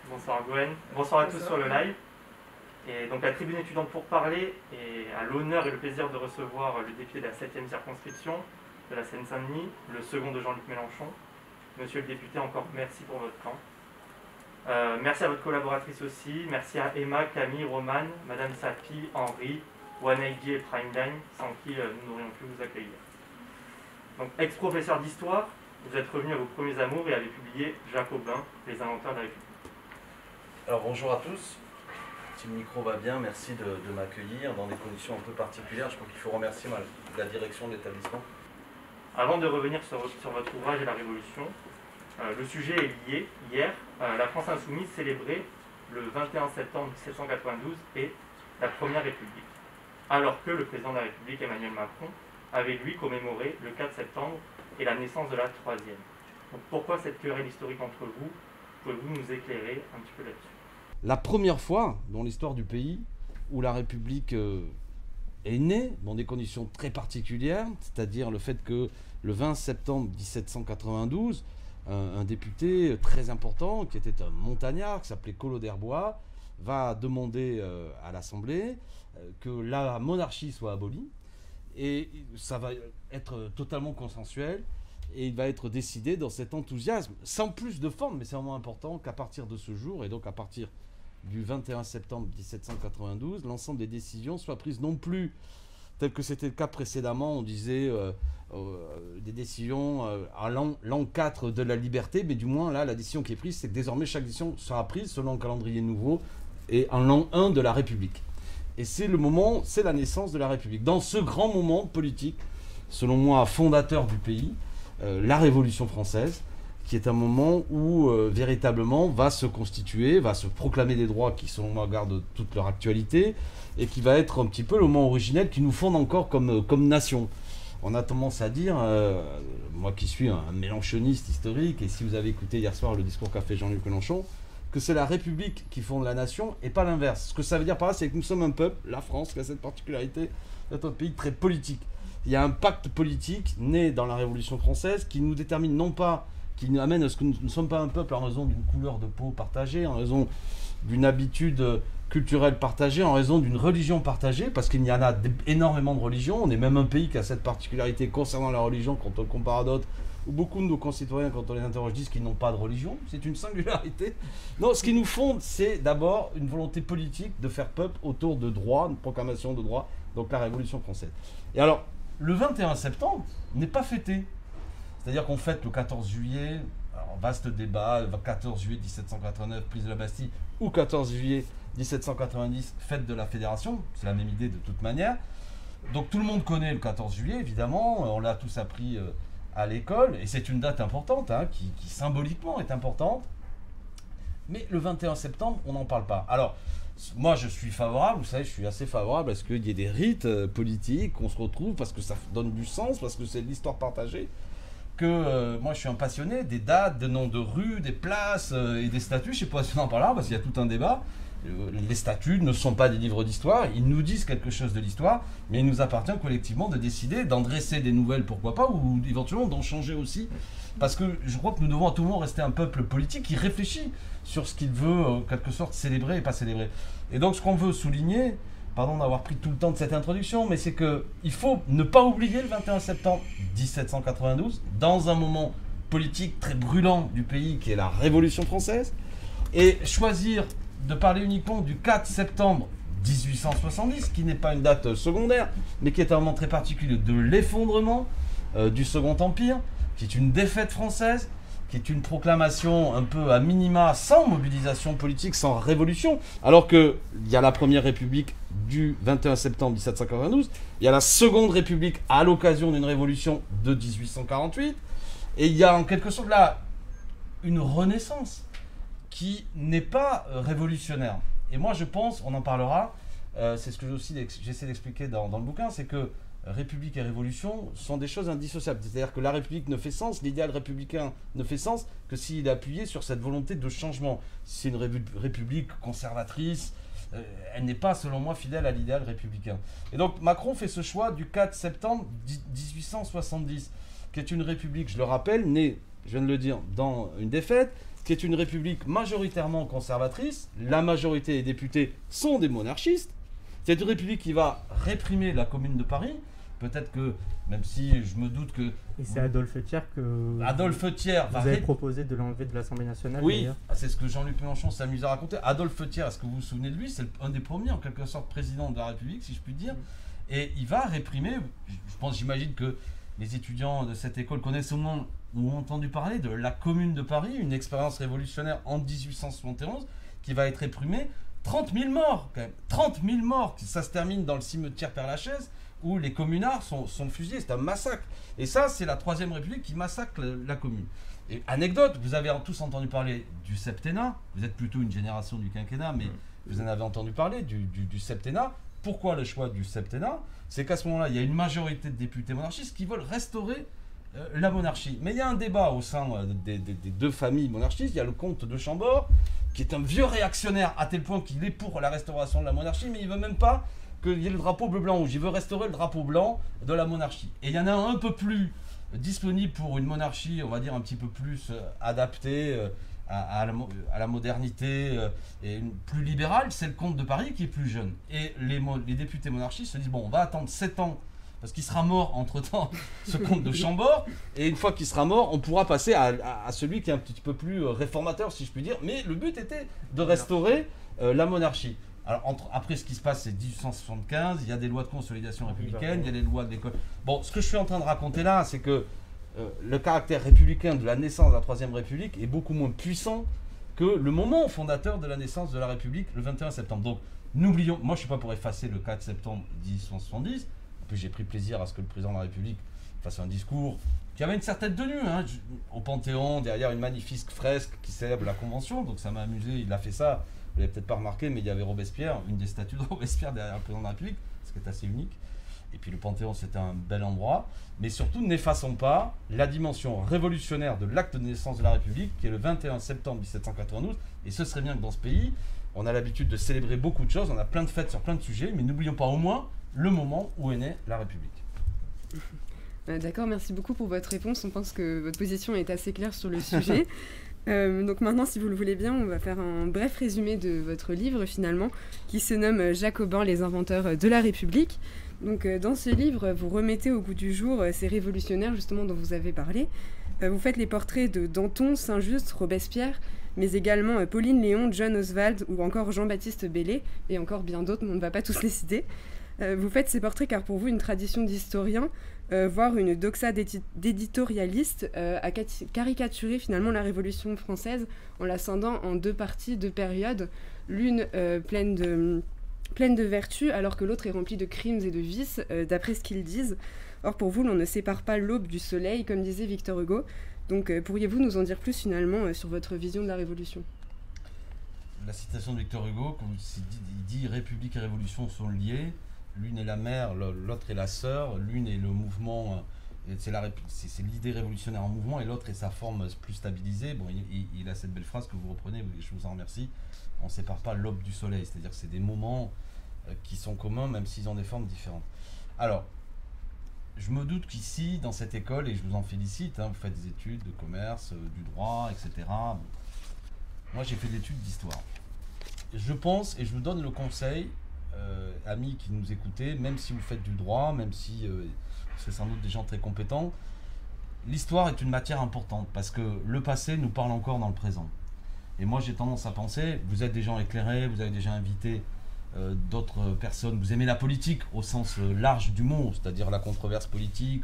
Bonsoir Gwen, bonsoir à tous sur le live. Et donc la tribune étudiante pour parler a l'honneur et le plaisir de recevoir le député de la 7e circonscription de la Seine-Saint-Denis, le second de Jean-Luc Mélenchon. Monsieur le député, encore merci pour votre temps. Merci à votre collaboratrice aussi, merci à Emma, Camille, Romane, Madame Safi, Henri, Wanaigi et Primeline, sans qui nous n'aurions pu vous accueillir. Donc ex-professeur d'histoire, vous êtes revenu à vos premiers amours et avez publié Jacobin, les inventeurs de la République. Alors bonjour à tous, si le micro va bien, merci de m'accueillir dans des conditions un peu particulières. Je crois qu'il faut remercier la direction de l'établissement. Avant de revenir sur votre ouvrage et la Révolution, le sujet est lié. Hier, la France insoumise célébrait le 21 septembre 1792 et la Première République, alors que le président de la République, Emmanuel Macron, avait lui commémoré le 4 septembre et la naissance de la troisième. Donc pourquoi cette querelle historique entre vous? Pouvez-vous nous éclairer un petit peu là-dessus? La première fois dans l'histoire du pays où la République est née dans des conditions très particulières, c'est-à-dire le fait que le 20 septembre 1792, un député très important, qui était un montagnard, qui s'appelait Collot d'Herbois, va demander à l'Assemblée que la monarchie soit abolie, et ça va être totalement consensuel, et il va être décidé dans cet enthousiasme, sans plus de forme, mais c'est vraiment important qu'à partir de ce jour, et donc à partir du 21 septembre 1792, l'ensemble des décisions soient prises non plus, tel que c'était le cas précédemment, on disait des décisions à l'an 4 de la liberté, mais du moins là, la décision qui est prise, c'est que désormais chaque décision sera prise selon un calendrier nouveau et en l'an 1 de la République. Et c'est le moment, c'est la naissance de la République. Dans ce grand moment politique, selon moi, fondateur du pays, la Révolution française, qui est un moment où véritablement va se constituer, va se proclamer des droits qui, selon moi, gardent toute leur actualité, et qui va être un petit peu le moment originel qui nous fonde encore comme nation. On a tendance à dire, moi qui suis un mélenchoniste historique, et si vous avez écouté hier soir le discours qu'a fait Jean-Luc Mélenchon, que c'est la République qui fonde la nation et pas l'inverse. Ce que ça veut dire par là, c'est que nous sommes un peuple, la France, qui a cette particularité d'être un pays très politique. Il y a un pacte politique né dans la Révolution française qui nous détermine non pas, qui nous amène à ce que nous ne sommes pas un peuple en raison d'une couleur de peau partagée, en raison d'une habitude culturelle partagée, en raison d'une religion partagée, parce qu'il y en a énormément de religions. On est même un pays qui a cette particularité concernant la religion quand on le compare à d'autres, où beaucoup de nos concitoyens, quand on les interroge, disent qu'ils n'ont pas de religion. C'est une singularité. Non, ce qui nous fonde, c'est d'abord une volonté politique de faire peuple autour de droits, une proclamation de droits, donc la Révolution française. Et alors, le 21 septembre n'est pas fêté. C'est-à-dire qu'on fête le 14 juillet, alors vaste débat, 14 juillet 1789, prise de la Bastille, ou 14 juillet 1790, fête de la Fédération, c'est la même idée de toute manière. Donc tout le monde connaît le 14 juillet, évidemment, on l'a tous appris à l'école, et c'est une date importante, hein, qui symboliquement est importante. Mais le 21 septembre, on n'en parle pas. Alors, moi je suis favorable, vous savez, je suis assez favorable à ce qu'il y ait des rites politiques, qu'on se retrouve, parce que ça donne du sens, parce que c'est de l'histoire partagée. Que moi je suis un passionné des dates, des noms de rues, des places et des statuts. Je ne sais pas si on en parlera parce qu'il y a tout un débat. Les statuts ne sont pas des livres d'histoire, ils nous disent quelque chose de l'histoire, mais il nous appartient collectivement de décider, d'en dresser des nouvelles, pourquoi pas, ou éventuellement d'en changer aussi. Parce que je crois que nous devons à tout moment rester un peuple politique qui réfléchit sur ce qu'il veut, en quelque sorte, célébrer et pas célébrer. Et donc ce qu'on veut souligner, pardon d'avoir pris tout le temps de cette introduction, mais c'est qu'il faut ne pas oublier le 21 septembre 1792, dans un moment politique très brûlant du pays qui est la Révolution française, et choisir de parler uniquement du 4 septembre 1870, qui n'est pas une date secondaire, mais qui est un moment très particulier de l'effondrement du Second Empire, qui est une défaite française, qui est une proclamation un peu à minima, sans mobilisation politique, sans révolution, alors qu'il y a la Première République du 21 septembre 1792, il y a la Seconde République à l'occasion d'une révolution de 1848, et il y a en quelque sorte là une renaissance qui n'est pas révolutionnaire. Et moi je pense, on en parlera, c'est ce que j'essaie d'expliquer dans le bouquin, c'est que République et révolution sont des choses indissociables. C'est-à-dire que la République ne fait sens, l'idéal républicain ne fait sens que s'il est appuyé sur cette volonté de changement. Si c'est une République conservatrice, elle n'est pas, selon moi, fidèle à l'idéal républicain. Et donc Macron fait ce choix du 4 septembre 1870, qui est une République, je le rappelle, née je viens de le dire, dans une défaite, qui est une république majoritairement conservatrice. La majorité des députés sont des monarchistes. C'est une république qui va réprimer la Commune de Paris. Peut-être que, même si je me doute que... Et c'est Adolphe Thiers que Adolphe Thiers vous avez proposé de l'enlever de l'Assemblée nationale. Oui, d'ailleurs. c'est ce que Jean-Luc Mélenchon s'amuse à raconter. Adolphe Thiers, est-ce que vous vous souvenez de lui? C'est un des premiers, en quelque sorte, président de la République, si je puis dire. Et il va réprimer, j'imagine que les étudiants de cette école connaissent au moins ou ont entendu parler de la Commune de Paris, une expérience révolutionnaire en 1871 qui va être réprimée. 30 000 morts, quand même. 30 000 morts. Ça se termine dans le cimetière Père-Lachaise où les communards sont fusillés. C'est un massacre. Et ça, c'est la Troisième République qui massacre la Commune. Et anecdote, vous avez tous entendu parler du septennat. Vous êtes plutôt une génération du quinquennat, mais vous en avez entendu parler du septennat. Pourquoi le choix du septennat? C'est qu'à ce moment-là, il y a une majorité de députés monarchistes qui veulent restaurer la monarchie. Mais il y a un débat au sein des deux familles monarchistes. Il y a le comte de Chambord, qui est un vieux réactionnaire à tel point qu'il est pour la restauration de la monarchie, mais il ne veut même pas qu'il y ait le drapeau bleu, blanc, rouge. Il veut restaurer le drapeau blanc de la monarchie. Et il y en a un peu plus disponible pour une monarchie, on va dire, un petit peu plus adaptée à la modernité et plus libérale, c'est le comte de Paris qui est plus jeune. Et les députés monarchistes se disent, bon, on va attendre 7 ans, parce qu'il sera mort entre-temps, ce comte de Chambord, et une fois qu'il sera mort, on pourra passer à celui qui est un petit peu plus réformateur, si je puis dire. Mais le but était de restaurer la monarchie. Alors, après, ce qui se passe, c'est 1875, il y a des lois de consolidation républicaine, il y a des lois de l'école. Bon, ce que je suis en train de raconter là, c'est que le caractère républicain de la naissance de la Troisième République est beaucoup moins puissant que le moment fondateur de la naissance de la République, le 21 septembre. Donc, n'oublions, moi je ne suis pas pour effacer le 4 septembre 1870, en plus j'ai pris plaisir à ce que le président de la République fasse un discours qui avait une certaine tenue, hein, au Panthéon, derrière une magnifique fresque qui célèbre la Convention, donc ça m'a amusé, il a fait ça, vous l'avez peut-être pas remarqué, mais il y avait Robespierre, une des statues de Robespierre derrière le président de la République, ce qui est assez unique. Et puis le Panthéon, c'était un bel endroit. Mais surtout, n'effaçons pas la dimension révolutionnaire de l'acte de naissance de la République, qui est le 21 septembre 1792. Et ce serait bien que dans ce pays, on a l'habitude de célébrer beaucoup de choses, on a plein de fêtes sur plein de sujets, mais n'oublions pas au moins le moment où est née la République. D'accord, merci beaucoup pour votre réponse. On pense que votre position est assez claire sur le sujet. Donc maintenant, si vous le voulez bien, on va faire un bref résumé de votre livre, finalement, qui se nomme « Jacobins, les inventeurs de la République ». Donc dans ce livre, vous remettez au goût du jour ces révolutionnaires justement dont vous avez parlé. Vous faites les portraits de Danton, Saint-Just, Robespierre, mais également Pauline Léon, John Oswald ou encore Jean-Baptiste Bellay, et encore bien d'autres, mais on ne va pas tous les citer. Vous faites ces portraits car pour vous, une tradition d'historien, voire une doxa d'éditorialiste, a caricaturé finalement la Révolution française en la scindant en deux parties, deux périodes, l'une pleine de vertus, alors que l'autre est remplie de crimes et de vices, d'après ce qu'ils disent. Or, pour vous, l'on ne sépare pas l'aube du soleil, comme disait Victor Hugo. Donc, pourriez-vous nous en dire plus, finalement, sur votre vision de la Révolution ? La citation de Victor Hugo, comme il dit « République et Révolution sont liées, l'une est la mère, l'autre est la sœur, l'une est le mouvement, c'est l'idée révolutionnaire en mouvement, et l'autre est sa forme plus stabilisée. » Bon, il a cette belle phrase que vous reprenez, et je vous en remercie. On ne sépare pas l'aube du soleil, c'est-à-dire que c'est des moments qui sont communs, même s'ils ont des formes différentes. Alors, je me doute qu'ici, dans cette école, et je vous en félicite, hein, vous faites des études de commerce, du droit, etc. Bon. Moi, j'ai fait des études d'histoire. Je pense, et je vous donne le conseil, amis qui nous écoutez, même si vous faites du droit, même si c'est sans doute des gens très compétents, l'histoire est une matière importante, parce que le passé nous parle encore dans le présent. Et moi, j'ai tendance à penser, vous êtes des gens éclairés, vous avez déjà invité d'autres personnes, vous aimez la politique au sens large du mot, c'est-à-dire la controverse politique.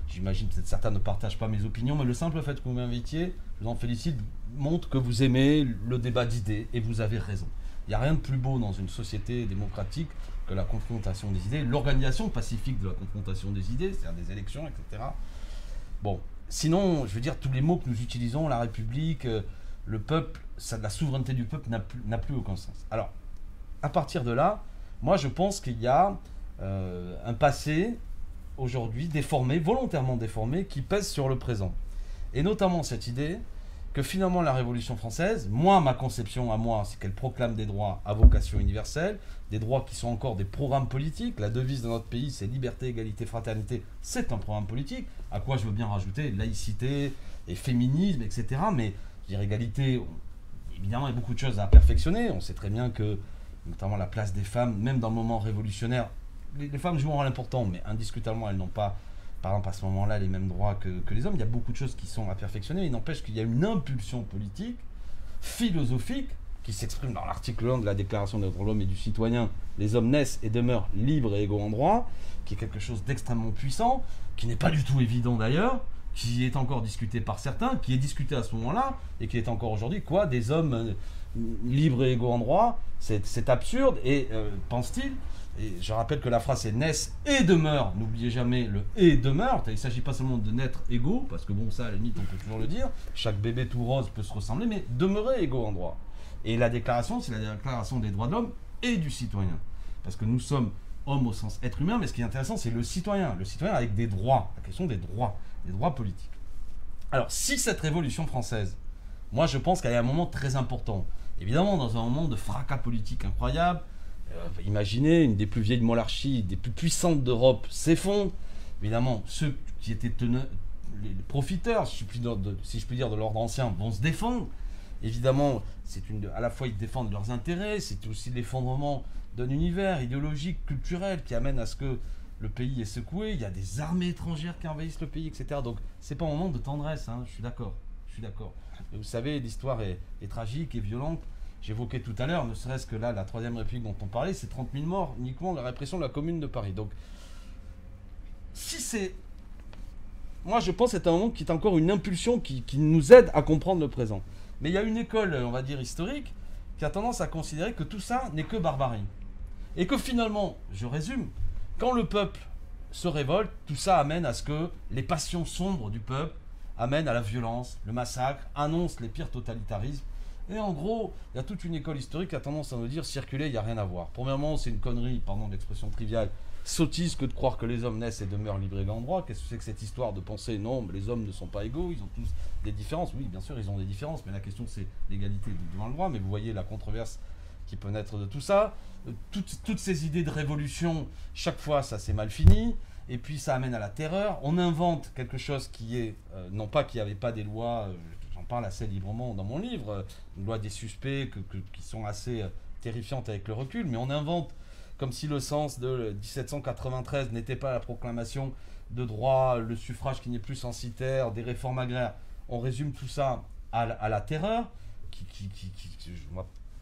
J'imagine peut-être certains ne partagent pas mes opinions, mais le simple fait que vous m'invitiez, je vous en félicite, montre que vous aimez le débat d'idées, et vous avez raison. Il n'y a rien de plus beau dans une société démocratique que la confrontation des idées, l'organisation pacifique de la confrontation des idées, c'est-à-dire des élections, etc. Bon, sinon, je veux dire, tous les mots que nous utilisons, la République, le peuple, la souveraineté du peuple n'a plus aucun sens. Alors, à partir de là, moi je pense qu'il y a un passé aujourd'hui déformé, volontairement déformé, qui pèse sur le présent. Et notamment cette idée que finalement la Révolution française, moi, ma conception à moi, c'est qu'elle proclame des droits à vocation universelle, des droits qui sont encore des programmes politiques. La devise de notre pays, c'est liberté, égalité, fraternité, c'est un programme politique, à quoi je veux bien rajouter laïcité, et féminisme, etc. Mais je dirais égalité, évidemment, il y a beaucoup de choses à perfectionner. On sait très bien que, notamment la place des femmes, même dans le moment révolutionnaire, les femmes jouent un rôle important, mais indiscutablement, elles n'ont pas, par exemple, à ce moment-là, les mêmes droits que les hommes. Il y a beaucoup de choses qui sont à perfectionner. Il n'empêche qu'il y a une impulsion politique, philosophique, qui s'exprime dans l'article 1 de la Déclaration des droits de l'homme et du citoyen. Les hommes naissent et demeurent libres et égaux en droit, qui est quelque chose d'extrêmement puissant, qui n'est pas du tout évident d'ailleurs, qui est encore discuté par certains, qui est discuté à ce moment-là, et qui est encore aujourd'hui, quoi, des hommes libres et égaux en droit, c'est absurde, et pense-t-il, et je rappelle que la phrase c'est naissent et demeurent, n'oubliez jamais le et demeure, il ne s'agit pas seulement de naître égaux, parce que bon ça à la limite on peut toujours le dire, chaque bébé tout rose peut se ressembler, mais demeurer égaux en droit. Et la déclaration, c'est la déclaration des droits de l'homme et du citoyen, parce que nous sommes hommes au sens être humain, mais ce qui est intéressant c'est le citoyen avec des droits, la question des droits politiques. Alors si cette révolution française, moi je pense qu'elle est un moment très important, évidemment dans un moment de fracas politique incroyable. Imaginez, une des plus vieilles monarchies, des plus puissantes d'Europe s'effondre. Évidemment, ceux qui étaient les profiteurs, si je puis dire, de l'ordre ancien, vont se défendre. Évidemment, à la fois ils défendent leurs intérêts, c'est aussi l'effondrement d'un univers idéologique, culturel, qui amène à ce que le pays est secoué. Il y a des armées étrangères qui envahissent le pays, etc. Donc, c'est pas un moment de tendresse, hein, je suis d'accord. Mais vous savez, l'histoire est tragique et violente. J'évoquais tout à l'heure, ne serait-ce que là, la Troisième République dont on parlait, c'est 30 000 morts, uniquement la répression de la Commune de Paris. Donc, moi, je pense que c'est un moment qui est encore une impulsion qui nous aide à comprendre le présent. Mais il y a une école, on va dire, historique, qui a tendance à considérer que tout ça n'est que barbarie. Et que finalement, je résume, quand le peuple se révolte, tout ça amène à ce que les passions sombres du peuple amènent à la violence, le massacre, annoncent les pires totalitarismes. Et en gros, il y a toute une école historique qui a tendance à nous dire circuler, il n'y a rien à voir. Premièrement, c'est une connerie, pardon de l'expression triviale, sottise que de croire que les hommes naissent et demeurent libres et égaux en droit. Qu'est-ce que c'est que cette histoire de penser non, mais les hommes ne sont pas égaux, ils ont tous des différences. Oui, bien sûr, ils ont des différences, mais la question c'est l'égalité devant le droit. Mais vous voyez la controverse qui peut naître de tout ça. Toutes ces idées de révolution, chaque fois, ça s'est mal fini. Et puis ça amène à la terreur. On invente quelque chose qui est, non pas qu'il n'y avait pas des lois, j'en parle assez librement dans mon livre, une loi des suspects qui sont assez terrifiantes avec le recul, mais on invente comme si le sens de 1793 n'était pas la proclamation de droit, le suffrage qui n'est plus censitaire, des réformes agraires. On résume tout ça à la terreur,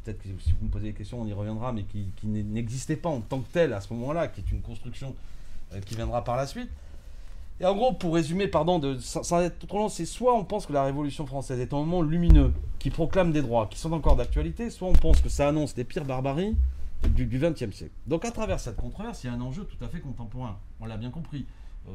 peut-être que si vous me posez des questions, on y reviendra, mais qui n'existait pas en tant que telle à ce moment-là, qui est une construction qui viendra par la suite. Et en gros, pour résumer, sans être trop long, c'est soit on pense que la Révolution française est un moment lumineux, qui proclame des droits qui sont encore d'actualité, soit on pense que ça annonce les pires barbaries du XXe siècle. Donc à travers cette controverse, il y a un enjeu tout à fait contemporain. On l'a bien compris.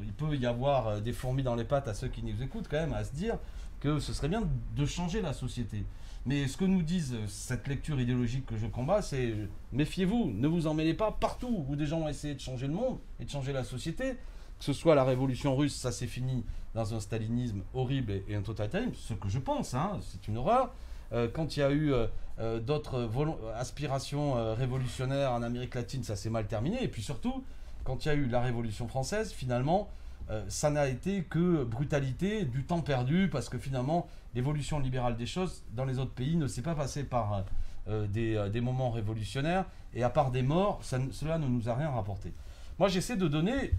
Il peut y avoir des fourmis dans les pattes à ceux qui nous écoutent quand même, à se dire que ce serait bien de changer la société. Mais ce que nous disent cette lecture idéologique que je combats, c'est méfiez-vous, ne vous en mêlez pas partout où des gens ont essayé de changer le monde et de changer la société. Que ce soit la révolution russe, ça s'est fini dans un stalinisme horrible et un totalitarisme, ce que je pense, hein, c'est une horreur. Quand il y a eu d'autres aspirations révolutionnaires en Amérique latine, ça s'est mal terminé. Et puis surtout, quand il y a eu la Révolution française, finalement, ça n'a été que brutalité, du temps perdu, parce que finalement, l'évolution libérale des choses dans les autres pays ne s'est pas passée par des moments révolutionnaires, et à part des morts, cela ne nous a rien rapporté. Moi, j'essaie de donner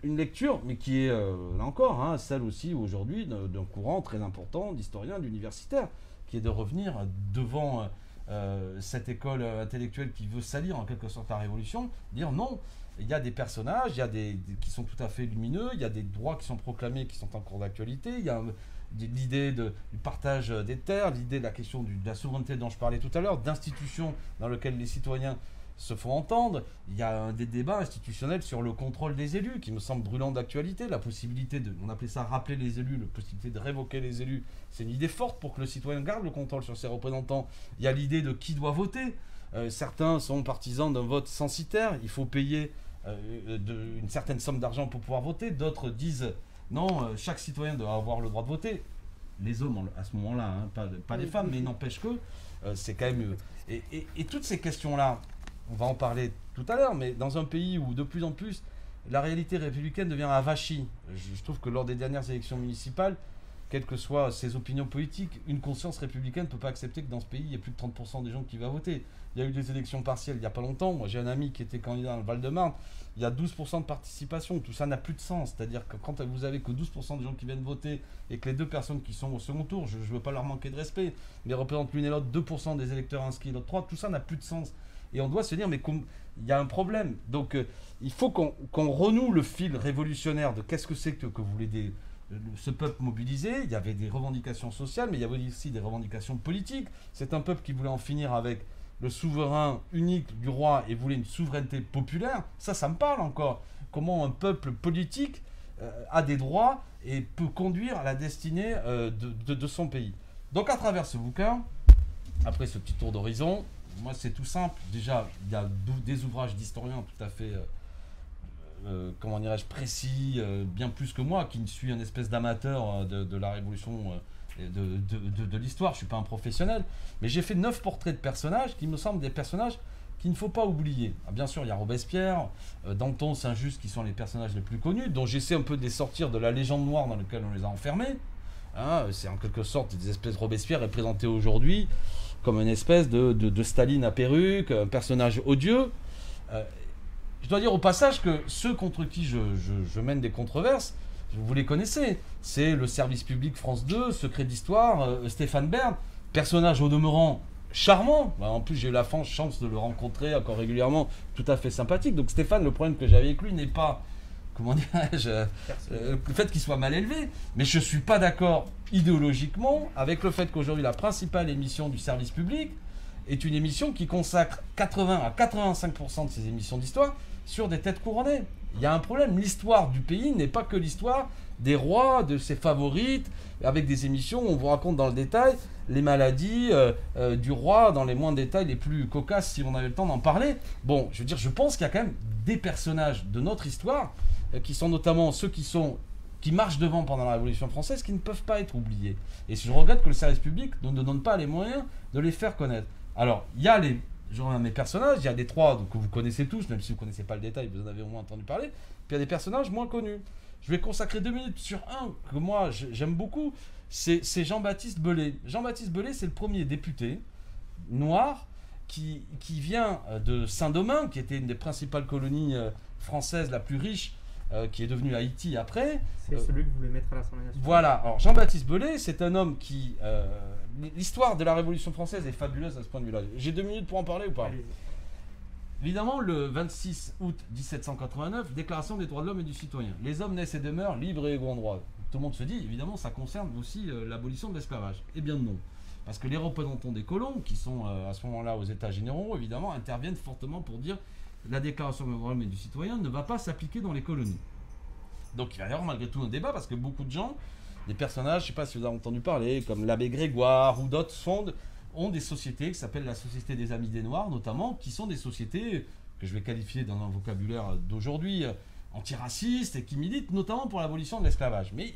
une lecture, mais qui est, là encore, hein, celle aussi aujourd'hui d'un courant très important d'historiens, d'universitaires, qui est de revenir devant cette école intellectuelle qui veut salir en quelque sorte la Révolution, dire non, il y a des personnages, qui sont tout à fait lumineux, il y a des droits qui sont proclamés qui sont en cours d'actualité, il y a l'idée du partage des terres, l'idée de la question de la souveraineté dont je parlais tout à l'heure, d'institutions dans lesquelles les citoyens se font entendre. Il y a des débats institutionnels sur le contrôle des élus qui me semble brûlant d'actualité, la possibilité on appelait ça rappeler les élus, la possibilité de révoquer les élus, c'est une idée forte pour que le citoyen garde le contrôle sur ses représentants. Il y a l'idée de qui doit voter. Certains sont partisans d'un vote censitaire, il faut payer une certaine somme d'argent pour pouvoir voter, d'autres disent non, chaque citoyen doit avoir le droit de voter. Les hommes à ce moment-là, hein, pas les femmes, mais il n'empêche que c'est quand même... Et toutes ces questions-là, on va en parler tout à l'heure, mais dans un pays où de plus en plus la réalité républicaine devient avachie. Je trouve que lors des dernières élections municipales, quelles que soient ses opinions politiques, une conscience républicaine ne peut pas accepter que dans ce pays, il y ait plus de 30% des gens qui vont voter. Il y a eu des élections partielles il n'y a pas longtemps. Moi, j'ai un ami qui était candidat dans le Val-de-Marne. Il y a 12% de participation. Tout ça n'a plus de sens. C'est-à-dire que quand vous avez que 12% de gens qui viennent voter et que les deux personnes qui sont au second tour, je ne veux pas leur manquer de respect, mais représentent l'une et l'autre 2% des électeurs inscrits, l'autre 3%, tout ça n'a plus de sens. Et on doit se dire, mais il y a un problème. Donc, il faut qu'on renoue le fil révolutionnaire de qu'est-ce que c'est que vous voulez ce peuple mobilisé. Il y avait des revendications sociales, mais il y avait aussi des revendications politiques. C'est un peuple qui voulait en finir avec le souverain unique du roi et voulait une souveraineté populaire. Ça me parle encore. Comment un peuple politique a des droits et peut conduire à la destinée de son pays. Donc, à travers ce bouquin, après ce petit tour d'horizon, moi, c'est tout simple. Déjà, il y a des ouvrages d'historiens tout à fait, comment dirais-je, précis, bien plus que moi, qui suis un espèce d'amateur de la Révolution, de l'histoire. Je ne suis pas un professionnel. Mais j'ai fait 9 portraits de personnages qui me semblent des personnages qu'il ne faut pas oublier. Ah, bien sûr, il y a Robespierre, Danton, Saint-Just, qui sont les personnages les plus connus, dont j'essaie un peu de les sortir de la légende noire dans laquelle on les a enfermés. Hein, c'est en quelque sorte des espèces de Robespierre représentés aujourd'hui comme une espèce de Staline à perruque, un personnage odieux. Je dois dire au passage que ceux contre qui je mène des controverses, vous les connaissez. C'est le service public France 2, Secret d'Histoire, Stéphane Bern, personnage au demeurant charmant. En plus, j'ai eu la chance de le rencontrer encore régulièrement, tout à fait sympathique. Donc Stéphane, le problème que j'avais avec lui n'est pas, comment dirais-je, le fait qu'il soit mal élevé, mais je ne suis pas d'accord idéologiquement avec le fait qu'aujourd'hui la principale émission du service public est une émission qui consacre 80 à 85% de ses émissions d'histoire sur des têtes couronnées. Il y a un problème, l'histoire du pays n'est pas que l'histoire des rois, de ses favorites, avec des émissions où on vous raconte dans le détail les maladies du roi, dans les moindres détails les plus cocasses si on avait le temps d'en parler. Bon, je veux dire, je pense qu'il y a quand même des personnages de notre histoire qui sont notamment ceux qui marchent devant pendant la Révolution française, qui ne peuvent pas être oubliés. Et je regrette que le service public ne donne pas les moyens de les faire connaître. Alors, il y a mes personnages, il y a des 3 que vous connaissez tous, même si vous ne connaissez pas le détail, vous en avez au moins entendu parler. Puis il y a des personnages moins connus. Je vais consacrer 2 minutes sur un que moi j'aime beaucoup, c'est Jean-Baptiste Belay. Jean-Baptiste Belay, c'est le premier député noir qui vient de Saint-Domingue, qui était une des principales colonies françaises la plus riche, qui est devenue Haïti après. C'est celui que vous voulez mettre à l'Assemblée nationale. Voilà, alors Jean-Baptiste Belay, c'est un homme qui... l'histoire de la Révolution française est fabuleuse à ce point de vue-là. J'ai 2 minutes pour en parler ou pas? Allez-y. Évidemment, le 26 août 1789, Déclaration des droits de l'homme et du citoyen. Les hommes naissent et demeurent libres et égaux en droit. Tout le monde se dit, évidemment, ça concerne aussi l'abolition de l'esclavage. Eh bien non. Parce que les représentants des colons, qui sont à ce moment-là aux États généraux, évidemment, interviennent fortement pour dire la Déclaration des droits de l'homme et du citoyen ne va pas s'appliquer dans les colonies. Donc il va y avoir malgré tout un débat, parce que beaucoup de gens, des personnages, je ne sais pas si vous avez entendu parler, comme l'abbé Grégoire ou d'autres, ont des sociétés qui s'appellent la Société des Amis des Noirs, notamment, qui sont des sociétés que je vais qualifier dans un vocabulaire d'aujourd'hui antiracistes et qui militent notamment pour l'abolition de l'esclavage. Mais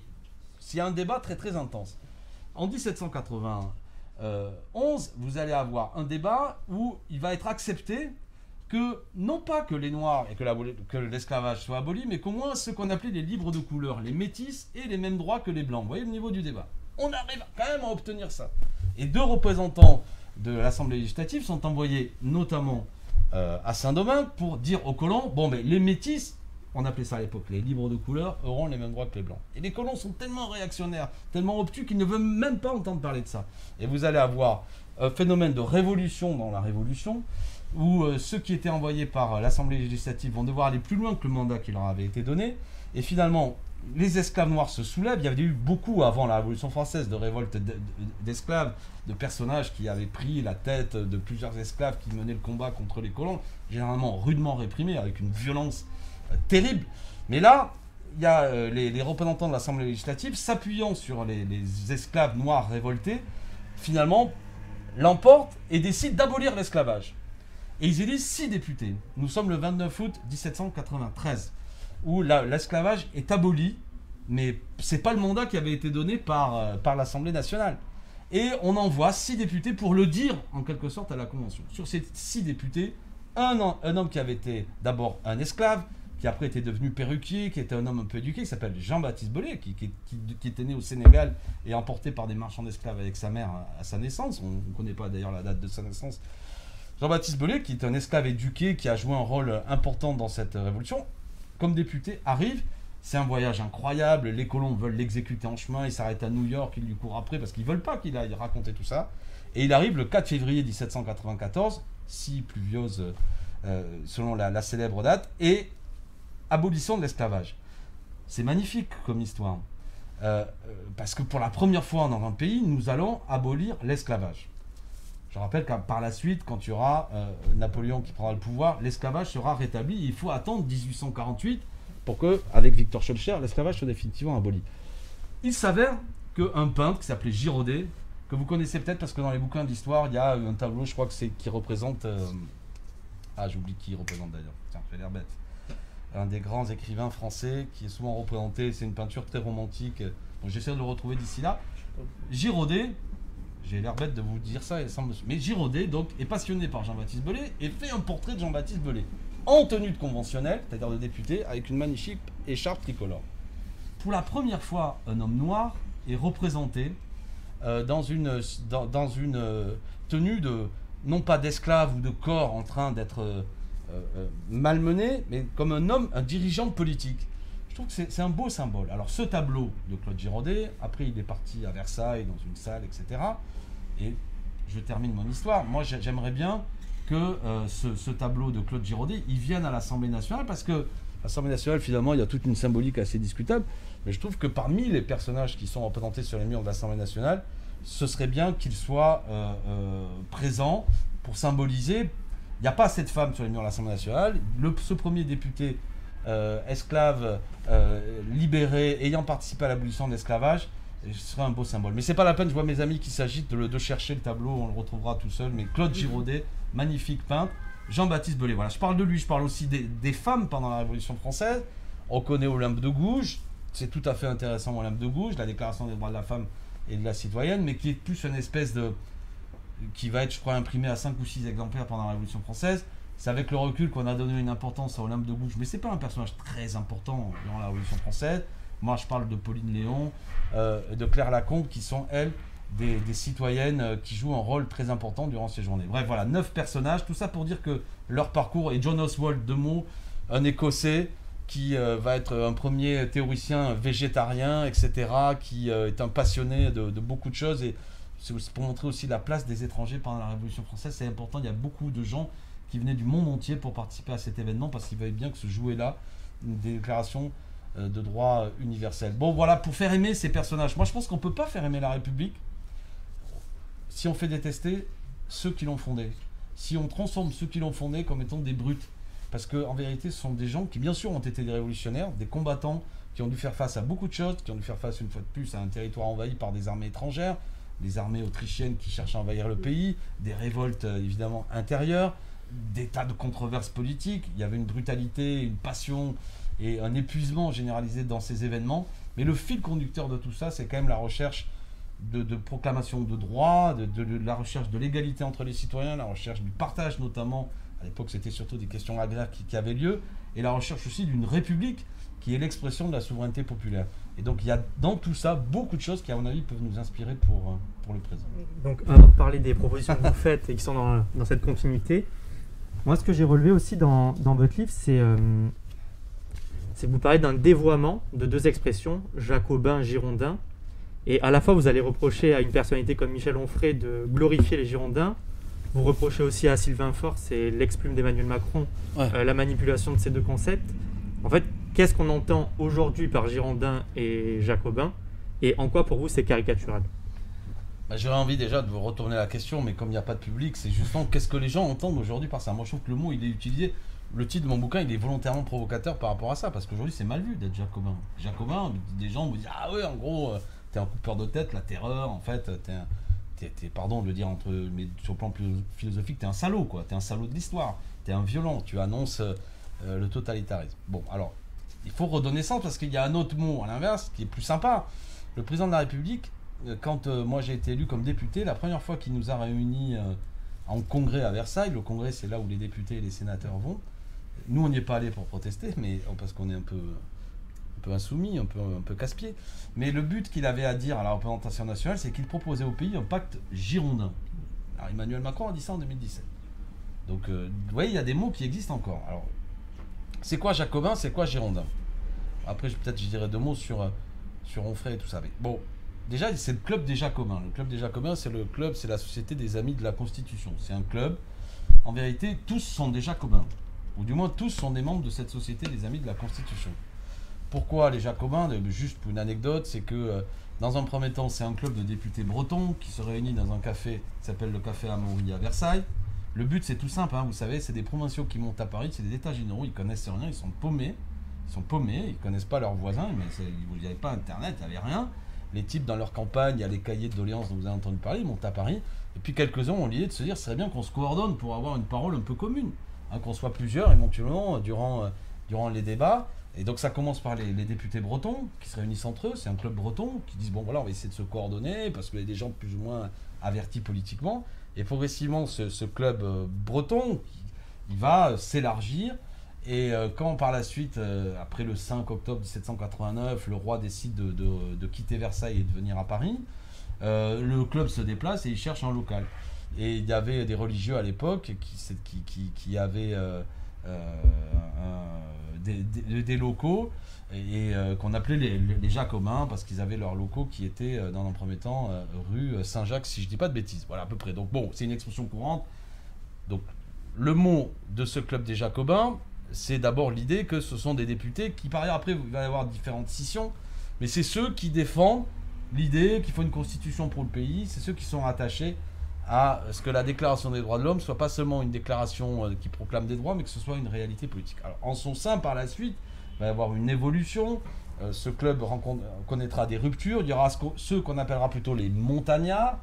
il y a un débat très très intense. En 1791, vous allez avoir un débat où il va être accepté que, non pas que les Noirs et que l'esclavage soit aboli, mais qu'au moins ceux qu'on appelait les libres de couleur, les métis, aient les mêmes droits que les blancs. Vous voyez le niveau du débat. On arrive quand même à obtenir ça. Et 2 représentants de l'Assemblée législative sont envoyés notamment à Saint-Domingue pour dire aux colons, bon, mais les métis, on appelait ça à l'époque les libres de couleur, auront les mêmes droits que les blancs. Et les colons sont tellement réactionnaires, tellement obtus qu'ils ne veulent même pas entendre parler de ça. Et vous allez avoir un phénomène de révolution dans la révolution, où ceux qui étaient envoyés par l'Assemblée législative vont devoir aller plus loin que le mandat qui leur avait été donné. Et finalement, les esclaves noirs se soulèvent. Il y avait eu beaucoup, avant la Révolution française, de révoltes d'esclaves, de personnages qui avaient pris la tête de plusieurs esclaves qui menaient le combat contre les colons, généralement rudement réprimés, avec une violence terrible. Mais là, il y a les représentants de l'Assemblée législative, s'appuyant sur les esclaves noirs révoltés, finalement, l'emportent et décident d'abolir l'esclavage. Et ils élisent 6 députés. Nous sommes le 29 août 1793, où l'esclavage est aboli, mais ce n'est pas le mandat qui avait été donné par l'Assemblée nationale. Et on envoie 6 députés pour le dire, en quelque sorte, à la Convention. Sur ces 6 députés, un homme qui avait été d'abord un esclave, qui après était devenu perruquier, qui était un homme un peu éduqué, qui s'appelle Jean-Baptiste Belay, qui était né au Sénégal et emporté par des marchands d'esclaves avec sa mère à sa naissance. On ne connaît pas d'ailleurs la date de sa naissance. Jean-Baptiste Belay, qui est un esclave éduqué, qui a joué un rôle important dans cette révolution, comme député, arrive. C'est un voyage incroyable, les colons veulent l'exécuter en chemin, il s'arrête à New York, ils lui courent après parce qu'ils ne veulent pas qu'il aille raconter tout ça. Et il arrive le 4 février 1794, si pluvieuse selon la célèbre date, et abolition de l'esclavage. C'est magnifique comme histoire, parce que pour la première fois dans un pays, nous allons abolir l'esclavage. Je rappelle que par la suite, quand il y aura Napoléon qui prendra le pouvoir, l'esclavage sera rétabli. Il faut attendre 1848 pour que, avec Victor Schœlcher, l'esclavage soit définitivement aboli. Il s'avère qu'un peintre qui s'appelait Girodet, que vous connaissez peut-être parce que dans les bouquins d'histoire, il y a un tableau, je crois que c'est qui représente... j'oublie qui il représente d'ailleurs. Tiens, j'ai l'air bête. Un des grands écrivains français qui est souvent représenté, c'est une peinture très romantique. Donc j'essaie de le retrouver d'ici là. Girodet, j'ai l'air bête de vous dire ça, mais Girodet donc, est passionné par Jean-Baptiste Belay et fait un portrait de Jean-Baptiste Belay en tenue de conventionnel, c'est-à-dire de député, avec une magnifique écharpe tricolore. Pour la première fois, un homme noir est représenté dans une tenue de, non pas d'esclave ou de corps en train d'être malmené, mais comme un homme, un dirigeant politique. Je trouve que c'est un beau symbole. Alors ce tableau de Claude Girodet, après il est parti à Versailles, dans une salle, etc. Et je termine mon histoire. Moi j'aimerais bien que ce tableau de Claude Girodet, il vienne à l'Assemblée nationale, parce que l'Assemblée nationale, finalement, il y a toute une symbolique assez discutable, mais je trouve que parmi les personnages qui sont représentés sur les murs de l'Assemblée nationale, ce serait bien qu'ils soient présents pour symboliser. Il n'y a pas assez de femmes sur les murs de l'Assemblée nationale. Ce premier député esclave, libéré, ayant participé à l'abolition de l'esclavage, ce serait un beau symbole. Mais c'est pas la peine, je vois mes amis qui s'agitent de chercher le tableau, on le retrouvera tout seul. Mais Claude Girodet, magnifique peintre. Jean-Baptiste Belay, voilà, je parle de lui, je parle aussi des femmes pendant la Révolution française. On connaît Olympe de Gouges, c'est tout à fait intéressant Olympe de Gouges, la Déclaration des droits de la femme et de la citoyenne, mais qui est plus une espèce de... qui va être, je crois, imprimé à 5 ou 6 exemplaires pendant la Révolution française. C'est avec le recul qu'on a donné une importance à Olympe de Gouges, mais c'est pas un personnage très important dans la Révolution française. Moi, je parle de Pauline Léon, de Claire Lacombe, qui sont, elles, des citoyennes qui jouent un rôle très important durant ces journées. Bref, voilà, 9 personnages, tout ça pour dire que leur parcours, et John Oswald de Meaux, un Écossais, qui va être un premier théoricien végétarien, etc., qui est un passionné de beaucoup de choses, et c'est pour montrer aussi la place des étrangers pendant la Révolution française. C'est important, il y a beaucoup de gens qui venaient du monde entier pour participer à cet événement, parce qu'ils voyaient bien que se jouait là une déclaration de droit universel. Bon, voilà, pour faire aimer ces personnages. Moi, je pense qu'on ne peut pas faire aimer la République si on fait détester ceux qui l'ont fondée. Si on transforme ceux qui l'ont fondée comme étant des brutes. Parce qu'en vérité, ce sont des gens qui, bien sûr, ont été des révolutionnaires, des combattants, qui ont dû faire face à beaucoup de choses, qui ont dû faire face, une fois de plus, à un territoire envahi par des armées étrangères, des armées autrichiennes qui cherchent à envahir le pays, des révoltes, évidemment, intérieures, des tas de controverses politiques. Il y avait une brutalité, une passion et un épuisement généralisé dans ces événements. Mais le fil conducteur de tout ça, c'est quand même la recherche de proclamation de droits, de la recherche de l'égalité entre les citoyens, la recherche du partage notamment. À l'époque, c'était surtout des questions agraires qui avaient lieu, et la recherche aussi d'une république qui est l'expression de la souveraineté populaire. Et donc, il y a dans tout ça beaucoup de choses qui, à mon avis, peuvent nous inspirer pour le présent. Donc, avant de parler des propositions que vous faites et qui sont dans cette continuité, moi, ce que j'ai relevé aussi dans votre livre, c'est que vous parlez d'un dévoiement de deux expressions, jacobin, girondin. Et à la fois, vous allez reprocher à une personnalité comme Michel Onfray de glorifier les Girondins. Vous reprochez aussi à Sylvain Faure, c'est l'ex-plume d'Emmanuel Macron, la manipulation de ces deux concepts. En fait, qu'est-ce qu'on entend aujourd'hui par Girondin et Jacobin? Et en quoi, pour vous, c'est caricatural? J'aurais envie déjà de vous retourner la question, mais comme il n'y a pas de public, c'est justement qu'est-ce que les gens entendent aujourd'hui par ça. Moi, je trouve que le mot, il est utilisé. Le titre de mon bouquin, il est volontairement provocateur par rapport à ça, parce qu'aujourd'hui, c'est mal vu d'être jacobin. Jacobin, des gens vous disent « Ah ouais, en gros, t'es un coupeur de tête, la terreur, en fait, t'es pardon de le dire, mais sur le plan plus philosophique, t'es un salaud, quoi. T'es un salaud de l'histoire, t'es un violent, tu annonces le totalitarisme. » Bon, alors, il faut redonner sens, parce qu'il y a un autre mot, à l'inverse, qui est plus sympa. Le président de la République, quand moi j'ai été élu comme député, la première fois qu'il nous a réunis en congrès à Versailles, le congrès c'est là où les députés et les sénateurs vont, Nous, on n'y est pas allé pour protester, mais parce qu'on est un peu insoumis, un peu casse-pied. Mais le but qu'il avait à dire à la représentation nationale, c'est qu'il proposait au pays un pacte girondin. Alors Emmanuel Macron a dit ça en 2017. Donc, vous voyez, il y a des mots qui existent encore. Alors, c'est quoi jacobin, c'est quoi girondin? Après, peut-être je dirais 2 mots sur Onfray et tout ça. Mais bon, déjà, c'est le club des Jacobins. Le club des Jacobins, c'est la Société des Amis de la Constitution. C'est un club. En vérité, tous sont des Jacobins. Ou du moins, tous sont des membres de cette Société des Amis de la Constitution. Pourquoi les Jacobins? Juste pour une anecdote, c'est que dans un premier temps, c'est un club de députés bretons qui se réunit dans un café qui s'appelle le Café Amaury à Versailles. Le but, c'est tout simple, hein, vous savez, c'est des provinciaux qui montent à Paris, c'est des états généraux, ils connaissent rien, ils sont paumés, ils connaissent pas leurs voisins, mais vous n'y avait pas Internet, il n'y avait rien. Les types dans leur campagne, il y a les cahiers de doléances dont vous avez entendu parler, ils montent à Paris. Et puis quelques-uns ont l'idée de se dire, ce serait bien qu'on se coordonne pour avoir une parole un peu commune, hein, qu'on soit plusieurs éventuellement durant les débats. Et donc ça commence par les députés bretons qui se réunissent entre eux, c'est un club breton, qui disent bon voilà, on va essayer de se coordonner parce qu'il y a des gens plus ou moins avertis politiquement. Et progressivement, ce club breton, il va s'élargir. Et quand par la suite, après le 5 octobre 1789, le roi décide de quitter Versailles et de venir à Paris, le club se déplace et il cherche un local. Et il y avait des religieux à l'époque qui avaient des locaux et qu'on appelait les Jacobins parce qu'ils avaient leurs locaux qui étaient dans un premier temps rue Saint-Jacques, si je ne dis pas de bêtises. Voilà, à peu près. Donc bon, c'est une expression courante. Donc le mot de ce club des Jacobins, c'est d'abord l'idée que ce sont des députés qui, par ailleurs, après, il va y avoir différentes scissions, mais c'est ceux qui défendent l'idée qu'il faut une constitution pour le pays, c'est ceux qui sont attachés à ce que la déclaration des droits de l'homme soit pas seulement une déclaration qui proclame des droits, mais que ce soit une réalité politique. Alors, en son sein, par la suite, il va y avoir une évolution. Ce club connaîtra des ruptures. Il y aura ceux qu'on appellera plutôt les montagnards.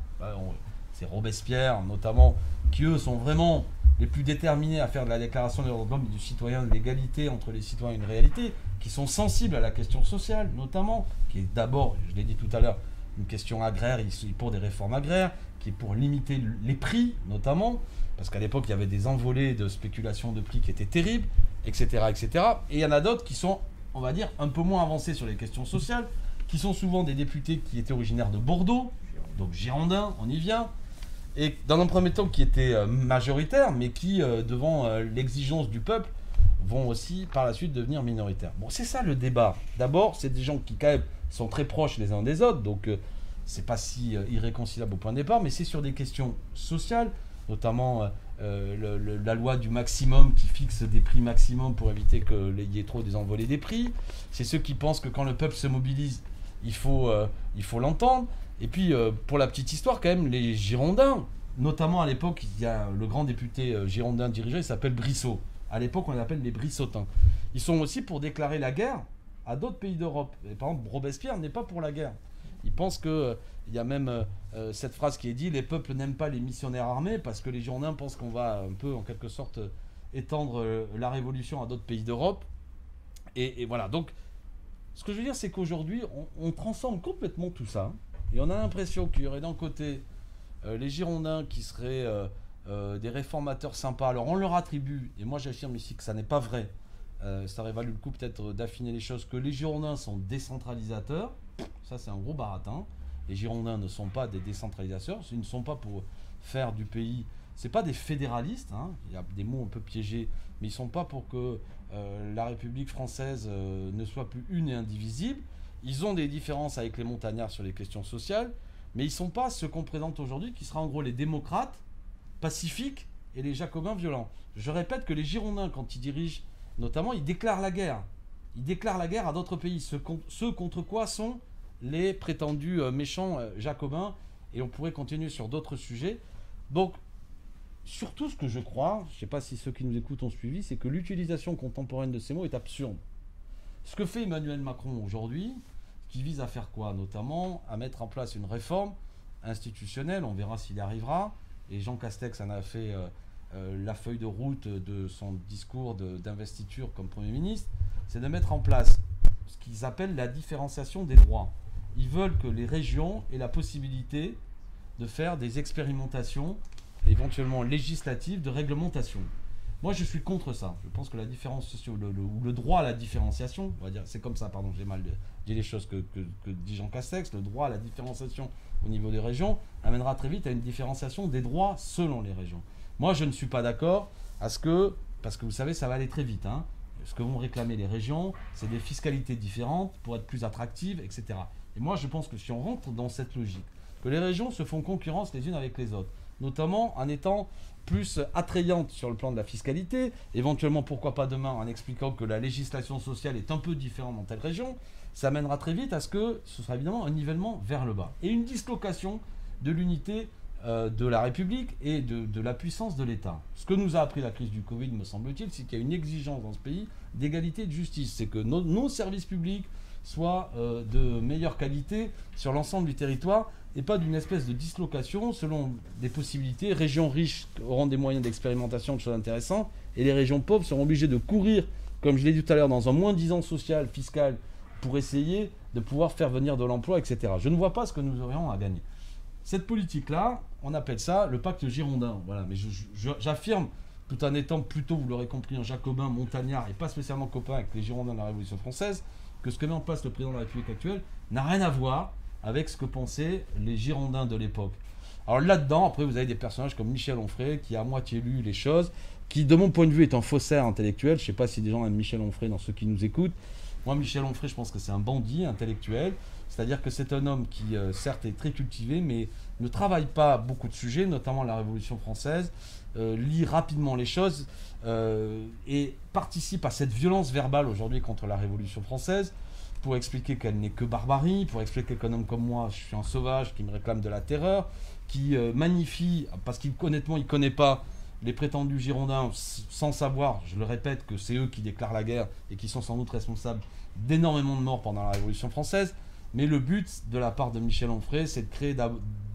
C'est Robespierre, notamment, qui, eux, sont vraiment les plus déterminés à faire de la déclaration des droits de l'homme et du citoyen, de l'égalité entre les citoyens une réalité, qui sont sensibles à la question sociale, notamment, qui est d'abord, je l'ai dit tout à l'heure, une question agraire, pour des réformes agraires, qui est pour limiter les prix, notamment, parce qu'à l'époque, il y avait des envolées de spéculation de prix qui étaient terribles, etc., etc. Et il y en a d'autres qui sont, on va dire, un peu moins avancés sur les questions sociales, qui sont souvent des députés qui étaient originaires de Bordeaux, donc girondins, on y vient, et dans un premier temps qui étaient majoritaires, mais qui, devant l'exigence du peuple, vont aussi par la suite devenir minoritaires. Bon, c'est ça le débat. D'abord, c'est des gens qui quand même sont très proches les uns des autres, donc c'est pas si irréconciliable au point de départ, mais c'est sur des questions sociales, notamment la loi du maximum qui fixe des prix maximum pour éviter qu'il y ait trop des envolées des prix. C'est ceux qui pensent que quand le peuple se mobilise, il faut l'entendre. Et puis, pour la petite histoire, quand même, les Girondins, notamment à l'époque, il y a le grand député girondin dirigé, il s'appelle Brissot. À l'époque, on l'appelle les Brissotins. Ils sont aussi pour déclarer la guerre à d'autres pays d'Europe. Et par exemple, Robespierre n'est pas pour la guerre. Il pense qu'il y a même cette phrase qui est dit « Les peuples n'aiment pas les missionnaires armés » parce que les Girondins pensent qu'on va un peu, en quelque sorte, étendre la révolution à d'autres pays d'Europe. Et voilà. Donc, ce que je veux dire, c'est qu'aujourd'hui, on transforme complètement tout ça. Et on a l'impression qu'il y aurait d'un côté les Girondins qui seraient des réformateurs sympas. Alors on leur attribue, et moi j'affirme ici que ça n'est pas vrai, ça aurait valu le coup peut-être d'affiner les choses, que les Girondins sont décentralisateurs. Ça c'est un gros baratin. Les Girondins ne sont pas des décentralisateurs, ils ne sont pas pour faire du pays, c'est pas des fédéralistes, hein. Il y a des mots un peu piégés, mais ils ne sont pas pour que la République française ne soit plus une et indivisible. Ils ont des différences avec les montagnards sur les questions sociales, mais ils ne sont pas ce qu'on présente aujourd'hui, qui sera en gros les démocrates pacifiques et les jacobins violents. Je répète que les Girondins, quand ils dirigent, notamment, ils déclarent la guerre. Ils déclarent la guerre à d'autres pays, ceux contre quoi sont les prétendus méchants jacobins, et on pourrait continuer sur d'autres sujets. Donc, surtout ce que je crois, je ne sais pas si ceux qui nous écoutent ont suivi, c'est que l'utilisation contemporaine de ces mots est absurde. Ce que fait Emmanuel Macron aujourd'hui, qui vise à faire quoi? Notamment à mettre en place une réforme institutionnelle, on verra s'il y arrivera, et Jean Castex en a fait la feuille de route de son discours d'investiture comme Premier ministre, c'est de mettre en place ce qu'ils appellent la différenciation des droits. Ils veulent que les régions aient la possibilité de faire des expérimentations, éventuellement législatives, de réglementation. Moi, je suis contre ça. Je pense que la différenciation, ou le droit à la différenciation, on va dire, c'est comme ça, pardon, j'ai mal dit les choses que dit Jean Castex, le droit à la différenciation au niveau des régions amènera très vite à une différenciation des droits selon les régions. Moi, je ne suis pas d'accord parce que vous savez, ça va aller très vite, hein. Ce que vont réclamer les régions, c'est des fiscalités différentes pour être plus attractives, etc. Et moi, je pense que si on rentre dans cette logique, que les régions se font concurrence les unes avec les autres, notamment en étant plus attrayantes sur le plan de la fiscalité, éventuellement pourquoi pas demain en expliquant que la législation sociale est un peu différente dans telle région, ça mènera très vite à ce que ce sera évidemment un nivellement vers le bas et une dislocation de l'unité de la République et de la puissance de l'État. Ce que nous a appris la crise du Covid, me semble-t-il, c'est qu'il y a une exigence dans ce pays d'égalité et de justice. C'est que nos services publics soient de meilleure qualité sur l'ensemble du territoire et pas d'une espèce de dislocation selon des possibilités. Régions riches auront des moyens d'expérimentation, de choses intéressantes, et les régions pauvres seront obligées de courir, comme je l'ai dit tout à l'heure, dans un moins-disant social, fiscal, pour essayer de pouvoir faire venir de l'emploi, etc. Je ne vois pas ce que nous aurions à gagner. Cette politique-là, on appelle ça le pacte girondin. Voilà. Mais j'affirme, tout en étant plutôt, vous l'aurez compris, un jacobin montagnard et pas spécialement copain avec les girondins de la Révolution française, que ce que met en place le président de la République actuelle n'a rien à voir avec ce que pensaient les girondins de l'époque. Alors là-dedans, après, vous avez des personnages comme Michel Onfray, qui a à moitié lu les choses, qui, de mon point de vue, est un faussaire intellectuel. Je ne sais pas si des gens aiment Michel Onfray dans ceux qui nous écoutent. Moi, Michel Onfray, je pense que c'est un bandit intellectuel. C'est-à-dire que c'est un homme qui, certes, est très cultivé, mais ne travaille pas beaucoup de sujets, notamment la Révolution française, lit rapidement les choses et participe à cette violence verbale aujourd'hui contre la Révolution française pour expliquer qu'elle n'est que barbarie, pour expliquer qu'un homme comme moi, je suis un sauvage qui me réclame de la terreur, qui magnifie, parce qu'honnêtement, il ne connaît pas les prétendus Girondins sans savoir, je le répète, que c'est eux qui déclarent la guerre et qui sont sans doute responsables d'énormément de morts pendant la Révolution française. Mais le but de la part de Michel Onfray, c'est de créer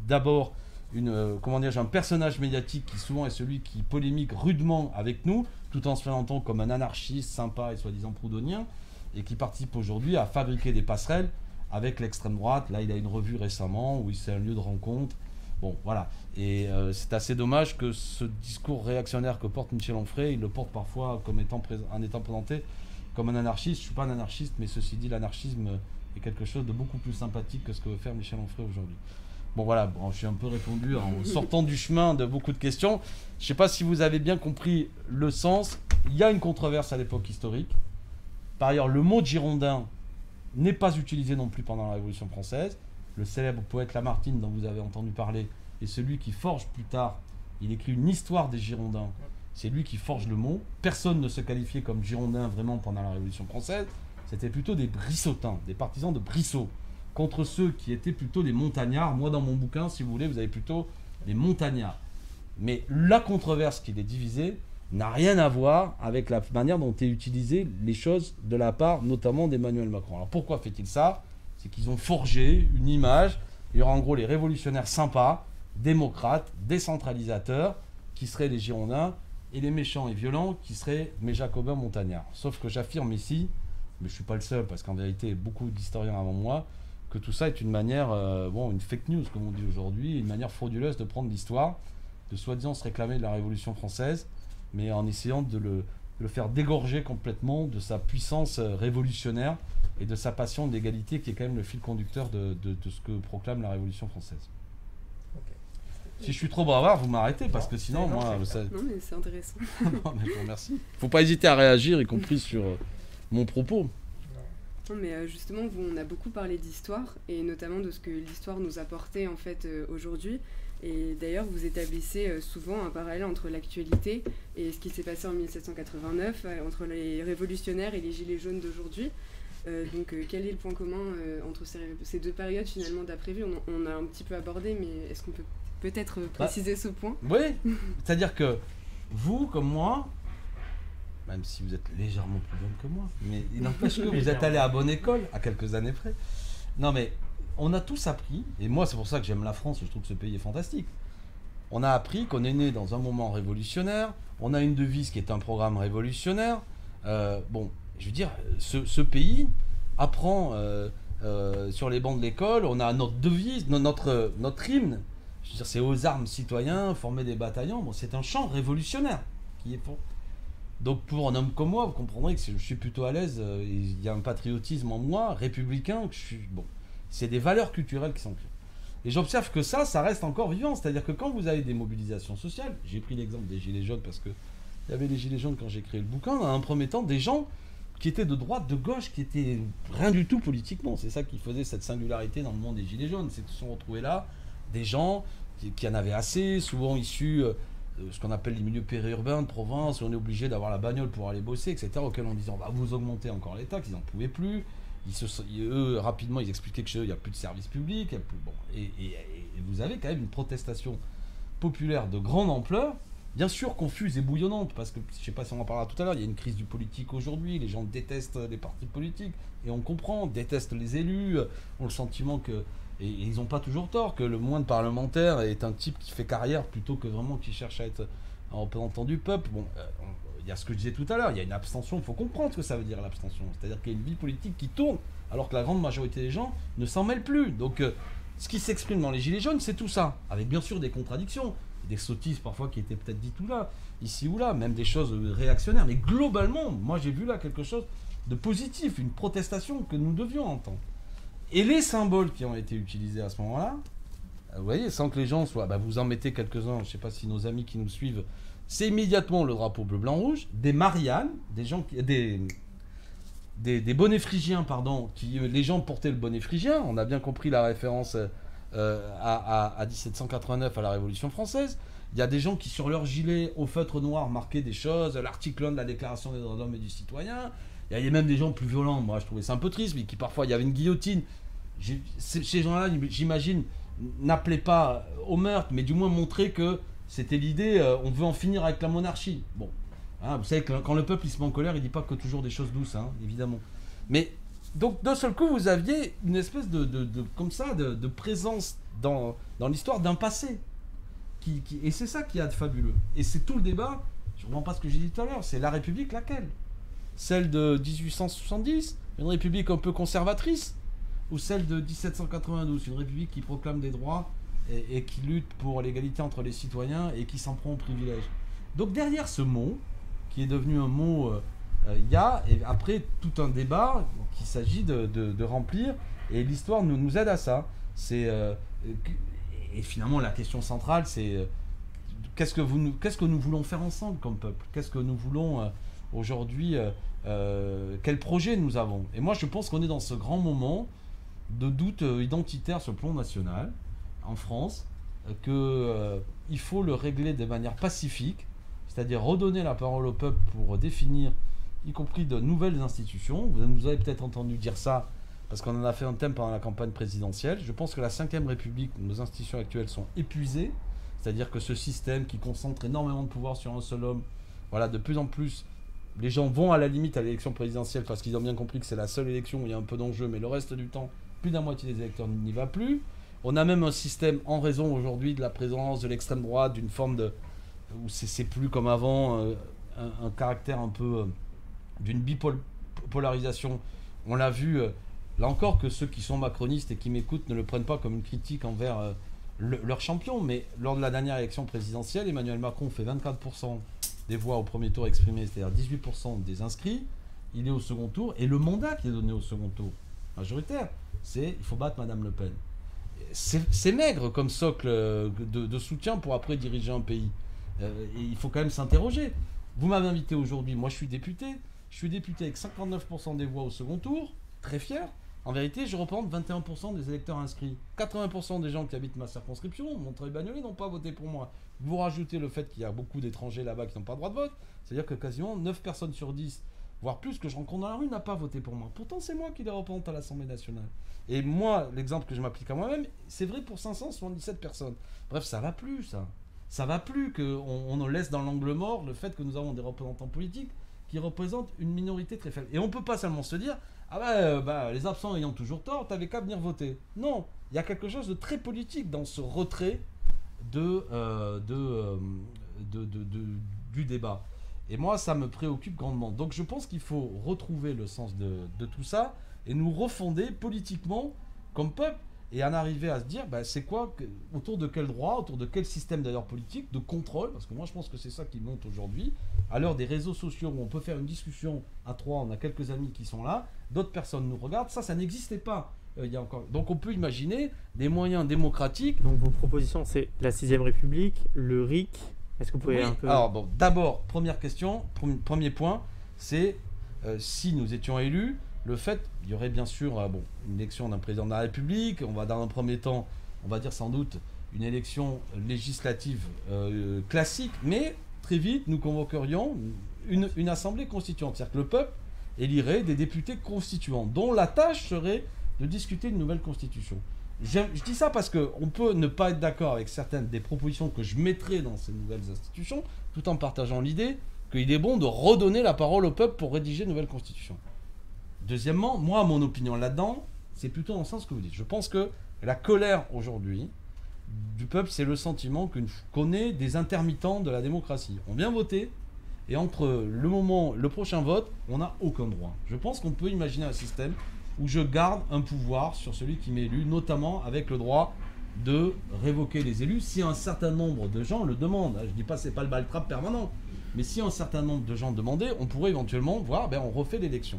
d'abord un personnage médiatique qui souvent est celui qui polémique rudement avec nous, tout en se présentant comme un anarchiste sympa et soi-disant proudhonien, et qui participe aujourd'hui à fabriquer des passerelles avec l'extrême droite. Là, il a une revue récemment où c'est un lieu de rencontre. Bon, voilà. Et c'est assez dommage que ce discours réactionnaire que porte Michel Onfray, il le porte parfois en étant présenté comme un anarchiste. Je ne suis pas un anarchiste, mais ceci dit, l'anarchisme est quelque chose de beaucoup plus sympathique que ce que veut faire Michel Onfray aujourd'hui. Bon voilà, je suis un peu répondu en sortant du chemin de beaucoup de questions. Je ne sais pas si vous avez bien compris le sens. Il y a une controverse à l'époque historique. Par ailleurs, le mot girondin n'est pas utilisé non plus pendant la Révolution française. Le célèbre poète Lamartine, dont vous avez entendu parler, est celui qui forge plus tard, il écrit une histoire des Girondins. C'est lui qui forge le mot. Personne ne se qualifiait comme Girondin vraiment pendant la Révolution française. C'était plutôt des Brissotins, des partisans de Brissot, contre ceux qui étaient plutôt des montagnards. Moi, dans mon bouquin, si vous voulez, vous avez plutôt des montagnards. Mais la controverse qui les divisait n'a rien à voir avec la manière dont est utilisées les choses de la part notamment d'Emmanuel Macron. Alors pourquoi fait-il ça ? C'est qu'ils ont forgé une image. Il y aura en gros les révolutionnaires sympas, démocrates, décentralisateurs, qui seraient les Girondins, et les méchants et violents, qui seraient mes jacobins montagnards. Sauf que j'affirme ici, mais je ne suis pas le seul, parce qu'en vérité, beaucoup d'historiens avant moi, que tout ça est une manière, une fake news, comme on dit aujourd'hui, une manière frauduleuse de prendre l'histoire, de soi-disant se réclamer de la Révolution française, mais en essayant de le faire dégorger complètement de sa puissance révolutionnaire et de sa passion d'égalité, qui est quand même le fil conducteur de ce que proclame la Révolution française. Okay. Si je suis trop bavard, vous m'arrêtez, parce que sinon, moi... Non, mais c'est intéressant. Non, mais je vous remercie. Faut pas hésiter à réagir, y compris sur mon propos. Non, mais justement, on a beaucoup parlé d'histoire, et notamment de ce que l'histoire nous apportait en fait aujourd'hui. Et d'ailleurs, vous établissez souvent un parallèle entre l'actualité et ce qui s'est passé en 1789, entre les révolutionnaires et les gilets jaunes d'aujourd'hui. Donc, quel est le point commun entre ces deux périodes finalement d'après-vue ? On a un petit peu abordé, mais est-ce qu'on peut peut-être préciser ce point ? Oui, c'est-à-dire que vous, comme moi, même si vous êtes légèrement plus jeune que moi, mais il n'empêche que vous êtes allé à bonne école, à quelques années près. Non mais, on a tous appris, et moi c'est pour ça que j'aime la France, je trouve que ce pays est fantastique. On a appris qu'on est né dans un moment révolutionnaire, on a une devise qui est un programme révolutionnaire. Je veux dire, ce pays apprend sur les bancs de l'école, on a notre devise, notre hymne. Je veux dire, c'est aux armes citoyens, former des bataillons. Bon, c'est un chant révolutionnaire qui est pour. Donc pour un homme comme moi, vous comprendrez que je suis plutôt à l'aise, il y a un patriotisme en moi, républicain, que je suis, bon, c'est des valeurs culturelles qui sont clés. Et j'observe que ça reste encore vivant, c'est-à-dire que quand vous avez des mobilisations sociales, j'ai pris l'exemple des Gilets jaunes parce que il y avait les Gilets jaunes quand j'ai créé le bouquin, dans un premier temps, des gens qui étaient de droite, de gauche, qui étaient rien du tout politiquement. C'est ça qui faisait cette singularité dans le monde des Gilets jaunes, c'est qu'ils se sont retrouvés là, des gens qui en avaient assez, souvent issus de ce qu'on appelle les milieux périurbains de province, où on est obligé d'avoir la bagnole pour aller bosser, etc., auxquels on disait on va vous augmenter encore les taxes, ils n'en pouvaient plus. Eux, rapidement, ils expliquaient que chez eux, il n'y a plus de services publics, il y a plus, bon, et vous avez quand même une protestation populaire de grande ampleur, bien sûr confuse et bouillonnante, parce que, je ne sais pas si on en parlera tout à l'heure, il y a une crise du politique aujourd'hui, les gens détestent les partis politiques, et on comprend, détestent les élus, ont le sentiment que, et ils n'ont pas toujours tort, que le moindre parlementaire est un type qui fait carrière plutôt que vraiment qui cherche à être un représentant du peuple. Bon, il y a ce que je disais tout à l'heure, il y a une abstention, il faut comprendre ce que ça veut dire l'abstention, c'est-à-dire qu'il y a une vie politique qui tourne, alors que la grande majorité des gens ne s'en mêlent plus. Donc ce qui s'exprime dans les Gilets jaunes, c'est tout ça, avec bien sûr des contradictions, des sottises parfois qui étaient peut-être dites tout là, ici ou là, même des choses réactionnaires, mais globalement, moi j'ai vu là quelque chose de positif, une protestation que nous devions entendre. Et les symboles qui ont été utilisés à ce moment-là, vous voyez, sans que les gens soient... vous en mettez quelques-uns, je ne sais pas si nos amis qui nous suivent, c'est immédiatement le drapeau bleu-blanc-rouge, des Mariannes, des gens des bonnets phrygiens, pardon, les gens portaient le bonnet phrygien, on a bien compris la référence à 1789, à la Révolution française. Il y a des gens qui, sur leur gilet au feutre noir, marquaient des choses, l'article 1 de la Déclaration des droits de l'homme et du citoyen. Il y avait même des gens plus violents, moi je trouvais ça un peu triste, mais qui parfois, il y avait une guillotine. Ces gens-là, j'imagine, n'appelaient pas au meurtre, mais du moins montraient que c'était l'idée, on veut en finir avec la monarchie. Bon, hein, vous savez que quand le peuple il se met en colère, il dit pas que toujours des choses douces, hein, évidemment. Mais donc d'un seul coup, vous aviez une espèce comme ça, de présence dans l'histoire d'un passé. Et c'est ça qui a de fabuleux. Et c'est tout le débat, je ne comprends pas ce que j'ai dit tout à l'heure, c'est la République laquelle? Celle de 1870, une République un peu conservatrice, ou celle de 1792, une République qui proclame des droits et qui lutte pour l'égalité entre les citoyens et qui s'en prend aux privilèges. Donc derrière ce mot, qui est devenu un mot, il y a et après tout un débat qu'il s'agit de remplir, et l'histoire nous aide à ça. Et finalement la question centrale, c'est qu'est-ce que nous voulons faire ensemble comme peuple? Qu'est-ce que nous voulons aujourd'hui, quel projet nous avons? Et moi je pense qu'on est dans ce grand moment de doute identitaire sur le plan national, en France, qu'il faut le régler de manière pacifique, c'est-à-dire redonner la parole au peuple pour définir, y compris de nouvelles institutions. Vous avez peut-être entendu dire ça, parce qu'on en a fait un thème pendant la campagne présidentielle. Je pense que la Ve République, nos institutions actuelles sont épuisées, c'est-à-dire que ce système qui concentre énormément de pouvoir sur un seul homme, voilà, de plus en plus, les gens vont à la limite à l'élection présidentielle parce qu'ils ont bien compris que c'est la seule élection où il y a un peu d'enjeu, mais le reste du temps, plus de la moitié des électeurs n'y va plus. On a même un système, en raison aujourd'hui de la présence de l'extrême droite, d'une forme de... où c'est plus comme avant, un caractère un peu d'une bipolarisation. On l'a vu, là encore, que ceux qui sont macronistes et qui m'écoutent ne le prennent pas comme une critique envers leur champion, mais lors de la dernière élection présidentielle, Emmanuel Macron fait 24% des voix au premier tour exprimées, c'est-à-dire 18% des inscrits. Il est au second tour, et le mandat qui est donné au second tour, majoritaire, c'est il faut battre Madame Le Pen. C'est maigre comme socle de soutien pour après diriger un pays. Et il faut quand même s'interroger. Vous m'avez invité aujourd'hui, moi je suis député avec 59% des voix au second tour, très fier. En vérité, je représente 21% des électeurs inscrits. 80% des gens qui habitent ma circonscription, Montreuil-Bagnolet, n'ont pas voté pour moi. Vous rajoutez le fait qu'il y a beaucoup d'étrangers là-bas qui n'ont pas le droit de vote, c'est-à-dire que quasiment 9 personnes sur 10, voire plus, que je rencontre dans la rue, n'a pas voté pour moi. Pourtant, c'est moi qui les représente à l'Assemblée nationale. Et moi, l'exemple que je m'applique à moi-même, c'est vrai pour 577 personnes. Bref, ça va plus, ça. Ça va plus qu'on laisse dans l'angle mort le fait que nous avons des représentants politiques qui représentent une minorité très faible. Et on ne peut pas seulement se dire « Ah les absents ayant toujours tort, t'avais qu'à venir voter ». Non, il y a quelque chose de très politique dans ce retrait du débat. Et moi, ça me préoccupe grandement. Donc je pense qu'il faut retrouver le sens de tout ça et nous refonder politiquement comme peuple. et en arriver à se dire, c'est quoi, autour de quel droit, autour de quel système d'ailleurs politique, de contrôle, parce que moi je pense que c'est ça qui monte aujourd'hui, à l'heure des réseaux sociaux où on peut faire une discussion à trois, on a quelques amis qui sont là, d'autres personnes nous regardent, ça n'existait pas. Il y a encore... Donc on peut imaginer des moyens démocratiques. Donc vos propositions, c'est la 6ème République, le RIC. Est-ce que vous pouvez un peu... Alors bon, d'abord, première question, premier point, c'est si nous étions élus, le fait, il y aurait bien sûr une élection d'un président de la République, on va dans un premier temps, on va dire sans doute une élection législative classique, mais très vite nous convoquerions une assemblée constituante, c'est-à-dire que le peuple élirait des députés constituants, dont la tâche serait de discuter une nouvelle constitution. Je dis ça parce qu'on peut ne pas être d'accord avec certaines des propositions que je mettrai dans ces nouvelles institutions, tout en partageant l'idée qu'il est bon de redonner la parole au peuple pour rédiger une nouvelle constitution. Deuxièmement, moi, mon opinion là-dedans, c'est plutôt dans le sens que vous dites. Je pense que la colère aujourd'hui du peuple, c'est le sentiment qu'on est des intermittents de la démocratie. On vient voter, et entre le prochain vote, on n'a aucun droit. Je pense qu'on peut imaginer un système où je garde un pouvoir sur celui qui m'est élu, notamment avec le droit de révoquer les élus si un certain nombre de gens le demandent. Je ne dis pas que ce n'est pas le bal-trap permanent, mais si un certain nombre de gens demandaient, on pourrait éventuellement voir, on refait l'élection.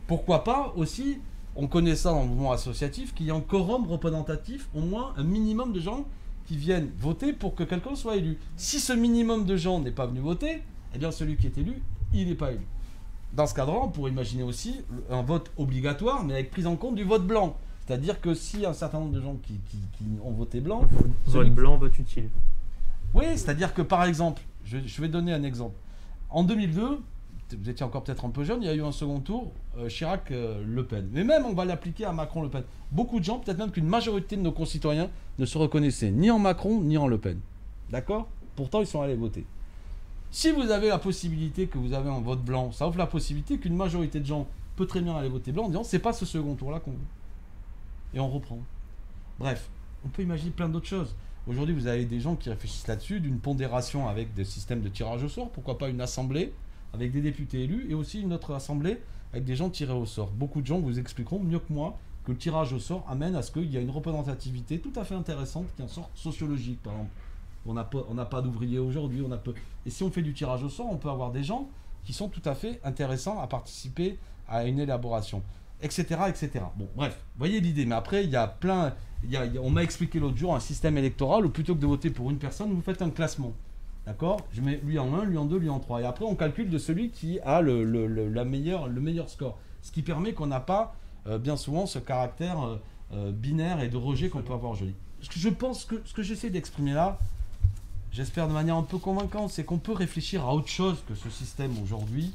Pourquoi pas aussi, on connaît ça dans le mouvement associatif, qu'il y ait un quorum représentatif, au moins un minimum de gens qui viennent voter pour que quelqu'un soit élu. Si ce minimum de gens n'est pas venu voter, eh bien celui qui est élu, il n'est pas élu. Dans ce cadre-là, on pourrait imaginer aussi un vote obligatoire, mais avec prise en compte du vote blanc. C'est-à-dire que si un certain nombre de gens qui ont voté blanc... Vote blanc, vote utile. Oui, c'est-à-dire que par exemple, je vais donner un exemple. En 2002, vous étiez encore peut-être un peu jeune, il y a eu un second tour, Chirac-Le Pen. Mais même, on va l'appliquer à Macron-Le Pen. Beaucoup de gens, peut-être même qu'une majorité de nos concitoyens, ne se reconnaissaient ni en Macron, ni en Le Pen. D'accord ? Pourtant, ils sont allés voter. Si vous avez la possibilité que vous avez un vote blanc, ça offre la possibilité qu'une majorité de gens peut très bien aller voter blanc en disant c'est pas ce second tour-là qu'on veut. Et on reprend. Bref, on peut imaginer plein d'autres choses. Aujourd'hui, vous avez des gens qui réfléchissent là-dessus, d'une pondération avec des systèmes de tirage au sort, pourquoi pas une assemblée avec des députés élus et aussi une autre assemblée avec des gens tirés au sort. Beaucoup de gens vous expliqueront mieux que moi que le tirage au sort amène à ce qu'il y a une représentativité tout à fait intéressante qui est en sorte sociologique, par exemple. On n'a pas d'ouvriers aujourd'hui, on a peu. Et si on fait du tirage au sort, on peut avoir des gens qui sont tout à fait intéressants à participer à une élaboration, etc., etc. Bon, bref, vous voyez l'idée. Mais après, il y a plein... on m'a expliqué l'autre jour un système électoral où plutôt que de voter pour une personne, vous faites un classement. D'accord ? Je mets lui en 1, lui en 2, lui en 3. Et après, on calcule de celui qui a le meilleur score. Ce qui permet qu'on n'a pas, bien souvent, ce caractère binaire et de rejet qu'on peut avoir aujourd'hui. Je pense que ce que j'essaie d'exprimer là, j'espère de manière un peu convaincante, c'est qu'on peut réfléchir à autre chose que ce système aujourd'hui,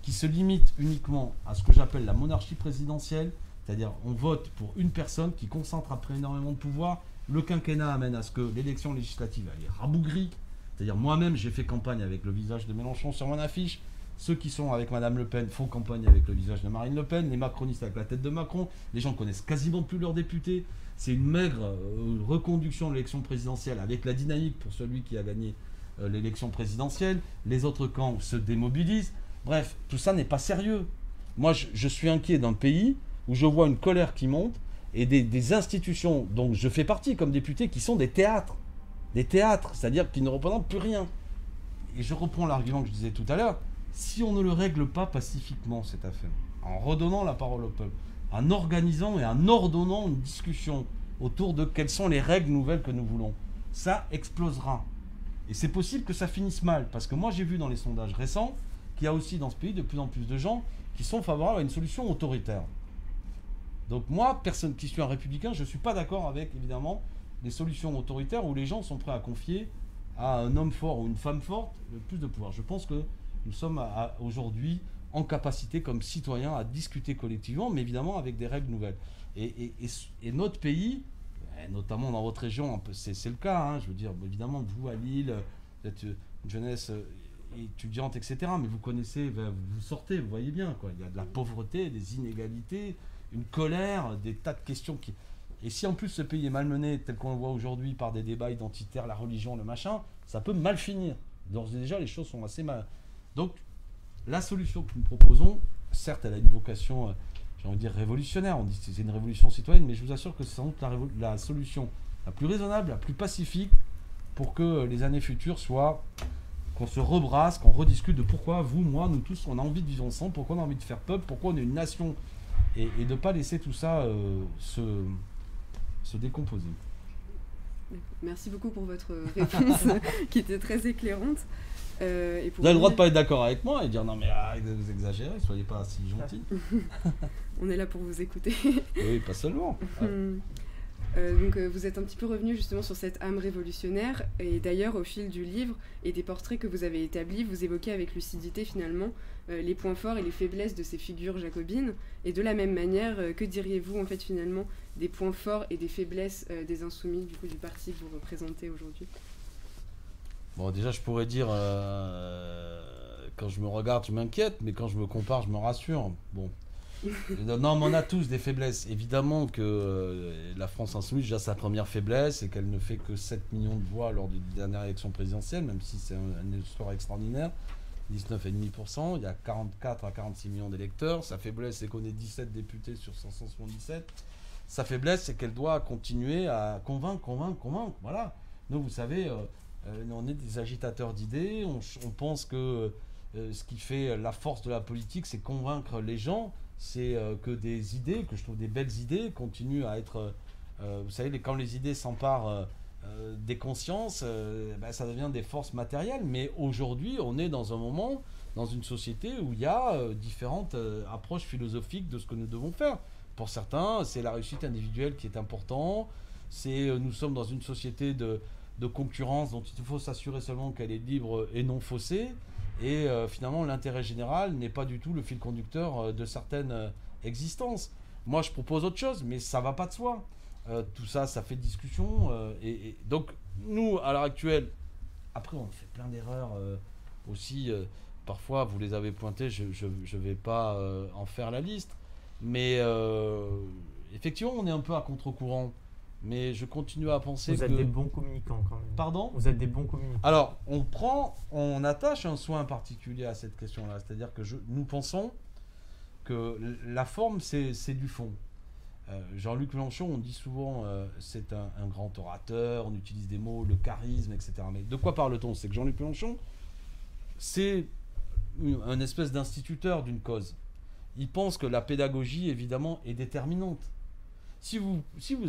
qui se limite uniquement à ce que j'appelle la monarchie présidentielle, c'est-à-dire on vote pour une personne qui concentre après énormément de pouvoir. Le quinquennat amène à ce que l'élection législative elle est rabougrie, c'est-à-dire moi-même j'ai fait campagne avec le visage de Mélenchon sur mon affiche, ceux qui sont avec Madame Le Pen font campagne avec le visage de Marine Le Pen, les macronistes avec la tête de Macron, les gens connaissent quasiment plus leurs députés. C'est une maigre reconduction de l'élection présidentielle avec la dynamique pour celui qui a gagné l'élection présidentielle. Les autres camps se démobilisent. Bref, tout ça n'est pas sérieux. Moi, je suis inquiet d'un pays où je vois une colère qui monte et des institutions dont je fais partie comme député qui sont des théâtres. Des théâtres, c'est-à-dire qui ne représentent plus rien. Et je reprends l'argument que je disais tout à l'heure. Si on ne le règle pas pacifiquement, cette affaire, en redonnant la parole au peuple, en organisant et en ordonnant une discussion autour de quelles sont les règles nouvelles que nous voulons, ça explosera. Et c'est possible que ça finisse mal, parce que moi j'ai vu dans les sondages récents qu'il y a aussi dans ce pays de plus en plus de gens qui sont favorables à une solution autoritaire. Donc moi, personne qui suis un républicain, je ne suis pas d'accord avec, évidemment, des solutions autoritaires où les gens sont prêts à confier à un homme fort ou une femme forte le plus de pouvoir. Je pense que nous sommes aujourd'hui en capacité comme citoyens à discuter collectivement, mais évidemment avec des règles nouvelles. Et notre pays, notamment dans votre région, c'est le cas, hein, je veux dire, évidemment, vous à Lille, vous êtes une jeunesse étudiante, etc., mais vous connaissez, vous sortez, vous voyez bien, quoi. Il y a de la pauvreté, des inégalités, une colère, des tas de questions qui... Et si en plus ce pays est malmené, tel qu'on le voit aujourd'hui, par des débats identitaires, la religion, le machin, ça peut mal finir. D'ores et déjà, les choses sont assez mal... Donc, la solution que nous proposons, certes, elle a une vocation, j'ai envie de dire révolutionnaire, on dit que c'est une révolution citoyenne, mais je vous assure que c'est sans doute la solution la plus raisonnable, la plus pacifique pour que les années futures soient, qu'on se rebrasse, qu'on rediscute de pourquoi vous, moi, nous tous, on a envie de vivre ensemble, pourquoi on a envie de faire peuple, pourquoi on est une nation, et de ne pas laisser tout ça se décomposer. Merci beaucoup pour votre réponse qui était très éclairante. Et pour Vous avez le droit de pas être d'accord avec moi et dire non mais vous exagérez, soyez pas si gentils. On est là pour vous écouter. Oui, pas seulement. Donc vous êtes un petit peu revenu justement sur cette âme révolutionnaire, et d'ailleurs au fil du livre et des portraits que vous avez établis, vous évoquez avec lucidité finalement les points forts et les faiblesses de ces figures jacobines, et de la même manière, que diriez-vous en fait finalement des points forts et des faiblesses des insoumis du coup du parti que vous représentez aujourd'hui? Bon, déjà je pourrais dire quand je me regarde je m'inquiète, mais quand je me compare je me rassure. Bon. Non, mais on a tous des faiblesses. Évidemment que la France insoumise, déjà sa première faiblesse, c'est qu'elle ne fait que 7 millions de voix lors des dernières élections présidentielles, même si c'est un score extraordinaire, 19,5%. Il y a 44 à 46 millions d'électeurs. Sa faiblesse, c'est qu'on est 17 députés sur 577. Sa faiblesse, c'est qu'elle doit continuer à convaincre. Voilà. Nous, vous savez, on est des agitateurs d'idées. On pense que ce qui fait la force de la politique, c'est convaincre les gens. C'est que des idées, que je trouve des belles idées, continuent à être... vous savez, quand les idées s'emparent des consciences, ça devient des forces matérielles. Mais aujourd'hui, on est dans un moment, dans une société où il y a différentes approches philosophiques de ce que nous devons faire. Pour certains, c'est la réussite individuelle qui est importante. Nous sommes dans une société de concurrence dont il faut s'assurer seulement qu'elle est libre et non faussée. Et finalement, l'intérêt général n'est pas du tout le fil conducteur de certaines existences. Moi, je propose autre chose, mais ça ne va pas de soi. Tout ça, ça fait discussion. Et donc, nous, à l'heure actuelle, après, on fait plein d'erreurs aussi. Parfois, vous les avez pointées, je ne vais pas en faire la liste. Mais effectivement, on est un peu à contre-courant. Mais je continue à penser que... Vous êtes des bons communicants quand même. Pardon ? Vous êtes des bons communicants. Alors, on attache un soin particulier à cette question-là. C'est-à-dire que nous pensons que la forme, c'est du fond. Jean-Luc Mélenchon, on dit souvent, c'est un grand orateur, on utilise des mots, le charisme, etc. Mais de quoi parle-t-on ? C'est que Jean-Luc Mélenchon, c'est un espèce d'instituteur d'une cause. Il pense que la pédagogie, évidemment, est déterminante. Si vous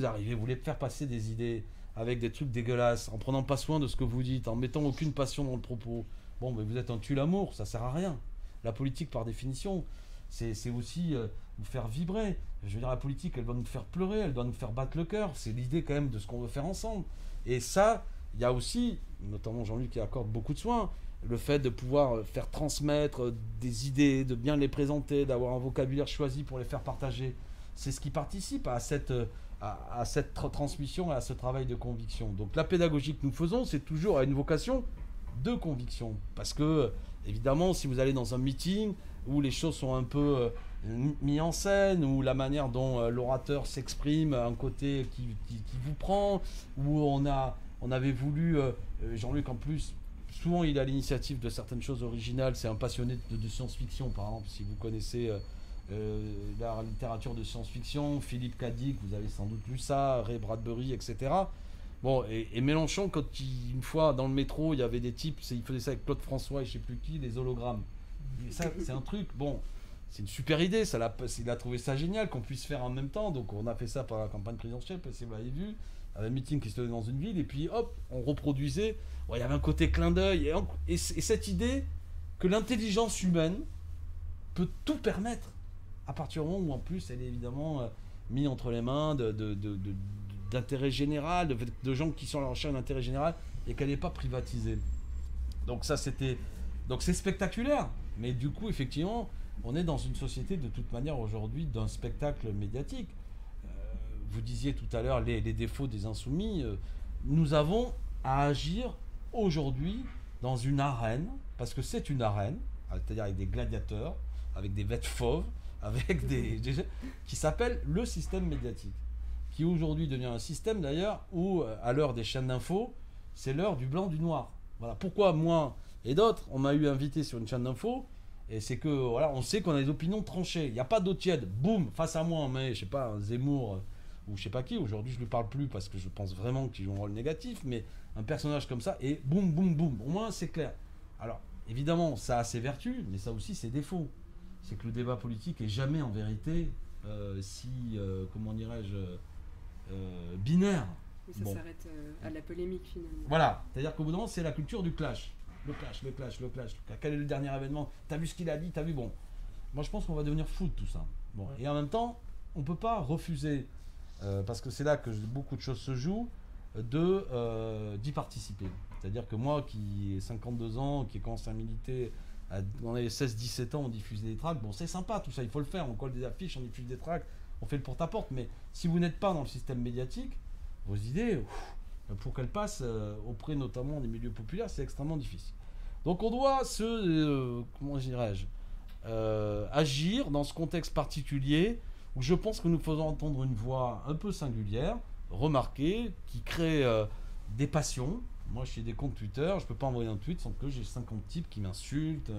arrivez, vous voulez faire passer des idées avec des trucs dégueulasses, en prenant pas soin de ce que vous dites, en mettant aucune passion dans le propos, bon, mais vous êtes un tue-l'amour, ça sert à rien. La politique, par définition, c'est aussi vous faire vibrer. Je veux dire, la politique, elle doit nous faire pleurer, elle doit nous faire battre le cœur. C'est l'idée quand même de ce qu'on veut faire ensemble. Et ça, il y a aussi, notamment Jean-Luc qui accorde beaucoup de soin, le fait de pouvoir faire transmettre des idées, de bien les présenter, d'avoir un vocabulaire choisi pour les faire partager. C'est ce qui participe à cette transmission et à ce travail de conviction. Donc la pédagogie que nous faisons, c'est toujours à une vocation de conviction. Parce que, évidemment, si vous allez dans un meeting où les choses sont un peu mises en scène, où la manière dont l'orateur s'exprime, un côté qui vous prend, où on avait voulu, Jean-Luc en plus, souvent il est à l'initiative de certaines choses originales, c'est un passionné de science-fiction, par exemple, si vous connaissez... la littérature de science-fiction, Philippe K. Dick, vous avez sans doute lu ça, Ray Bradbury, etc. Bon, et Mélenchon, quand une fois dans le métro, il y avait des types, il faisait ça avec Claude François et je sais plus qui, les hologrammes. Et ça, c'est un truc, bon, c'est une super idée, il a trouvé ça génial qu'on puisse faire en même temps, donc on a fait ça par la campagne présidentielle, parce que vous l'avez vu, un meeting qui se tenait dans une ville, et puis hop, on reproduisait, bon, il y avait un côté clin d'œil, et cette idée que l'intelligence humaine peut tout permettre, à partir du moment où en plus elle est évidemment mise entre les mains d'intérêt général, de gens qui sont à la recherche d'intérêt général et qu'elle n'est pas privatisée. Donc ça donc c'est spectaculaire, mais du coup effectivement on est dans une société de toute manière aujourd'hui d'un spectacle médiatique. Vous disiez tout à l'heure les défauts des insoumis, nous avons à agir aujourd'hui dans une arène, parce que c'est une arène, c'est-à-dire avec des gladiateurs, avec des bêtes fauves, avec qui s'appelle le système médiatique, qui aujourd'hui devient un système d'ailleurs où, à l'heure des chaînes d'infos, c'est l'heure du blanc, du noir. Voilà. Pourquoi moi et d'autres, on m'a eu invité sur une chaîne d'infos, Et c'est que, voilà, on sait qu'on a des opinions tranchées. Il n'y a pas d'eau tiède. Boum, face à moi, on met, je sais pas, un Zemmour ou je sais pas qui. Aujourd'hui, je ne lui parle plus parce que je pense vraiment qu'il joue un rôle négatif. Mais un personnage comme ça, et boum, boum, boum. Au moins, c'est clair. Alors, évidemment, ça a ses vertus, mais ça aussi, ses défauts. C'est que le débat politique est jamais en vérité comment dirais-je, binaire. Mais ça s'arrête à la polémique finalement. Voilà, c'est-à-dire qu'au bout d'un moment, c'est la culture du clash. Le clash. Quel est le dernier événement? T'as vu ce qu'il a dit? T'as vu? Bon, moi je pense qu'on va devenir fou de tout ça. Bon. Et en même temps, on ne peut pas refuser, parce que c'est là que beaucoup de choses se jouent, d'y participer. C'est-à-dire que moi qui ai 52 ans, qui ai commencé à militer dans les 16-17 ans, on diffusait des tracts. Bon, c'est sympa tout ça, il faut le faire. On colle des affiches, on diffuse des tracts, on fait le porte-à-porte. Mais si vous n'êtes pas dans le système médiatique, vos idées, pour qu'elles passent auprès notamment des milieux populaires, c'est extrêmement difficile. Donc on doit comment dirais-je, agir dans ce contexte particulier où je pense que nous faisons entendre une voix un peu singulière, remarquée, qui crée des passions. Moi, je fais des comptes Twitter, je ne peux pas envoyer un tweet sans que j'ai 50 types qui m'insultent.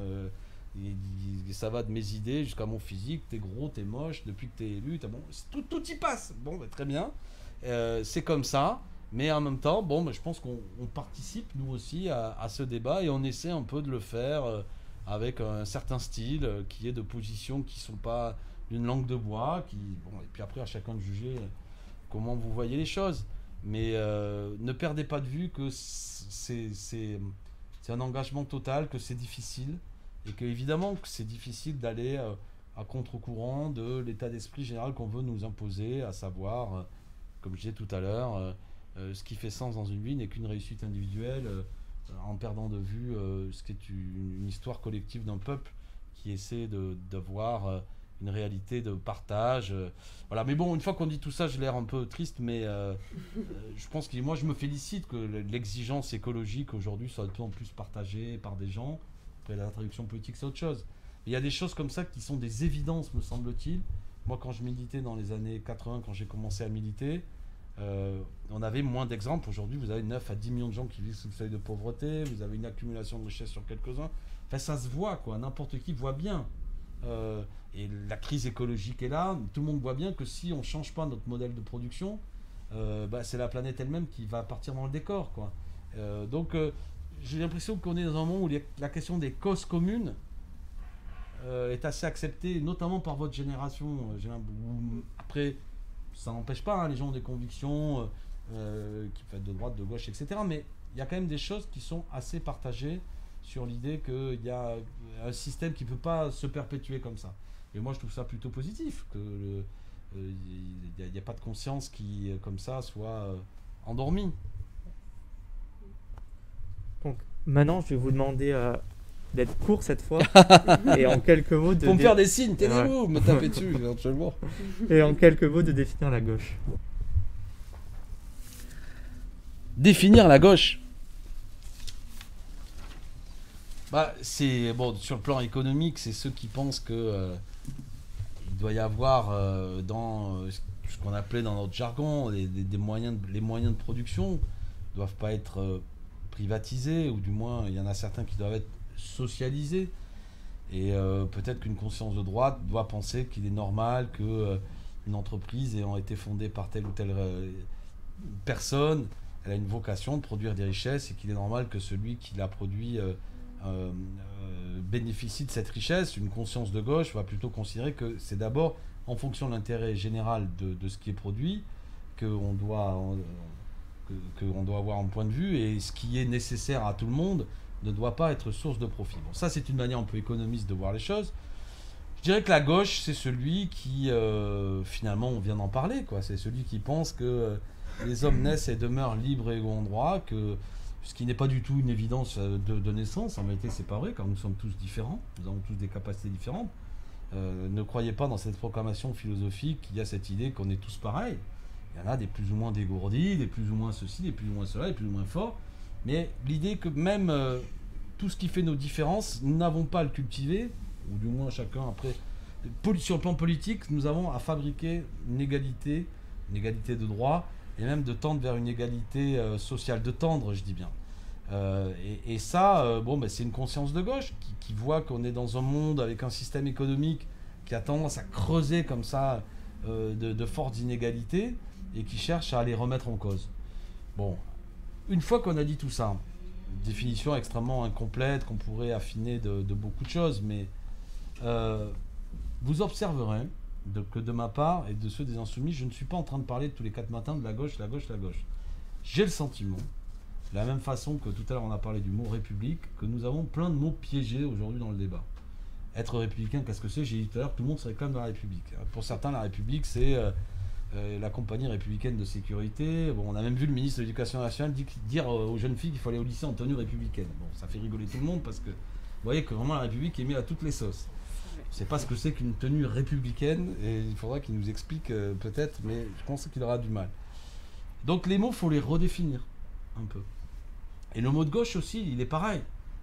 Et ça va de mes idées jusqu'à mon physique. T'es gros, t'es moche, depuis que t'es élu, bon, tout y passe. Bon, bah, très bien. C'est comme ça. Mais en même temps, bon, bah, je pense qu'on participe, nous aussi, à ce débat. Et on essaie un peu de le faire avec un certain style qui est de positions qui ne sont pas d'une langue de bois. Bon, et puis après, à chacun de juger comment vous voyez les choses. Mais ne perdez pas de vue que c'est un engagement total, que c'est difficile et que évidemment que c'est difficile d'aller à contre-courant de l'état d'esprit général qu'on veut nous imposer, à savoir, comme je disais tout à l'heure, ce qui fait sens dans une vie n'est qu'une réussite individuelle en perdant de vue ce qui est une histoire collective d'un peuple qui essaie d'avoir une réalité de partage. Voilà. Mais bon, une fois qu'on dit tout ça, j'ai l'air un peu triste, mais je pense que moi, je me félicite que l'exigence écologique aujourd'hui soit de plus en plus partagée par des gens. Après, la traduction politique, c'est autre chose. Mais il y a des choses comme ça qui sont des évidences, me semble-t-il. Moi, quand je militais dans les années 80, quand j'ai commencé à militer, on avait moins d'exemples. Aujourd'hui, vous avez 9 à 10 millions de gens qui vivent sous le seuil de pauvreté, vous avez une accumulation de richesses sur quelques-uns. Enfin, ça se voit, quoi. N'importe qui voit bien. Et la crise écologique est là. Tout le monde voit bien que si on ne change pas notre modèle de production, c'est la planète elle-même qui va partir dans le décor, quoi. Donc j'ai l'impression qu'on est dans un moment où la question des causes communes est assez acceptée, notamment par votre génération. Après, ça n'empêche pas, hein, les gens ont des convictions qui peuvent être de droite, de gauche, etc. Mais il y a quand même des choses qui sont assez partagées sur l'idée qu'il y a un système qui ne peut pas se perpétuer comme ça. Et moi, je trouve ça plutôt positif, qu'il n'y a pas de conscience qui, comme ça, soit endormie. Donc, maintenant, je vais vous demander d'être court cette fois, et en quelques mots de... Pour me faire des signes, tenez-vous, me taper dessus, éventuellement. Et en quelques mots de définir la gauche. Définir la gauche. C'est bon, sur le plan économique, c'est ceux qui pensent que il doit y avoir dans ce qu'on appelait dans notre jargon les moyens de production ne doivent pas être privatisés, ou du moins il y en a certains qui doivent être socialisés. Et peut-être qu'une conscience de droite doit penser qu'il est normal que une entreprise ayant été fondée par telle ou telle personne, elle a une vocation de produire des richesses, et qu'il est normal que celui qui l'a produit bénéficie de cette richesse. Une conscience de gauche va plutôt considérer que c'est d'abord en fonction de l'intérêt général de ce qui est produit qu'on doit avoir un point de vue, et ce qui est nécessaire à tout le monde ne doit pas être source de profit. Bon, ça, c'est une manière un peu économiste de voir les choses. Je dirais que la gauche, c'est celui qui, finalement, on vient d'en parler, quoi. C'est celui qui pense que les hommes naissent et demeurent libres et égaux en droit, ce qui n'est pas du tout une évidence de naissance. En réalité, c'est pas vrai, car nous sommes tous différents, nous avons tous des capacités différentes. Ne croyez pas dans cette proclamation philosophique qu'il y a cette idée qu'on est tous pareils. Il y en a des plus ou moins dégourdis, des plus ou moins ceci, des plus ou moins cela, des plus ou moins forts. Mais l'idée que même tout ce qui fait nos différences, nous n'avons pas à le cultiver, ou du moins chacun après. Sur le plan politique, nous avons à fabriquer une égalité de droit, et même de tendre vers une égalité sociale, de tendre, je dis bien. Et ça, c'est une conscience de gauche qui voit qu'on est dans un monde avec un système économique qui a tendance à creuser comme ça de fortes inégalités et qui cherche à les remettre en cause. Bon, une fois qu'on a dit tout ça, définition extrêmement incomplète qu'on pourrait affiner de beaucoup de choses, mais vous observerez que de ma part et de ceux des Insoumis, je ne suis pas en train de parler tous les 4 matins de la gauche, la gauche, la gauche. J'ai le sentiment, de la même façon que tout à l'heure on a parlé du mot république, que nous avons plein de mots piégés aujourd'hui dans le débat. Être républicain, qu'est-ce que c'est? J'ai dit tout à l'heure, tout le monde se réclame de la République. Pour certains, la République, c'est la compagnie républicaine de sécurité. Bon, on a même vu le ministre de l'Éducation nationale dire aux jeunes filles qu'il faut aller au lycée en tenue républicaine. Bon, ça fait rigoler tout le monde parce que vous voyez que vraiment la République est mise à toutes les sauces. Je ne sais pas ce que c'est qu'une tenue républicaine et il faudra qu'il nous explique peut-être, mais je pense qu'il aura du mal. Donc les mots, il faut les redéfinir un peu. Et le mot de gauche aussi, il est pareil.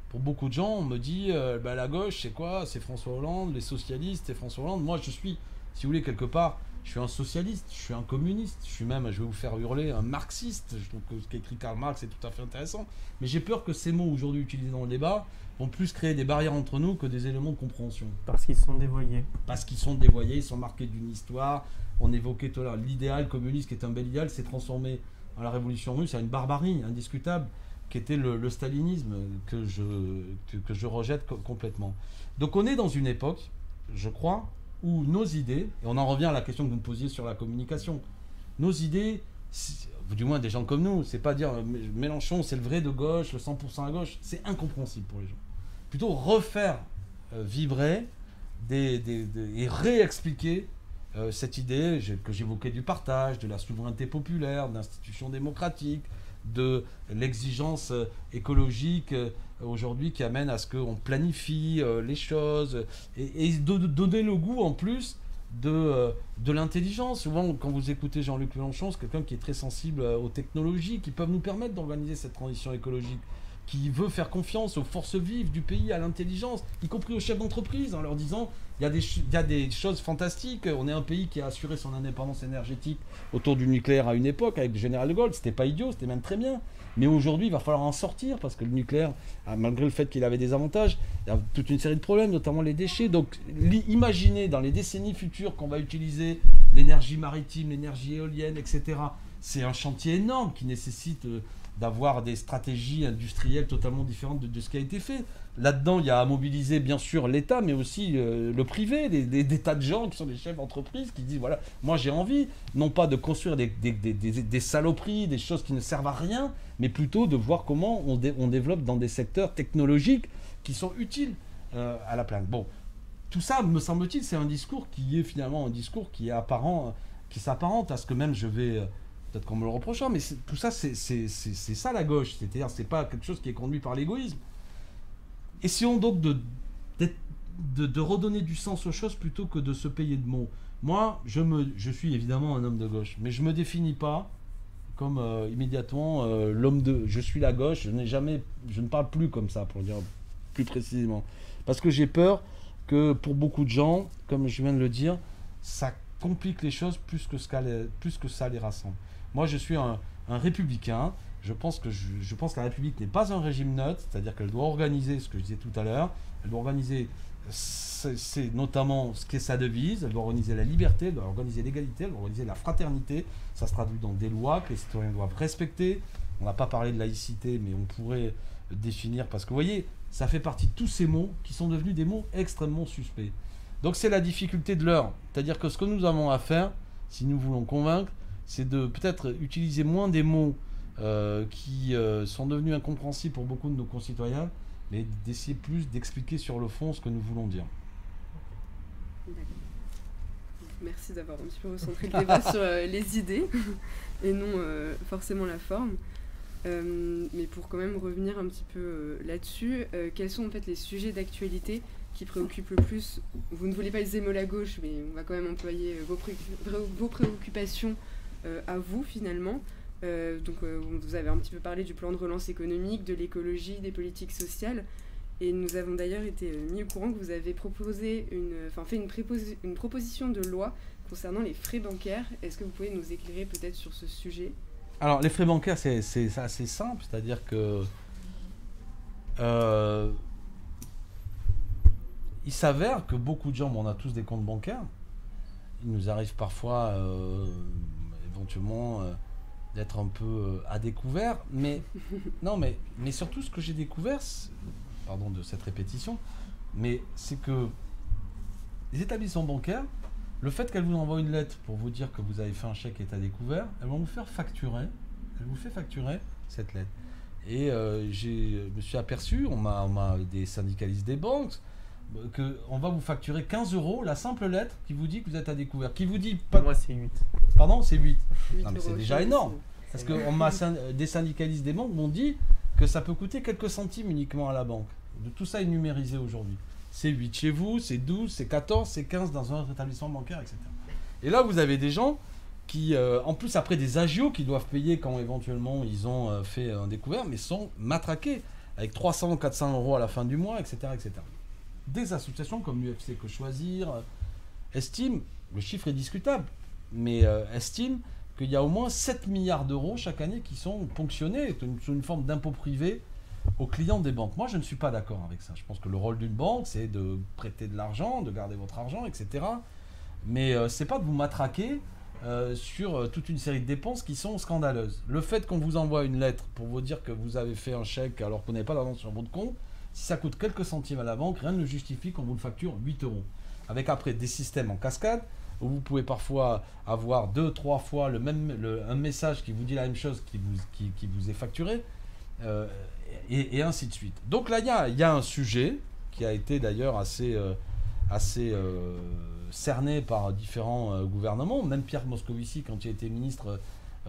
Pour beaucoup de gens, on me dit la gauche, c'est quoi? C'est François Hollande, les socialistes, c'est François Hollande. Moi, je suis, si vous voulez, quelque part, je suis un socialiste, je suis un communiste, je suis même, je vais vous faire hurler, un marxiste. Je trouve que ce qu'écrit Karl Marx est tout à fait intéressant. Mais j'ai peur que ces mots aujourd'hui utilisés dans le débat vont plus créer des barrières entre nous que des éléments de compréhension. Parce qu'ils sont dévoyés. Parce qu'ils sont dévoyés, ils sont marqués d'une histoire. On évoquait tout à l'heure l'idéal communiste qui est un bel idéal, s'est transformé en la révolution russe, à une barbarie indiscutable, qui était le stalinisme que je rejette complètement. Donc on est dans une époque, je crois, où nos idées, et on en revient à la question que vous me posiez sur la communication, nos idées, du moins des gens comme nous, c'est pas dire Mélenchon c'est le vrai de gauche, le 100% à gauche, c'est incompréhensible pour les gens. Plutôt refaire vibrer et réexpliquer cette idée que j'évoquais du partage, de la souveraineté populaire, d'institutions démocratiques, de l'exigence écologique aujourd'hui qui amène à ce qu'on planifie les choses et de donner le goût en plus de l'intelligence. Souvent, quand vous écoutez Jean-Luc Mélenchon, c'est quelqu'un qui est très sensible aux technologies qui peuvent nous permettre d'organiser cette transition écologique, qui veut faire confiance aux forces vives du pays, à l'intelligence, y compris aux chefs d'entreprise, en leur disant il y a des choses fantastiques. On est un pays qui a assuré son indépendance énergétique autour du nucléaire à une époque, avec le général de Gaulle. C'était pas idiot, c'était même très bien. Mais aujourd'hui, il va falloir en sortir, parce que le nucléaire, malgré le fait qu'il avait des avantages, il y a toute une série de problèmes, notamment les déchets. Donc, imaginez dans les décennies futures qu'on va utiliser l'énergie maritime, l'énergie éolienne, etc. C'est un chantier énorme qui nécessite d'avoir des stratégies industrielles totalement différentes de ce qui a été fait. Là-dedans, il y a à mobiliser bien sûr l'État, mais aussi le privé, des tas de gens qui sont des chefs d'entreprise qui disent, voilà, moi j'ai envie, non pas de construire des saloperies, des choses qui ne servent à rien, mais plutôt de voir comment on développe dans des secteurs technologiques qui sont utiles à la planète. Bon, tout ça, me semble-t-il, c'est un discours qui est finalement un discours qui est apparent, qui s'apparente à ce que même je vais... peut-être qu'on me le reprochera, mais tout ça, c'est ça la gauche. C'est-à-dire, c'est pas quelque chose qui est conduit par l'égoïsme. Essayons donc de redonner du sens aux choses plutôt que de se payer de mots. Moi, je suis évidemment un homme de gauche, mais je ne me définis pas comme immédiatement l'homme de... Je suis la gauche, je ne parle plus comme ça, pour dire plus précisément. Parce que j'ai peur que pour beaucoup de gens, comme je viens de le dire, ça complique les choses plus que ça les rassemble. Moi, je suis un républicain. Je pense que la République n'est pas un régime neutre, c'est-à-dire qu'elle doit organiser ce que je disais tout à l'heure. Elle doit organiser, c'est notamment ce qu'est sa devise. Elle doit organiser la liberté, elle doit organiser l'égalité, elle doit organiser la fraternité. Ça se traduit dans des lois que les citoyens doivent respecter. On n'a pas parlé de laïcité, mais on pourrait définir, parce que vous voyez, ça fait partie de tous ces mots qui sont devenus des mots extrêmement suspects. Donc c'est la difficulté de l'heure. C'est-à-dire que ce que nous avons à faire, si nous voulons convaincre, c'est de peut-être utiliser moins des mots qui sont devenus incompréhensibles pour beaucoup de nos concitoyens, mais d'essayer plus d'expliquer sur le fond ce que nous voulons dire. D'accord. Merci d'avoir un petit peu recentré le débat sur les idées et non forcément la forme. Mais pour quand même revenir un petit peu là-dessus, quels sont en fait les sujets d'actualité qui préoccupent le plus? Vous ne voulez pas utiliser le mot la gauche, mais on va quand même employer vos préoccupations à vous finalement. Donc vous avez un petit peu parlé du plan de relance économique, de l'écologie, des politiques sociales, et nous avons d'ailleurs été mis au courant que vous avez proposé une proposition de loi concernant les frais bancaires. Est-ce que vous pouvez nous éclairer peut-être sur ce sujet? Alors les frais bancaires, c'est assez simple, c'est-à-dire que Il s'avère que beaucoup de gens, on a tous des comptes bancaires, il nous arrive parfois éventuellement d'être un peu à découvert, mais non, mais surtout ce que j'ai découvert, pardon de cette répétition, mais c'est que les établissements bancaires, le fait qu'elles vous envoient une lettre pour vous dire que vous avez fait un chèque et est à découvert, elles vont vous faire facturer, cette lettre. Et je me suis aperçu, on m'a des syndicalistes des banques, qu'on va vous facturer 15 € la simple lettre qui vous dit que vous êtes à découvert. Qui vous dit pas. Moi, c'est 8. Pardon, c'est 8. 8 Non, mais c'est euros, déjà je énorme. sais. Parce que des syndicalistes des banques m'ont dit que ça peut coûter quelques centimes uniquement à la banque. De tout ça est numérisé aujourd'hui. C'est 8 chez vous, c'est 12, c'est 14, c'est 15 dans un autre établissement bancaire, etc. Et là, vous avez des gens qui, en plus, après des agios qu'ils doivent payer quand éventuellement ils ont fait un découvert, mais sont matraqués avec 300 ou 400 € à la fin du mois, etc. etc. Des associations comme l'UFC Que Choisir estiment, le chiffre est discutable, mais estiment qu'il y a au moins 7 milliards d'euros chaque année qui sont ponctionnés sous une forme d'impôt privé aux clients des banques. Moi, je ne suis pas d'accord avec ça. Je pense que le rôle d'une banque, c'est de prêter de l'argent, de garder votre argent, etc. Mais c'est pas de vous matraquer sur toute une série de dépenses qui sont scandaleuses. Le fait qu'on vous envoie une lettre pour vous dire que vous avez fait un chèque alors qu'on n'avez pas d'argent sur votre compte, si ça coûte quelques centimes à la banque, rien ne justifie qu'on vous le facture 8 €. Avec après des systèmes en cascade, où vous pouvez parfois avoir 2-3 fois un message qui vous dit la même chose qui vous est facturé, et ainsi de suite. Donc là, il y a un sujet qui a été d'ailleurs assez cerné par différents gouvernements. Même Pierre Moscovici, quand il était ministre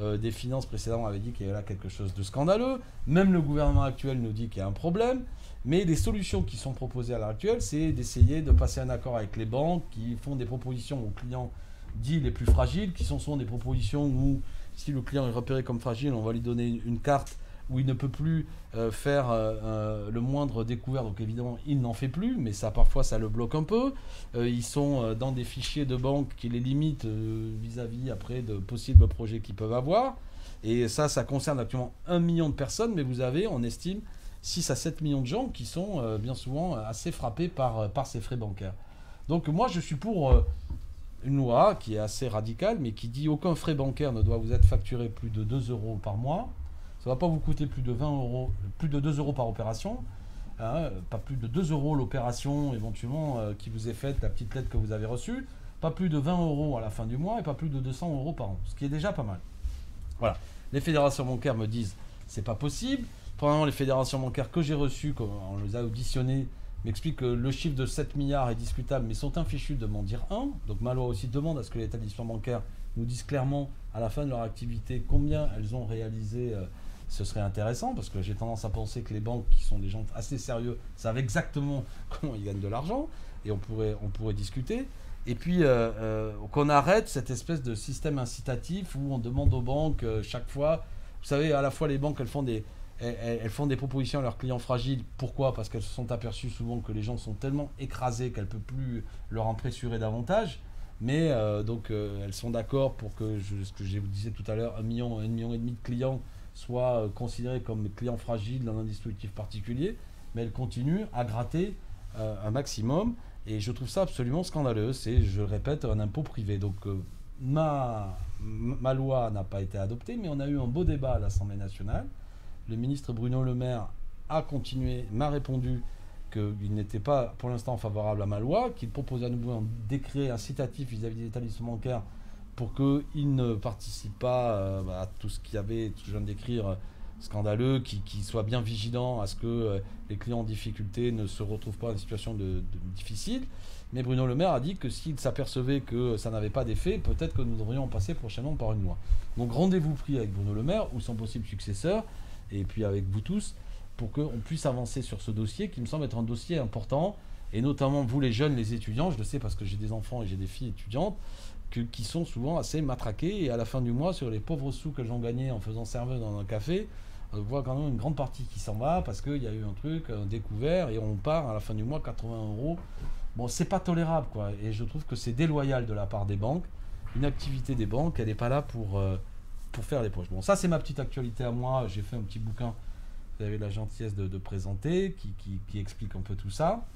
des Finances précédemment, avait dit qu'il y avait là quelque chose de scandaleux. Même le gouvernement actuel nous dit qu'il y a un problème. Mais les solutions qui sont proposées à l'heure actuelle, c'est d'essayer de passer un accord avec les banques qui font des propositions aux clients dits les plus fragiles, qui sont souvent des propositions où, si le client est repéré comme fragile, on va lui donner une carte où il ne peut plus faire le moindre découvert. Donc évidemment, il n'en fait plus, mais ça parfois, ça le bloque un peu. Ils sont dans des fichiers de banque qui les limitent vis-à-vis après de possibles projets qu'ils peuvent avoir. Et ça concerne actuellement 1 million de personnes, mais vous avez, on estime, 6 à 7 millions de gens qui sont bien souvent assez frappés par ces frais bancaires. Donc moi, je suis pour une loi qui est assez radicale, mais qui dit aucun frais bancaire ne doit vous être facturé plus de 2 € par mois. Ça ne va pas vous coûter plus de 20 €, plus de 2 € par opération. Hein, pas plus de 2 € l'opération éventuellement qui vous est faite, la petite lettre que vous avez reçue. Pas plus de 20 € à la fin du mois et pas plus de 200 € par an, ce qui est déjà pas mal. Voilà. Les fédérations bancaires me disent c'est pas possible. Pendant les fédérations bancaires que j'ai reçues, quand on les a auditionnées, m'expliquent que le chiffre de 7 milliards est discutable, mais sont infichus de m'en dire un. Donc ma loi aussi demande à ce que les établissements bancaires nous disent clairement à la fin de leur activité combien elles ont réalisé. Ce serait intéressant parce que j'ai tendance à penser que les banques, qui sont des gens assez sérieux, savent exactement comment ils gagnent de l'argent et on pourrait discuter. Et puis qu'on arrête cette espèce de système incitatif où on demande aux banques chaque fois, vous savez, à la fois les banques, elles font des propositions à leurs clients fragiles. Pourquoi ? Parce qu'elles se sont aperçues souvent que les gens sont tellement écrasés qu'elles ne peuvent plus leur en pressurer davantage. Mais donc elles sont d'accord pour que, ce que je vous disais tout à l'heure, 1,5 million de clients soient considérés comme clients fragiles dans un dispositif particulier. Mais elles continuent à gratter un maximum. Et je trouve ça absolument scandaleux. C'est, je le répète, un impôt privé. Donc ma loi n'a pas été adoptée, mais on a eu un beau débat à l'Assemblée nationale. Le ministre Bruno Le Maire m'a répondu qu'il n'était pas pour l'instant favorable à ma loi, qu'il proposait à nouveau un décret incitatif vis-à-vis des établissements bancaires pour qu'ils ne participent pas à tout ce qu'il y avait, tout ce que je viens de décrire, scandaleux, qu'ils soient bien vigilants à ce que les clients en difficulté ne se retrouvent pas dans une situation difficile. Mais Bruno Le Maire a dit que s'il s'apercevait que ça n'avait pas d'effet, peut-être que nous devrions passer prochainement par une loi. Donc rendez-vous pris avec Bruno Le Maire ou son possible successeur, et puis avec vous tous, pour qu'on puisse avancer sur ce dossier qui me semble être un dossier important, et notamment vous les jeunes, les étudiants, je le sais parce que j'ai des enfants et j'ai des filles étudiantes, qui sont souvent assez matraquées, et à la fin du mois, sur les pauvres sous qu'elles ont gagnés en faisant serveuse dans un café, on voit quand même une grande partie qui s'en va parce qu'il y a eu un truc, un découvert, et on part à la fin du mois 80 €. Bon, c'est pas tolérable, quoi, et je trouve que c'est déloyal de la part des banques. Une activité des banques, elle n'est pas là pour faire les poches. Bon, ça c'est ma petite actualité à moi. J'ai fait un petit bouquin vous avez la gentillesse de présenter, qui explique un peu tout ça.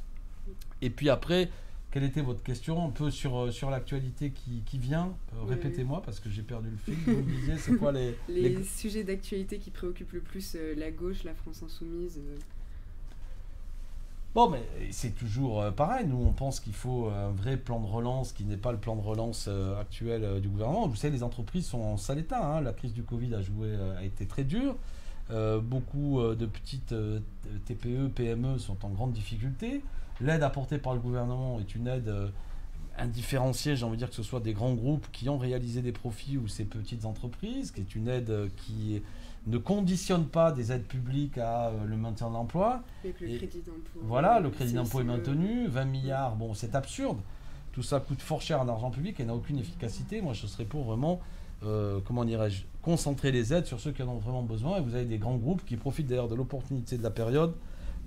Et puis après, quelle était votre question un peu sur l'actualité qui vient Répétez-moi parce que j'ai perdu le fil. Vous me disiez, c'est quoi les sujets d'actualité qui préoccupent le plus la gauche, la France insoumise Bon, mais c'est toujours pareil. Nous, on pense qu'il faut un vrai plan de relance qui n'est pas le plan de relance actuel du gouvernement. Vous savez, les entreprises sont en sale état. Hein. La crise du Covid a été très dure. Beaucoup de petites TPE, PME sont en grande difficulté. L'aide apportée par le gouvernement est une aide indifférenciée, j'ai envie de dire, que ce soit des grands groupes qui ont réalisé des profits ou ces petites entreprises, qui est une aide qui ne conditionne pas des aides publiques à le maintien de l'emploi. Avec le crédit d'impôt. Voilà, le crédit d'impôt est maintenu, 20 milliards, bon, c'est absurde. Tout ça coûte fort cher en argent public et n'a aucune efficacité. Moi, je serais pour vraiment, comment dirais-je, concentrer les aides sur ceux qui en ont vraiment besoin. Et vous avez des grands groupes qui profitent d'ailleurs de l'opportunité de la période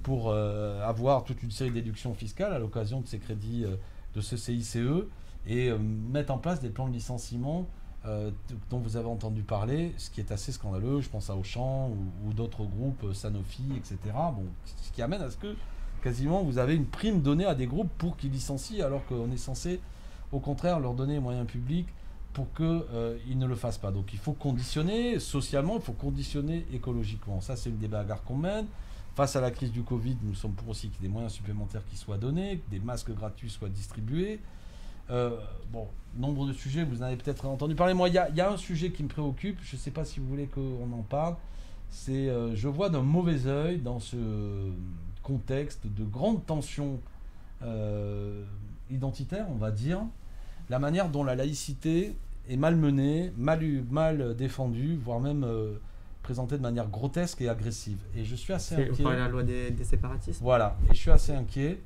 pour avoir toute une série de déductions fiscales à l'occasion de ces crédits de ce CICE et mettre en place des plans de licenciement dont vous avez entendu parler, ce qui est assez scandaleux. Je pense à Auchan ou d'autres groupes, Sanofi, etc. Bon, ce qui amène à ce que quasiment vous avez une prime donnée à des groupes pour qu'ils licencient alors qu'on est censé au contraire leur donner les moyens publics pour qu'ils ne le fassent pas. Donc il faut conditionner socialement, il faut conditionner écologiquement. Ça, c'est une des bagarres qu'on mène. Face à la crise du Covid, nous sommes pour aussi qu'il y ait des moyens supplémentaires qui soient donnés, que des masques gratuits soient distribués. Bon, nombre de sujets, vous en avez peut-être entendu parler. Moi, il y a un sujet qui me préoccupe, je ne sais pas si vous voulez qu'on en parle, c'est je vois d'un mauvais œil dans ce contexte de grande tension identitaire, on va dire, la manière dont la laïcité est malmenée, mal défendue, voire même présentée de manière grotesque et agressive. Et je suis assez inquiet. Vous parlez de la loi des séparatistes. Voilà, et je suis assez inquiet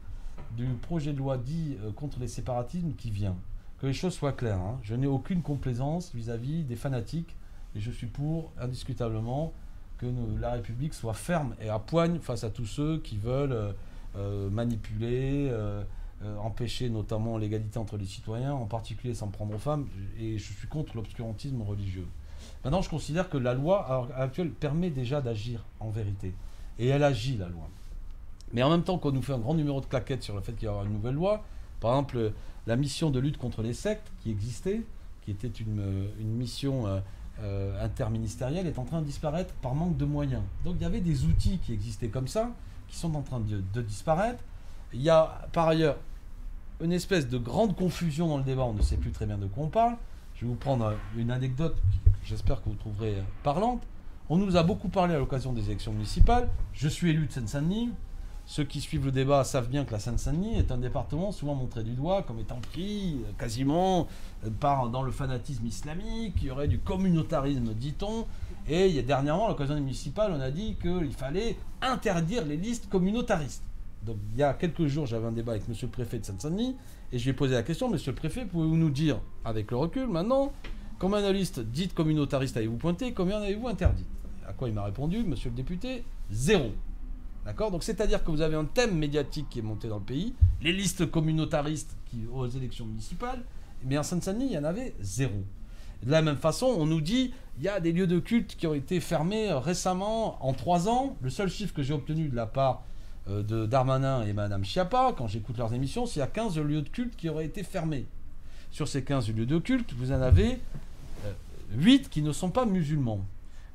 du projet de loi dit contre les séparatismes qui vient. Que les choses soient claires, hein. Je n'ai aucune complaisance vis-à-vis des fanatiques et je suis pour, indiscutablement, que la République soit ferme et à poigne face à tous ceux qui veulent manipuler, empêcher notamment l'égalité entre les citoyens, en particulier s'en prendre aux femmes, et je suis contre l'obscurantisme religieux. Maintenant, je considère que la loi actuelle permet déjà d'agir en vérité. Et elle agit, la loi. Mais en même temps qu'on nous fait un grand numéro de claquettes sur le fait qu'il y aura une nouvelle loi, par exemple, la mission de lutte contre les sectes qui existait, qui était une mission interministérielle, est en train de disparaître par manque de moyens. Donc il y avait des outils qui existaient comme ça, qui sont en train de disparaître. Il y a par ailleurs une espèce de grande confusion dans le débat, on ne sait plus très bien de quoi on parle. Je vais vous prendre une anecdote que j'espère que vous trouverez parlante. On nous a beaucoup parlé à l'occasion des élections municipales. Je suis élu de Seine-Saint-Denis. Ceux qui suivent le débat savent bien que la Seine-Saint-Denis est un département souvent montré du doigt comme étant pris quasiment dans le fanatisme islamique. Il y aurait du communautarisme, dit-on. Et dernièrement, à l'occasion des municipales, on a dit qu'il fallait interdire les listes communautaristes. Donc il y a quelques jours, j'avais un débat avec monsieur le préfet de Seine-Saint-Denis et je lui ai posé la question: monsieur le préfet, pouvez-vous nous dire, avec le recul maintenant, combien de listes dites communautaristes avez-vous pointé, combien en avez-vous interdit? À quoi il m'a répondu: monsieur le député, 0. D'accord? Donc c'est-à-dire que vous avez un thème médiatique qui est monté dans le pays, les listes communautaristes aux élections municipales, mais en Seine-Saint-Denis, il y en avait 0. De la même façon, on nous dit il y a des lieux de culte qui ont été fermés récemment, en 3 ans. Le seul chiffre que j'ai obtenu de la part de Darmanin et Madame Schiappa, quand j'écoute leurs émissions, c'est qu'il y a 15 lieux de culte qui auraient été fermés. Sur ces 15 lieux de culte, vous en avez 8 qui ne sont pas musulmans.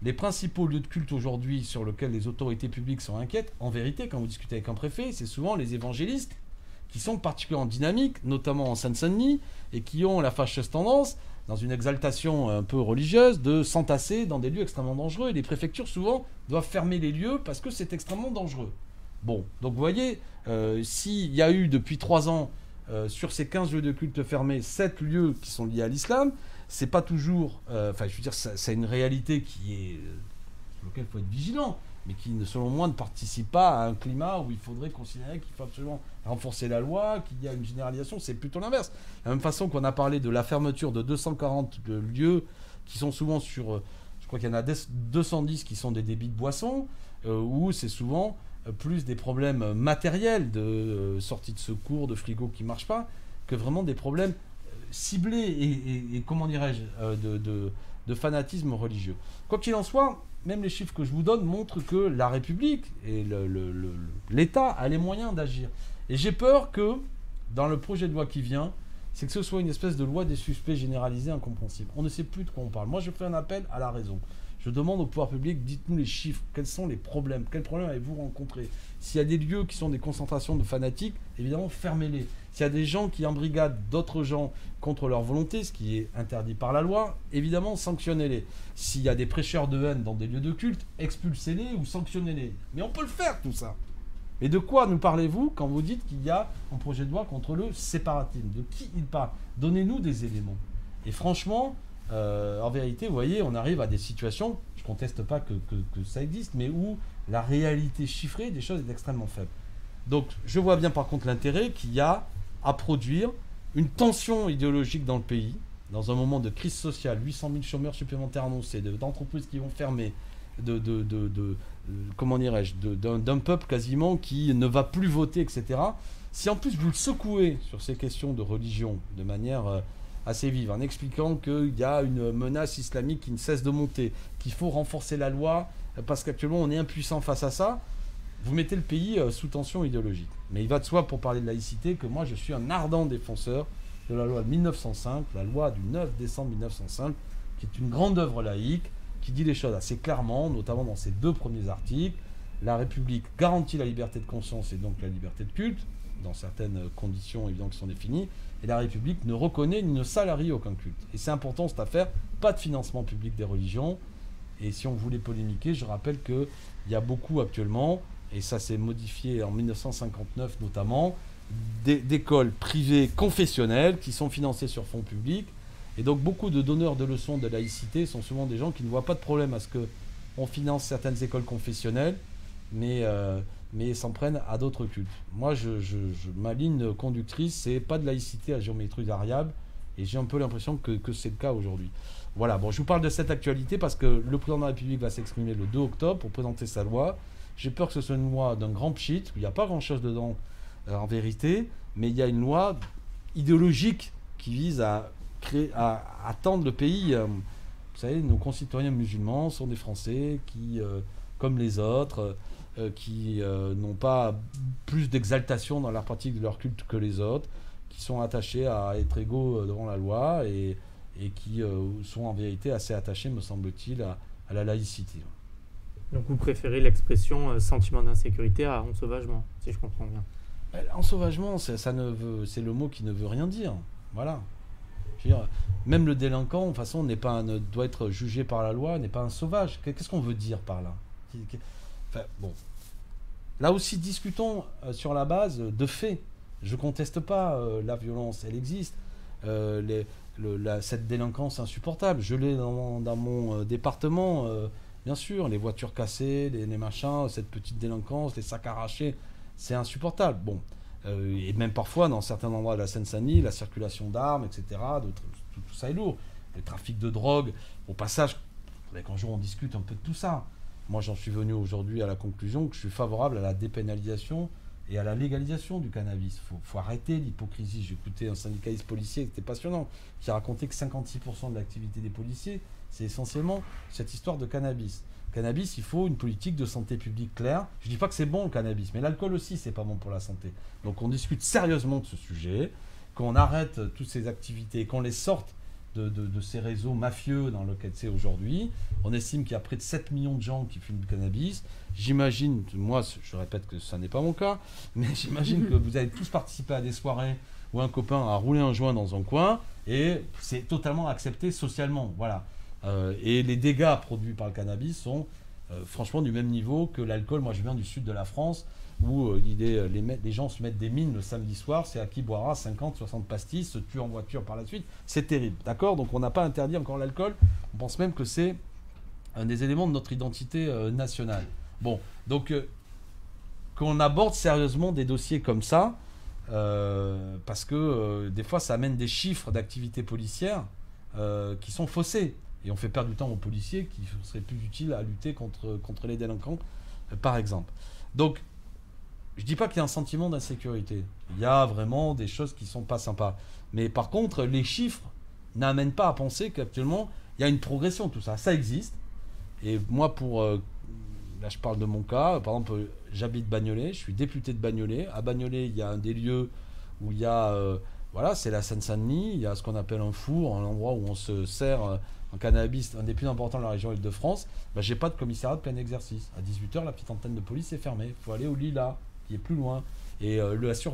Les principaux lieux de culte aujourd'hui sur lesquels les autorités publiques sont inquiètes, en vérité, quand vous discutez avec un préfet, c'est souvent les évangélistes qui sont particulièrement dynamiques, notamment en Seine-Saint-Denis, et qui ont la fâcheuse tendance, dans une exaltation un peu religieuse, de s'entasser dans des lieux extrêmement dangereux. Et les préfectures, souvent, doivent fermer les lieux parce que c'est extrêmement dangereux. Bon, donc vous voyez, s'il y a eu depuis 3 ans, sur ces 15 lieux de culte fermés, 7 lieux qui sont liés à l'islam, c'est pas toujours... Enfin, je veux dire, c'est une réalité qui est, sur laquelle il faut être vigilant, mais qui, selon moi, ne participe pas à un climat où il faudrait considérer qu'il faut absolument renforcer la loi, qu'il y a une généralisation. C'est plutôt l'inverse. De la même façon qu'on a parlé de la fermeture de 240 lieux qui sont souvent sur... je crois qu'il y en a 210 qui sont des débits de boissons, où c'est souvent plus des problèmes matériels de sortie de secours, de frigo qui ne marchent pas, que vraiment des problèmes ciblés et comment dirais-je, de fanatisme religieux. Quoi qu'il en soit, même les chiffres que je vous donne montrent que la République et l'État a les moyens d'agir. Et j'ai peur que, dans le projet de loi qui vient, c'est que ce soit une espèce de loi des suspects généralisée incompréhensible. On ne sait plus de quoi on parle. Moi, je fais un appel à la raison. Je demande au pouvoir public, dites-nous les chiffres, quels sont les problèmes, quels problèmes avez-vous rencontrés? S'il y a des lieux qui sont des concentrations de fanatiques, évidemment, fermez-les. S'il y a des gens qui embrigadent d'autres gens contre leur volonté, ce qui est interdit par la loi, évidemment, sanctionnez-les. S'il y a des prêcheurs de haine dans des lieux de culte, expulsez-les ou sanctionnez-les. Mais on peut le faire, tout ça. Mais de quoi nous parlez-vous quand vous dites qu'il y a un projet de loi contre le séparatisme? De qui il parle? Donnez-nous des éléments. Et franchement, en vérité, vous voyez, on arrive à des situations, je ne conteste pas que ça existe, mais où la réalité chiffrée des choses est extrêmement faible. Donc, je vois bien par contre l'intérêt qu'il y a à produire une tension idéologique dans le pays, dans un moment de crise sociale, 800 000 chômeurs supplémentaires annoncés, d'entreprises qui vont fermer, comment dirais-je, d'un peuple quasiment qui ne va plus voter, etc. Si en plus vous le secouez sur ces questions de religion de manière assez vive, en expliquant qu'il y a une menace islamique qui ne cesse de monter, qu'il faut renforcer la loi parce qu'actuellement on est impuissant face à ça, vous mettez le pays sous tension idéologique. Mais il va de soi, pour parler de laïcité, que moi je suis un ardent défenseur de la loi de 1905, la loi du 9 décembre 1905, qui est une grande œuvre laïque, qui dit les choses assez clairement, notamment dans ses 2 premiers articles. La République garantit la liberté de conscience et donc la liberté de culte, dans certaines conditions évidentes qui sont définies, et la République ne reconnaît ni ne salarie aucun culte. Et c'est important cette affaire, pas de financement public des religions. Et si on voulait polémiquer, je rappelle qu'il y a beaucoup actuellement, et ça s'est modifié en 1959 notamment, d'écoles privées confessionnelles qui sont financées sur fonds publics. Et donc beaucoup de donneurs de leçons de laïcité sont souvent des gens qui ne voient pas de problème à ce qu'on finance certaines écoles confessionnelles, mais s'en prennent à d'autres cultes. Moi, ma ligne conductrice, c'est pas de laïcité à géométrie variable, et j'ai un peu l'impression que c'est le cas aujourd'hui. Voilà, bon, je vous parle de cette actualité parce que le président de la République va s'exprimer le 2 octobre pour présenter sa loi. J'ai peur que ce soit une loi d'un grand pchit, il n'y a pas grand-chose dedans en vérité, mais il y a une loi idéologique qui vise à tendre le pays. Vous savez, nos concitoyens musulmans sont des Français qui, comme les autres, qui n'ont pas plus d'exaltation dans la pratique de leur culte que les autres, qui sont attachés à être égaux devant la loi et qui sont en vérité assez attachés, me semble-t-il, à la laïcité. Donc vous préférez l'expression sentiment d'insécurité à ensauvagement, si je comprends bien. Ensauvagement, c'est le mot qui ne veut rien dire. Voilà. Je veux dire, même le délinquant, de toute façon, doit être jugé par la loi, n'est pas un sauvage. Qu'est-ce qu'on veut dire par là? Enfin, bon. Là aussi, discutons sur la base de faits. Je ne conteste pas la violence, elle existe. Cette délinquance insupportable. Je l'ai dans mon département, bien sûr. Les voitures cassées, les machins, cette petite délinquance, les sacs arrachés, c'est insupportable. Bon. Et même parfois, dans certains endroits de la Seine-Saint-Denis, la circulation d'armes, etc., tout ça est lourd. Le trafic de drogue. Au passage, qu'un jour on discute un peu de tout ça. Moi, j'en suis venu aujourd'hui à la conclusion que je suis favorable à la dépénalisation et à la légalisation du cannabis. Faut arrêter l'hypocrisie. J'ai écouté un syndicaliste policier qui était passionnant, qui racontait que 56% de l'activité des policiers, c'est essentiellement cette histoire de cannabis. Cannabis, il faut une politique de santé publique claire. Je ne dis pas que c'est bon le cannabis, mais l'alcool aussi, c'est pas bon pour la santé. Donc on discute sérieusement de ce sujet, qu'on arrête toutes ces activités, qu'on les sorte de ces réseaux mafieux dans lesquels c'est aujourd'hui. On estime qu'il y a près de 7 millions de gens qui fument du cannabis. J'imagine, moi je répète que ça n'est pas mon cas, mais j'imagine que vous avez tous participé à des soirées où un copain a roulé un joint dans un coin et c'est totalement accepté socialement. Voilà. Et les dégâts produits par le cannabis sont franchement du même niveau que l'alcool. Moi je viens du sud de la France où les gens se mettent des mines le samedi soir, c'est à qui boira 50, 60 pastilles, se tue en voiture par la suite, c'est terrible, d'accord? Donc on n'a pas interdit encore l'alcool, on pense même que c'est un des éléments de notre identité nationale. Bon, donc qu'on aborde sérieusement des dossiers comme ça, parce que des fois ça amène des chiffres d'activité policière qui sont faussés, et on fait perdre du temps aux policiers qui seraient plus utiles à lutter contre les délinquants, par exemple. Donc, je ne dis pas qu'il y a un sentiment d'insécurité. Il y a vraiment des choses qui ne sont pas sympas. Mais par contre, les chiffres n'amènent pas à penser qu'actuellement, il Il y a une progression, tout ça. Ça existe. Et moi, là, je parle de mon cas. Par exemple, j'habite Bagnolet. Je suis député de Bagnolet. À Bagnolet, il y a un des lieux où il y a... voilà, c'est la Seine-Saint-Denis. Il y a ce qu'on appelle un four, un endroit où on se sert en cannabis, un des plus importants de la région Île-de-France. Ben, j'ai pas de commissariat de plein exercice. À 18h, la petite antenne de police est fermée. Il faut aller au Lilas, qui est plus loin. Et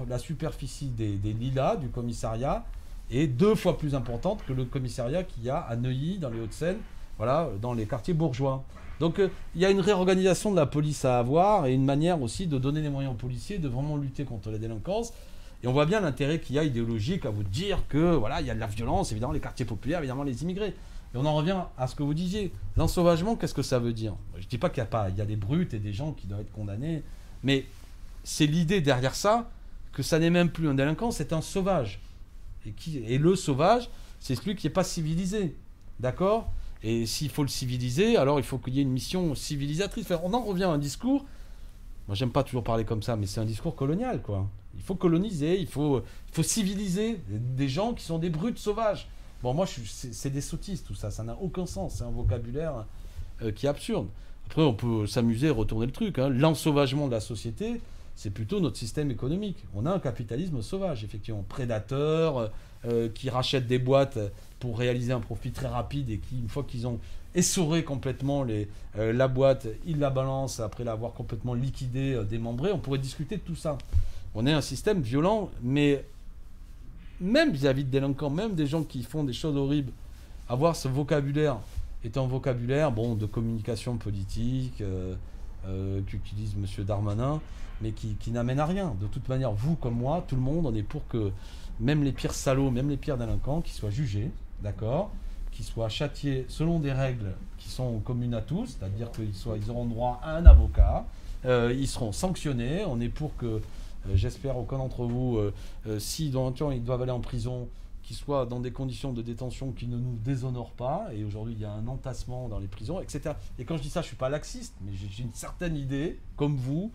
la superficie des Lilas, du commissariat, est 2 fois plus importante que le commissariat qu'il y a à Neuilly, dans les Hauts-de-Seine, voilà, dans les quartiers bourgeois. Donc il y a une réorganisation de la police à avoir et une manière aussi de donner les moyens aux policiers de vraiment lutter contre la délinquance. Et on voit bien l'intérêt qu'il y a idéologique à vous dire que voilà, il y a de la violence, évidemment les quartiers populaires, évidemment les immigrés. Et on en revient à ce que vous disiez. L'ensauvagement, qu'est-ce que ça veut dire? Je ne dis pas qu'il n'y a pas, il y a des brutes et des gens qui doivent être condamnés, mais c'est l'idée derrière ça que ça n'est même plus un délinquant, c'est un sauvage. Et le sauvage, c'est celui qui n'est pas civilisé. D'accord? Et s'il faut le civiliser, alors il faut qu'il y ait une mission civilisatrice. Enfin, on en revient à un discours, moi j'aime pas toujours parler comme ça, mais c'est un discours colonial, quoi. Il faut coloniser, il faut civiliser des gens qui sont des brutes sauvages. Bon, moi, c'est des sottises, tout ça. Ça n'a aucun sens. C'est un vocabulaire qui est absurde. Après, on peut s'amuser et retourner le truc. Hein. L'ensauvagement de la société, c'est plutôt notre système économique. On a un capitalisme sauvage, effectivement. Prédateur, qui rachète des boîtes pour réaliser un profit très rapide et qui, une fois qu'ils ont essoré complètement la boîte, ils la balancent après l'avoir complètement liquidée, démembrée. On pourrait discuter de tout ça. On est un système violent, mais même vis-à-vis de délinquants, même des gens qui font des choses horribles, avoir ce vocabulaire est un vocabulaire de communication politique qu'utilise M. Darmanin, mais qui n'amène à rien. De toute manière, vous comme moi, tout le monde, on est pour que même les pires salauds, même les pires délinquants, qu'ils soient jugés, d'accord, qu'ils soient châtiés selon des règles qui sont communes à tous, c'est-à-dire qu'ils auront droit à un avocat, ils seront sanctionnés. On est pour que... j'espère aucun d'entre vous, si dans un temps ils doivent aller en prison, qu'ils soient dans des conditions de détention qui ne nous déshonorent pas. Et aujourd'hui, il y a un entassement dans les prisons, etc. Et quand je dis ça, je ne suis pas laxiste, mais j'ai une certaine idée, comme vous,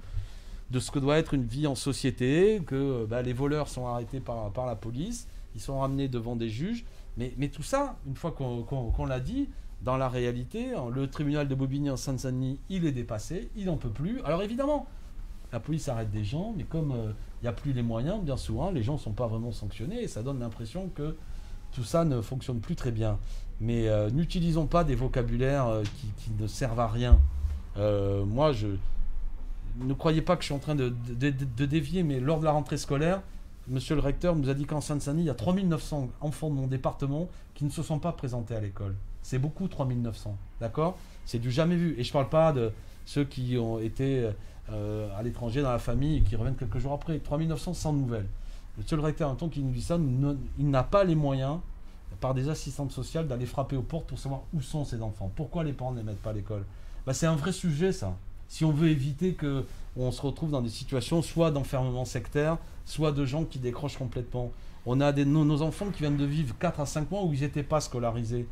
de ce que doit être une vie en société, que les voleurs sont arrêtés par la police, ils sont ramenés devant des juges. Mais tout ça, une fois qu'on l'a dit, dans la réalité, le tribunal de Bobigny en Seine-Saint-Denis, il est dépassé, il n'en peut plus. Alors évidemment, la police arrête des gens, mais comme il n'y a plus les moyens, bien souvent, les gens ne sont pas vraiment sanctionnés et ça donne l'impression que tout ça ne fonctionne plus très bien. Mais n'utilisons pas des vocabulaires qui ne servent à rien. Moi, ne croyez pas que je suis en train de dévier, mais lors de la rentrée scolaire, monsieur le recteur nous a dit qu'en Seine-Saint-Denis, il y a 3900 enfants de mon département qui ne se sont pas présentés à l'école. C'est beaucoup, 3900. D'accord? C'est du jamais vu. Et je ne parle pas de ceux qui ont été... à l'étranger, dans la famille, et qui reviennent quelques jours après. 3900 sans nouvelles. Monsieur le recteur, en tant qu'il nous dit ça, il n'a pas les moyens, par des assistantes sociales, d'aller frapper aux portes pour savoir où sont ces enfants. Pourquoi les parents ne les mettent pas à l'école? C'est un vrai sujet, ça. Si on veut éviter qu'on se retrouve dans des situations soit d'enfermement sectaire, soit de gens qui décrochent complètement. On a nos enfants qui viennent de vivre 4 à 5 mois où ils n'étaient pas scolarisés.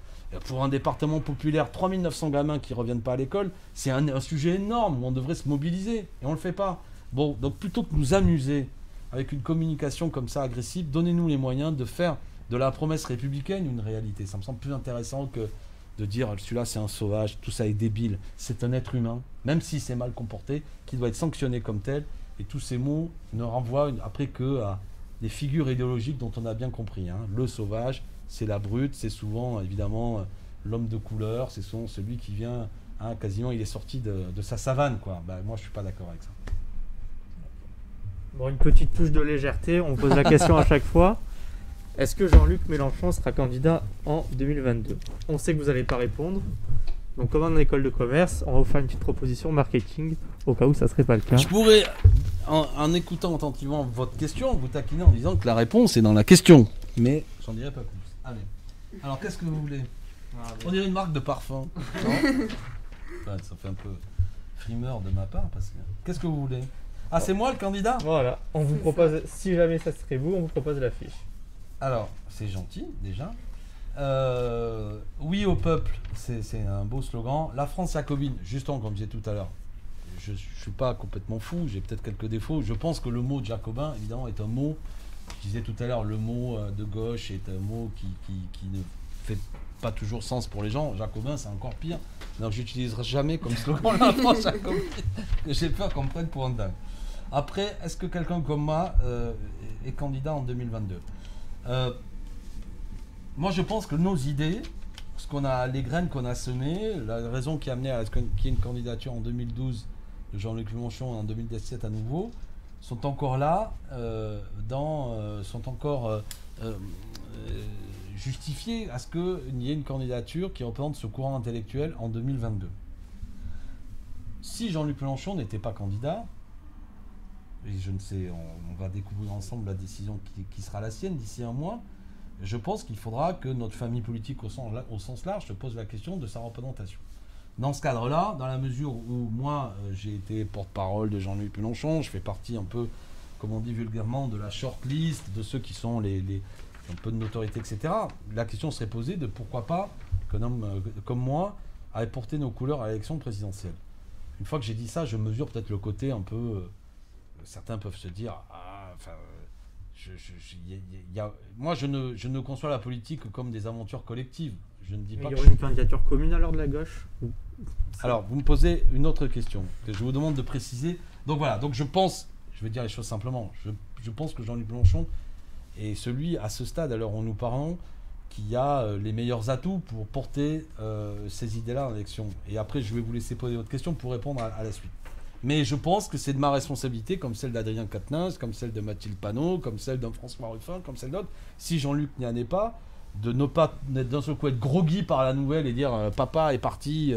Pour un département populaire, 3900 gamins qui ne reviennent pas à l'école, c'est un sujet énorme où on devrait se mobiliser. Et on ne le fait pas. Bon, donc plutôt que de nous amuser avec une communication comme ça agressive, donnez-nous les moyens de faire de la promesse républicaine une réalité. Ça me semble plus intéressant que de dire celui-là c'est un sauvage, tout ça est débile. C'est un être humain, même si c'est mal comporté, qui doit être sanctionné comme tel. Et tous ces mots ne renvoient après que à des figures idéologiques dont on a bien compris. Hein. Le sauvage, c'est la brute, c'est souvent évidemment l'homme de couleur, c'est souvent celui qui vient, quasiment il est sorti de sa savane, quoi. Moi je suis pas d'accord avec ça. Bon, une petite touche de légèreté, on pose la question à chaque fois. Est-ce que Jean-Luc Mélenchon sera candidat en 2022? On sait que vous n'allez pas répondre. Donc comme en école de commerce, on va vous faire une petite proposition marketing au cas où ça ne serait pas le cas. Je pourrais, en écoutant attentivement votre question, vous taquiner en disant que la réponse est dans la question. Mais j'en dirai pas plus. Allez. Alors qu'est-ce que vous voulez? On dirait une marque de parfum. Non? Enfin, ça fait un peu frimeur de ma part parce que... Qu'est-ce que vous voulez? Ah, c'est moi le candidat? Voilà, on vous propose, si jamais ça serait vous, on vous propose l'affiche. Alors, c'est gentil déjà. Oui au peuple, c'est un beau slogan. La France jacobine, justement comme je disais tout à l'heure, je ne suis pas complètement fou, j'ai peut-être quelques défauts. Je pense que le mot jacobin, évidemment, est un mot, je disais tout à l'heure, le mot de gauche est un mot qui ne fait pas toujours sens pour les gens. Jacobin, c'est encore pire. Donc j'utiliserai jamais comme slogan la France jacobine. J'ai peur qu'on me prenne pour un dingue. Après, est-ce que quelqu'un comme moi est candidat en 2022 ? Moi, je pense que nos idées, les graines qu'on a semées, la raison qui a amené à ce qu'il y ait une candidature en 2012 de Jean-Luc Mélenchon et en 2017 à nouveau, sont encore là, sont encore justifiées à ce qu'il y ait une candidature qui représente ce courant intellectuel en 2022. Si Jean-Luc Mélenchon n'était pas candidat, et je ne sais, on va découvrir ensemble la décision qui sera la sienne d'ici un mois, je pense qu'il faudra que notre famille politique au sens large se pose la question de sa représentation. Dans ce cadre-là, dans la mesure où moi j'ai été porte-parole de Jean-Luc Mélenchon, je fais partie un peu, comme on dit vulgairement, de la short-list, de ceux qui sont un peu de notoriété, etc. La question serait posée de pourquoi pas qu'un homme comme moi ait porté nos couleurs à l'élection présidentielle. Une fois que j'ai dit ça, je mesure peut-être le côté un peu... certains peuvent se dire... moi, je ne conçois la politique comme des aventures collectives. Je ne dis pas. Il y aurait une candidature commune alors de la gauche ? Alors, vous me posez une autre question que je vous demande de préciser. Donc voilà, donc je vais dire les choses simplement, je pense que Jean-Luc Mélenchon est celui, à ce stade, à l'heure où nous parlons, qui a les meilleurs atouts pour porter ces idées-là en élection. Et après, je vais vous laisser poser votre question pour répondre à la suite. Mais je pense que c'est de ma responsabilité, comme celle d'Adrien Quatennens, comme celle de Mathilde Panot, comme celle d'un François Ruffin, comme celle d'autres, si Jean-Luc n'y en est pas, de ne pas d'un seul coup être groggy par la nouvelle et dire papa est parti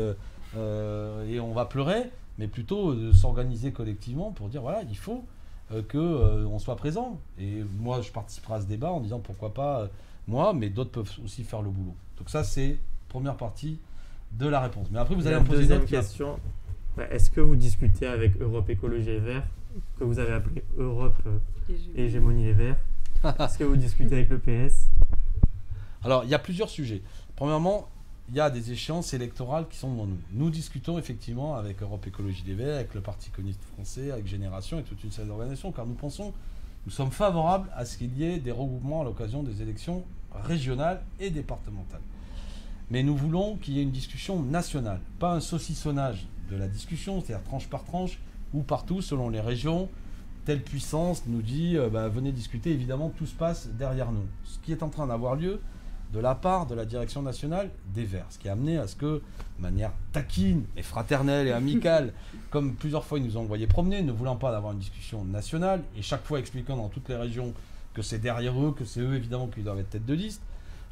et on va pleurer, mais plutôt de s'organiser collectivement pour dire voilà, il faut qu'on soit présent. Et moi, je participerai à ce débat en disant pourquoi pas moi, mais d'autres peuvent aussi faire le boulot. Donc ça, c'est première partie de la réponse. Mais après, vous allez me poser une autre question. Est-ce que vous discutez avec Europe Écologie Les Verts, que vous avez appelé Europe Hégémonie Les Verts ? Est-ce que vous discutez avec le PS ? Alors, il y a plusieurs sujets. Premièrement, il y a des échéances électorales qui sont devant nous. Nous discutons effectivement avec Europe Écologie Les Verts, avec le Parti communiste français, avec Génération et toute une série d'organisations, car nous sommes favorables à ce qu'il y ait des regroupements à l'occasion des élections régionales et départementales. Mais nous voulons qu'il y ait une discussion nationale, pas un saucissonnage de la discussion, c'est-à-dire tranche par tranche, ou partout, selon les régions, telle puissance nous dit venez discuter, évidemment tout se passe derrière nous. Ce qui est en train d'avoir lieu de la part de la direction nationale des Verts, ce qui a amené à ce que, de manière taquine et fraternelle et amicale, comme plusieurs fois ils nous ont envoyé promener, ne voulant pas d'avoir une discussion nationale, et chaque fois expliquant dans toutes les régions que c'est derrière eux, que c'est eux évidemment qui doivent être tête de liste,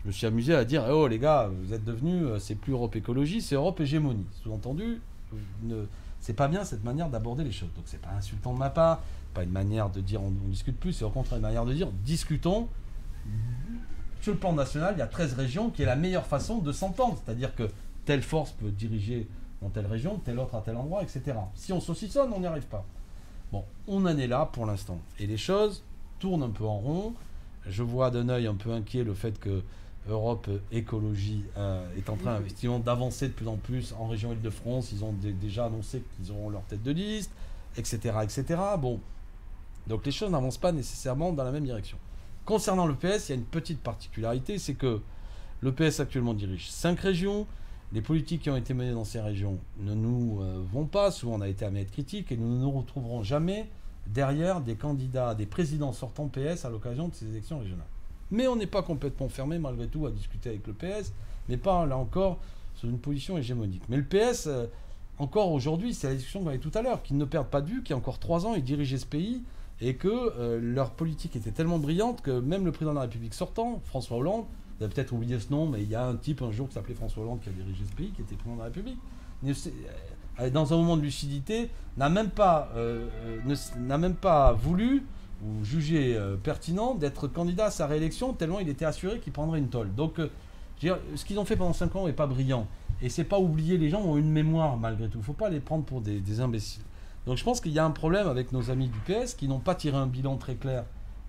je me suis amusé à dire oh les gars, vous êtes devenus, c'est plus Europe Écologie, c'est Europe Hégémonie. Sous-entendu, c'est pas bien cette manière d'aborder les choses. Donc c'est pas insultant de ma part, pas une manière de dire on discute plus, c'est au contraire une manière de dire discutons. Sur le plan national, il y a 13 régions qui est la meilleure façon de s'entendre. C'est-à-dire que telle force peut diriger dans telle région, telle autre à tel endroit, etc. Si on saucissonne, on n'y arrive pas. Bon, on en est là pour l'instant. Et les choses tournent un peu en rond. Je vois d'un œil un peu inquiet le fait que Europe Écologie est en train effectivement d'avancer de plus en plus en région Île-de-France. Ils ont déjà annoncé qu'ils auront leur tête de liste, etc., etc. Bon, donc les choses n'avancent pas nécessairement dans la même direction. Concernant le PS, il y a une petite particularité, c'est que le PS actuellement dirige 5 régions. Les politiques qui ont été menées dans ces régions ne nous vont pas. Souvent, on a été amené à être critique et nous ne nous retrouverons jamais derrière des candidats, des présidents sortants PS à l'occasion de ces élections régionales. Mais on n'est pas complètement fermé malgré tout à discuter avec le PS, mais pas là encore sur une position hégémonique. Mais le PS, encore aujourd'hui, c'est la discussion qu'on avait tout à l'heure, qu'ils ne perdent pas de vue qu'il y a encore 3 ans, ils dirigeaient ce pays et que leur politique était tellement brillante que même le président de la République sortant, François Hollande, vous avez peut-être oublié ce nom, mais il y a un type un jour qui s'appelait François Hollande qui a dirigé ce pays, qui était président de la République, dans un moment de lucidité, n'a même pas voulu ou jugé pertinent d'être candidat à sa réélection, tellement il était assuré qu'il prendrait une tôle. Donc, ce qu'ils ont fait pendant 5 ans n'est pas brillant. Et c'est pas oublier, les gens ont une mémoire malgré tout. Il ne faut pas les prendre pour des imbéciles. Donc je pense qu'il y a un problème avec nos amis du PS qui n'ont pas tiré un bilan très clair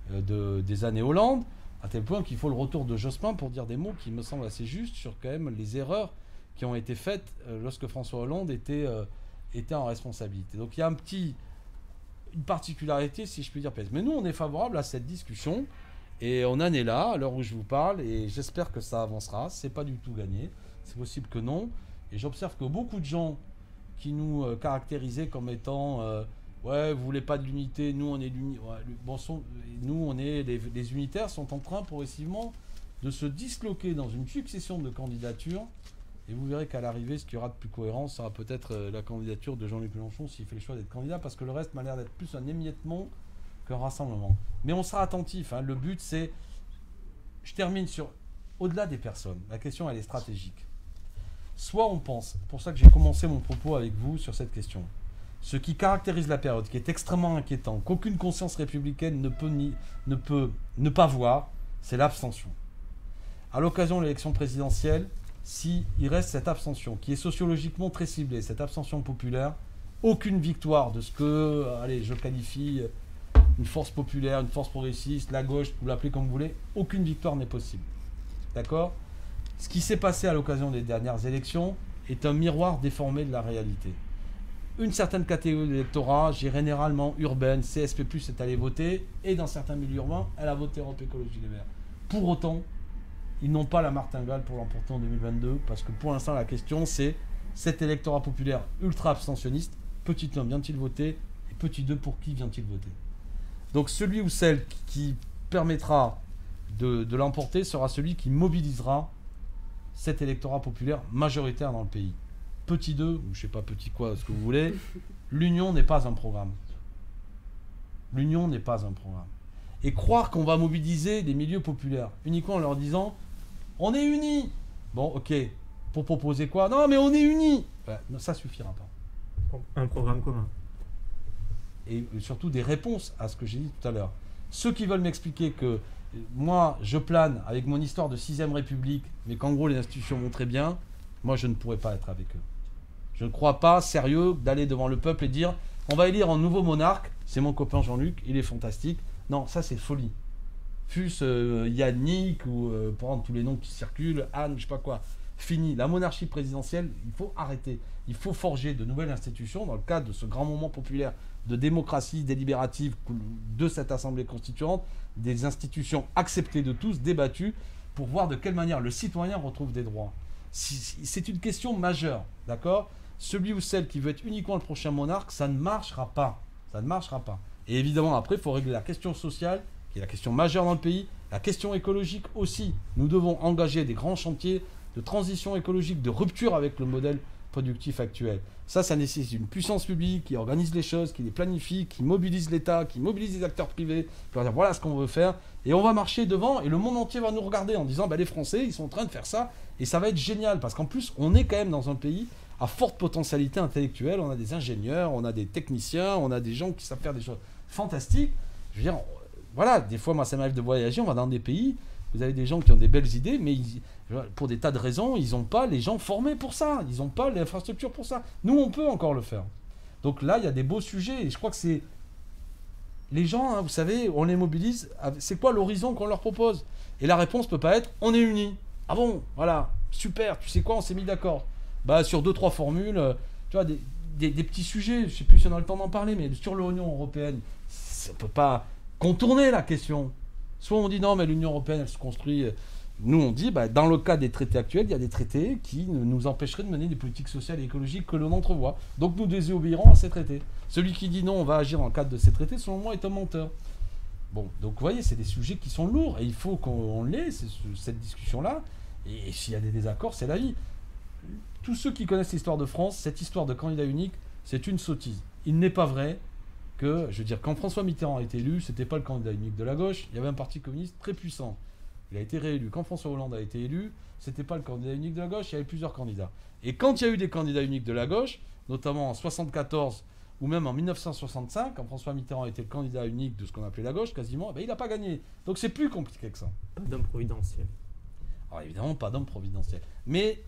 des années Hollande, à tel point qu'il faut le retour de Jospin pour dire des mots qui me semblent assez justes sur quand même les erreurs qui ont été faites lorsque François Hollande était en responsabilité. Donc il y a une particularité, si je puis dire, PS. Mais nous, on est favorable à cette discussion Et on en est là, à l'heure où je vous parle, et j'espère que ça avancera. C'est pas du tout gagné. C'est possible que non. Et j'observe que beaucoup de gens qui nous caractérisaient comme étant ouais, vous voulez pas de l'unité, nous on est nous on est les unitaires sont en train progressivement de se disloquer dans une succession de candidatures. Et vous verrez qu'à l'arrivée, ce qui aura de plus cohérent sera peut-être la candidature de Jean-Luc Mélenchon s'il fait le choix d'être candidat, parce que le reste m'a l'air d'être plus un émiettement qu'un rassemblement. Mais on sera attentif. Hein. Le but, c'est... Je termine sur... Au-delà des personnes, la question, elle est stratégique. Soit on pense, pour ça que j'ai commencé mon propos avec vous sur cette question, ce qui caractérise la période, qui est extrêmement inquiétant, qu'aucune conscience républicaine ne peut ne pas voir, c'est l'abstention. À l'occasion de l'élection présidentielle, s'il reste cette abstention, qui est sociologiquement très ciblée, cette abstention populaire, aucune victoire de ce que, allez, je qualifie une force populaire, une force progressiste, la gauche, vous l'appelez comme vous voulez, aucune victoire n'est possible. D'accord ? Ce qui s'est passé à l'occasion des dernières élections est un miroir déformé de la réalité. Une certaine catégorie d'électorat, généralement urbaine, CSP+, est allée voter, et dans certains milieux urbains, elle a voté Europe Écologie Les Verts. Pour autant, ils n'ont pas la martingale pour l'emporter en 2022, parce que pour l'instant, la question, c'est cet électorat populaire ultra abstentionniste, petit 1, vient-il voter, et petit 2, pour qui vient-il voter? Donc celui ou celle qui permettra de l'emporter sera celui qui mobilisera cet électorat populaire majoritaire dans le pays. Petit 2, ou je sais pas petit quoi, ce que vous voulez, l'union n'est pas un programme. L'union n'est pas un programme. Et croire qu'on va mobiliser des milieux populaires uniquement en leur disant on est unis. Bon, ok, pour proposer quoi? Non, mais on est unis. Ouais, non, ça suffira pas. Un programme commun. Et surtout des réponses à ce que j'ai dit tout à l'heure. Ceux qui veulent m'expliquer que moi, je plane avec mon histoire de 6ème République, mais qu'en gros les institutions vont très bien, moi je ne pourrais pas être avec eux. Je ne crois pas sérieux d'aller devant le peuple et dire on va élire un nouveau monarque, c'est mon copain Jean-Luc, il est fantastique. Non, ça c'est folie. Fût-ce Yannick ou prendre tous les noms qui circulent, Anne, je sais pas quoi. Fini. La monarchie présidentielle, il faut arrêter. Il faut forger de nouvelles institutions dans le cadre de ce grand moment populaire de démocratie délibérative de cette assemblée constituante, des institutions acceptées de tous, débattues, pour voir de quelle manière le citoyen retrouve des droits. C'est une question majeure, d'accord ? Celui ou celle qui veut être uniquement le prochain monarque, ça ne marchera pas. Ça ne marchera pas. Et évidemment, après, il faut régler la question sociale, qui est la question majeure dans le pays, la question écologique aussi. Nous devons engager des grands chantiers de transition écologique, de rupture avec le modèle productif actuel. Ça nécessite une puissance publique qui organise les choses, qui les planifie, qui mobilise l'État, qui mobilise les acteurs privés pour dire voilà ce qu'on veut faire. Et on va marcher devant et le monde entier va nous regarder en disant les Français, ils sont en train de faire ça et ça va être génial. Parce qu'en plus, on est quand même dans un pays à forte potentialité intellectuelle. On a des ingénieurs, on a des techniciens, on a des gens qui savent faire des choses fantastiques. Je veux dire, voilà, des fois, moi, ça m'arrive de voyager, on va dans des pays, vous avez des gens qui ont des belles idées, mais pour des tas de raisons, ils n'ont pas les gens formés pour ça. Ils n'ont pas l'infrastructure pour ça. Nous, on peut encore le faire. Donc là, il y a des beaux sujets. Et je crois que c'est... Les gens, hein, vous savez, on les mobilise. C'est quoi l'horizon qu'on leur propose? Et la réponse ne peut pas être « on est unis ». Ah bon, voilà, super, tu sais quoi, on s'est mis d'accord. Bah, sur 2-3 formules, tu vois, des petits sujets, je ne sais plus si on a le temps d'en parler, mais sur l'Union européenne, ça ne peut pas contourner la question. Soit on dit non, mais l'Union européenne, elle se construit. Nous, on dit, dans le cas des traités actuels, il y a des traités qui nous empêcheraient de mener des politiques sociales et écologiques que l'on entrevoit. Donc nous désobéirons à ces traités. Celui qui dit non, on va agir dans le cadre de ces traités, selon moi, est un menteur. Bon, donc vous voyez, c'est des sujets qui sont lourds et il faut qu'on l'ait, cette discussion-là. Et s'il y a des désaccords, c'est la vie. Tous ceux qui connaissent l'histoire de France, cette histoire de candidat unique, c'est une sottise. Il n'est pas vrai que, je veux dire, quand François Mitterrand a été élu, c'était pas le candidat unique de la gauche, il y avait un parti communiste très puissant. Il a été réélu. Quand François Hollande a été élu, c'était pas le candidat unique de la gauche, il y avait plusieurs candidats. Et quand il y a eu des candidats uniques de la gauche, notamment en 1974 ou même en 1965, quand François Mitterrand était le candidat unique de ce qu'on appelait la gauche, quasiment, il n'a pas gagné. Donc c'est plus compliqué que ça. Pas d'homme providentiel. Alors évidemment, pas d'homme providentiel. Mais,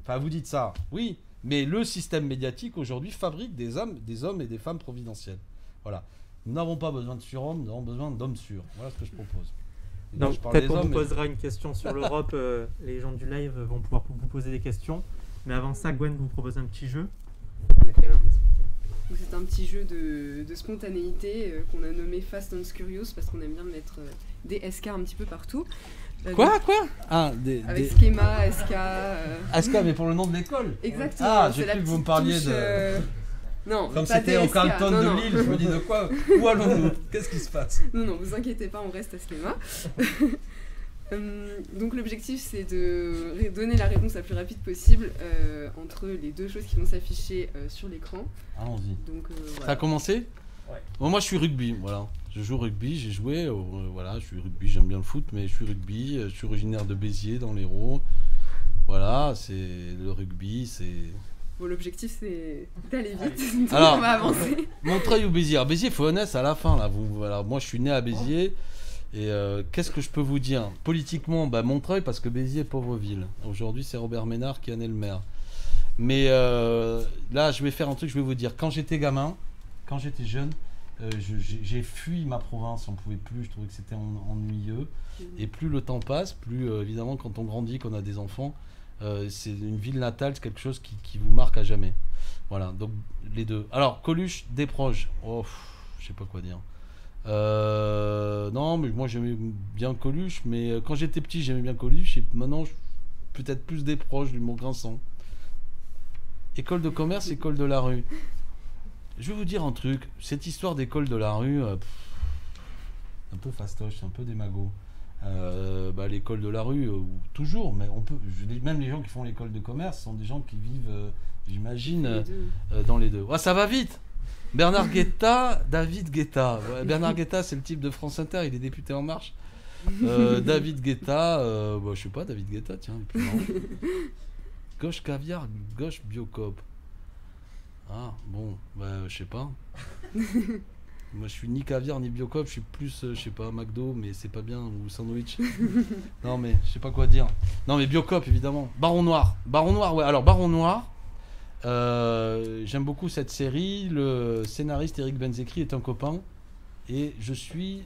enfin vous dites ça, oui, mais le système médiatique aujourd'hui fabrique des hommes et des femmes providentiels. Voilà. Nous n'avons pas besoin de surhommes, nous avons besoin d'hommes sûrs. Voilà ce que je propose. Donc, peut-être qu'on vous posera une question sur l'Europe. Les gens du live vont pouvoir vous poser des questions. Mais avant ça, Gwen vous propose un petit jeu. Donc c'est un petit jeu de spontanéité qu'on a nommé Fast and Curious parce qu'on aime bien mettre des SK un petit peu partout. Quoi Avec schéma, SK. SK, mais pour le nom de l'école. Exactement. Ah, j'ai cru que vous me parliez de. Non, comme pas c'était au DSK, Carlton non, de non. Lille, je me dis de quoi. Où allons-nous? Qu'est-ce qui se passe? Non, vous inquiétez pas, on reste à schéma. Donc l'objectif c'est de donner la réponse la plus rapide possible entre les deux choses qui vont s'afficher sur l'écran. Allons-y. Donc voilà. Ça a commencé? Ouais. Bon, moi je suis rugby, voilà. Je joue au rugby, j'ai joué, voilà, je suis rugby, j'aime bien le foot, mais je suis rugby, je suis originaire de Béziers dans l'Hérault. Voilà, c'est le rugby, c'est... Bon, l'objectif c'est d'aller vite, donc Alors, on va avancer. Montreuil ou Béziers? Alors, Béziers, il faut honnête à la fin, là. Voilà, moi je suis né à Béziers, et qu'est-ce que je peux vous dire? Politiquement, Montreuil, parce que Béziers est pauvre ville. Aujourd'hui, c'est Robert Ménard qui en est le maire. Mais là, je vais faire un truc, je vais vous dire. Quand j'étais gamin, quand j'étais jeune, j'ai fui ma province, on pouvait plus, je trouvais que c'était ennuyeux. Et plus le temps passe, plus évidemment quand on grandit, qu'on a des enfants, c'est une ville natale, c'est quelque chose qui vous marque à jamais. Voilà, donc les deux. Alors, Coluche, Desproges, je sais pas quoi dire. Non, mais moi j'aimais bien Coluche, mais quand j'étais petit j'aimais bien Coluche, et maintenant peut-être plus Desproges, l'humour grinçant. École de commerce, école de la rue. Je vais vous dire un truc, cette histoire d'école de la rue, un peu fastoche, c'est un peu démago. L'école de la rue, toujours, mais même les gens qui font l'école de commerce sont des gens qui vivent, j'imagine, dans les deux. Ça va vite. Bernard Guetta, David Guetta. Ouais, Bernard Guetta, c'est le type de France Inter, il est député En Marche. David Guetta, je sais pas, David Guetta, tiens, il est plus marrant. Gauche caviar, gauche biocop. Ah, bon, je sais pas. Moi, je suis ni caviar ni biocop, je suis plus, je sais pas, McDo, mais c'est pas bien, ou sandwich. Non, mais je sais pas quoi dire. Non, mais biocop, évidemment. Baron Noir, ouais. Alors, Baron Noir, j'aime beaucoup cette série. Le scénariste Eric Benzekri est un copain, et je suis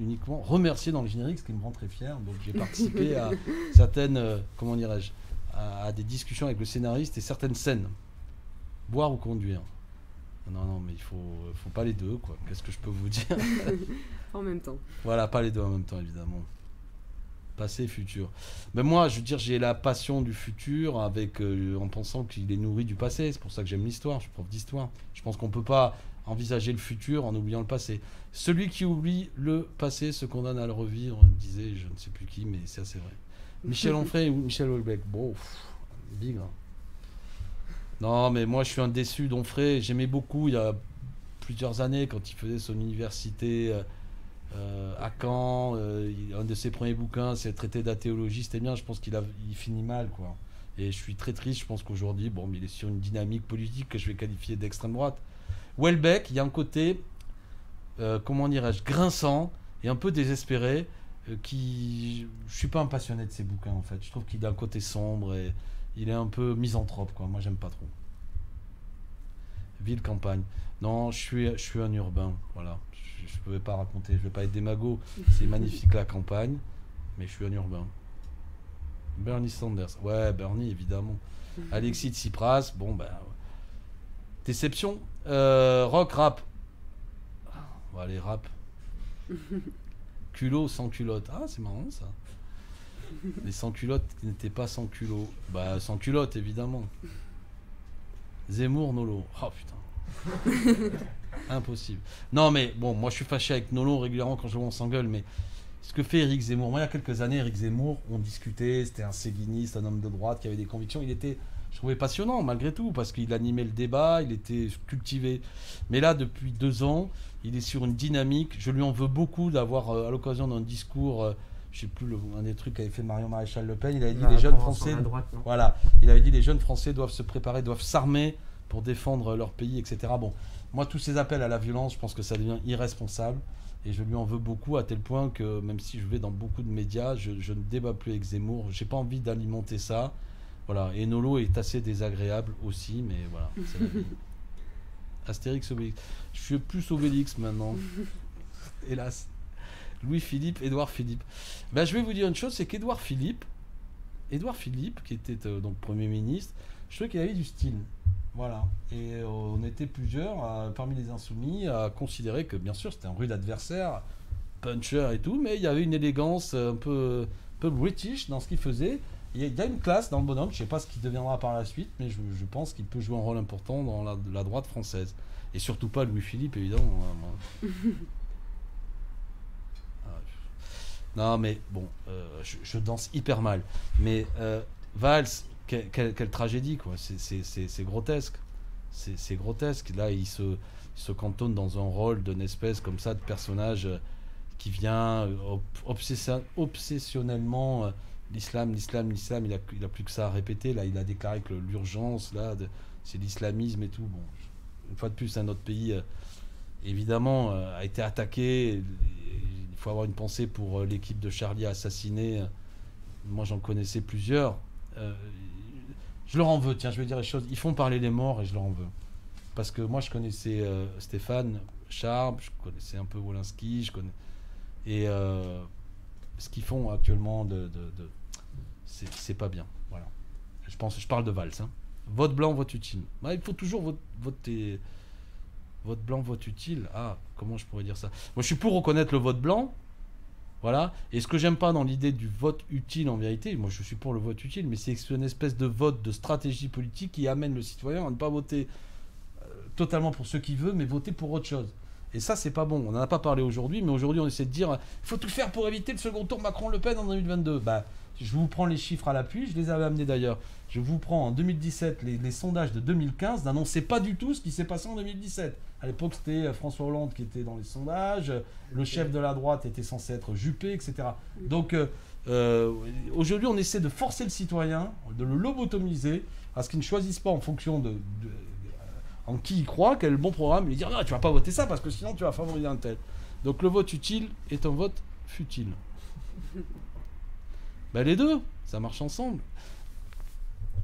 uniquement remercié dans le générique, ce qui me rend très fier. Donc, j'ai participé à certaines, comment dirais-je, à des discussions avec le scénariste et certaines scènes. Boire ou conduire? Non, mais il faut pas les deux, quoi. Qu'est-ce que je peux vous dire? En même temps. Voilà, pas les deux en même temps, évidemment. Passé et futur. Mais moi, je veux dire, j'ai la passion du futur en pensant qu'il est nourri du passé. C'est pour ça que j'aime l'histoire, je suis prof d'histoire. Je pense qu'on peut pas envisager le futur en oubliant le passé. Celui qui oublie le passé se condamne à le revivre, disait je ne sais plus qui, mais c'est assez vrai. Michel Onfray ou Michel Houellebecq? Bon, bigre. Non, mais moi je suis un déçu d'Onfray. J'aimais beaucoup il y a plusieurs années quand il faisait son université à Caen. Un de ses premiers bouquins, c'est le traité d'athéologie. C'était bien, je pense qu'il finit mal, quoi. Et je suis très triste, je pense qu'aujourd'hui, il est sur une dynamique politique que je vais qualifier d'extrême droite. Houellebecq, il y a un côté, comment dirais-je, grinçant et un peu désespéré. Je suis pas un passionné de ses bouquins, en fait. Je trouve qu'il a un côté sombre et il est un peu misanthrope, quoi. Moi, j'aime pas trop. Ville, campagne. Non, je suis un urbain, voilà. Je ne pouvais pas raconter, je ne vais pas être démago. C'est magnifique la campagne, mais je suis un urbain. Bernie Sanders. Ouais, Bernie, évidemment. Alexis Tsipras, déception. Rock, rap. Allez, rap. Culot, sans culotte. Ah, c'est marrant, ça. Mais sans culotte n'était pas sans culot. Sans culotte, évidemment. Zemmour, Nolo. Oh, putain. Impossible. Non, mais bon, moi je suis fâché avec Nolo régulièrement quand je vois on s'engueule, mais ce que fait Éric Zemmour, moi il y a quelques années, Éric Zemmour, on discutait, c'était un séguiniste, un homme de droite qui avait des convictions, je trouvais passionnant malgré tout, parce qu'il animait le débat, il était cultivé. Mais là, depuis 2 ans, il est sur une dynamique, je lui en veux beaucoup d'avoir, à l'occasion d'un discours, je sais plus, un des trucs qu'avait fait Marion Maréchal Le Pen, il avait dit les jeunes Français, voilà, il avait dit les jeunes Français doivent se préparer, doivent s'armer pour défendre leur pays, etc. Bon, moi, tous ces appels à la violence, je pense que ça devient irresponsable. Et je lui en veux beaucoup, à tel point que même si je vais dans beaucoup de médias, je ne débat plus avec Zemmour. J'ai pas envie d'alimenter ça. Voilà. Et Nolo est assez désagréable aussi, mais voilà, c'est la vie. Astérix, Obélix. Je suis plus Obélix maintenant. Hélas. Louis-Philippe, Édouard Philippe. Je vais vous dire une chose, c'est qu'Édouard Philippe, qui était donc Premier ministre, je trouvais qu'il avait du style. Voilà. Et on était plusieurs, parmi les insoumis, à considérer que, bien sûr, c'était un rude adversaire, puncher et tout, mais il y avait une élégance un peu british dans ce qu'il faisait. Il y a une classe dans le bonhomme, je ne sais pas ce qu'il deviendra par la suite, mais je pense qu'il peut jouer un rôle important dans la droite française. Et surtout pas Louis-Philippe, évidemment. Non, mais bon, je danse hyper mal. Mais Valls, quelle tragédie, quoi. C'est grotesque. C'est grotesque. Là, il se cantonne dans un rôle d'une espèce comme ça de personnage qui vient obsessionnellement l'islam. Il a plus que ça à répéter. Là, il a déclaré que l'urgence, là, c'est l'islamisme et tout. Bon, une fois de plus, un autre pays, évidemment, a été attaqué. Il faut avoir une pensée pour l'équipe de Charlie assassinée. Moi, j'en connaissais plusieurs. Je leur en veux, tiens, je vais dire les choses. Ils font parler les morts et je leur en veux. Parce que moi, je connaissais Stéphane Charb, je connaissais un peu Wolinski, et ce qu'ils font actuellement, c'est pas bien. Voilà. Je parle de Valls. Hein. Vote blanc, vote utile. Ouais, il faut toujours voter. Vote blanc, vote utile. Ah, comment je pourrais dire ça? Moi, je suis pour reconnaître le vote blanc. Voilà. Et ce que j'aime pas dans l'idée du vote utile, en vérité, moi je suis pour le vote utile, mais c'est une espèce de vote de stratégie politique qui amène le citoyen à ne pas voter totalement pour ce qu'il veut, mais voter pour autre chose. Et ça, c'est pas bon. On n'en a pas parlé aujourd'hui, mais aujourd'hui, on essaie de dire il faut tout faire pour éviter le second tour Macron-Le Pen en 2022. Bah, je vous prends les chiffres à l'appui, je les avais amenés d'ailleurs. Je vous prends en 2017 les sondages de 2015 n'annonçaient pas du tout ce qui s'est passé en 2017. À l'époque, c'était François Hollande qui était dans les sondages, le chef de la droite était censé être Juppé, etc. Donc aujourd'hui, on essaie de forcer le citoyen, de le lobotomiser, à ce qu'il ne choisisse pas en fonction en qui il croit, quel est le bon programme, et lui dire non, tu vas pas voter ça parce que sinon tu vas favoriser un tel. Donc le vote utile est un vote futile. Ben, les deux, ça marche ensemble.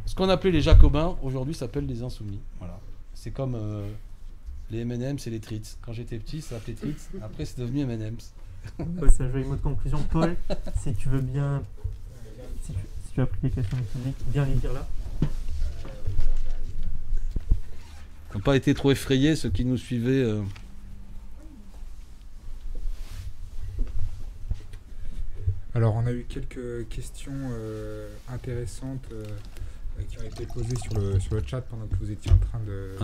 Ce qu'on appelait les Jacobins, aujourd'hui s'appelle les Insoumis. Voilà. C'est comme les M&M's et les Treats. Quand j'étais petit, ça s'appelait Treats. Après, c'est devenu M&M's. C'est un joli mot de conclusion. Paul, si tu veux bien, si tu as pris les questions du public, bien les dire là. N'ont pas été trop effrayés ceux qui nous suivaient. Alors, on a eu quelques questions intéressantes qui ont été posées sur le chat pendant que vous étiez en train de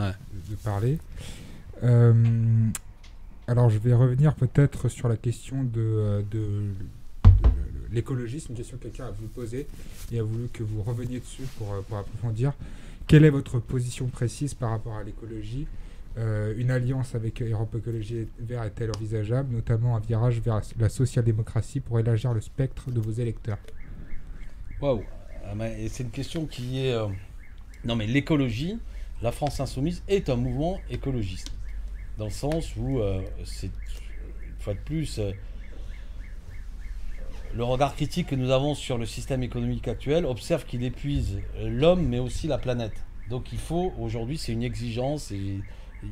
parler. Alors, je vais revenir peut-être sur la question de l'écologisme, une question que quelqu'un a voulu poser et a voulu que vous reveniez dessus pour approfondir. Quelle est votre position précise par rapport à l'écologie? Une alliance avec Europe Écologie Les Verts est-elle envisageable, notamment un virage vers la social-démocratie pour élargir le spectre de vos électeurs? Waouh! C'est une question qui est... Non mais l'écologie, la France Insoumise est un mouvement écologiste. Dans le sens où, c'est, une fois de plus, le regard critique que nous avons sur le système économique actuel observe qu'il épuise l'homme mais aussi la planète. Donc il faut, aujourd'hui c'est une exigence et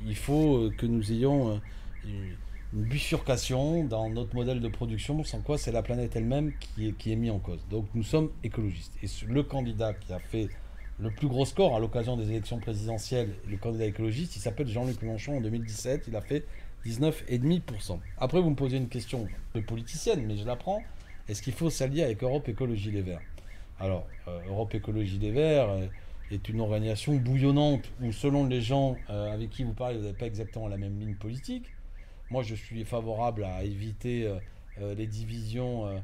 il faut que nous ayons une bifurcation dans notre modèle de production, sans quoi c'est la planète elle-même qui est mise en cause. Donc nous sommes écologistes. Et le candidat qui a fait le plus gros score à l'occasion des élections présidentielles, le candidat écologiste, il s'appelle Jean-Luc Mélenchon en 2017, il a fait 19,5%. Après vous me posez une question de politicienne, mais je la prends. Est-ce qu'il faut s'allier avec Europe Écologie Les Verts? Alors, Europe Écologie Les Verts est une organisation bouillonnante où, selon les gens avec qui vous parlez, vous n'avez pas exactement la même ligne politique. Moi, je suis favorable à éviter les divisions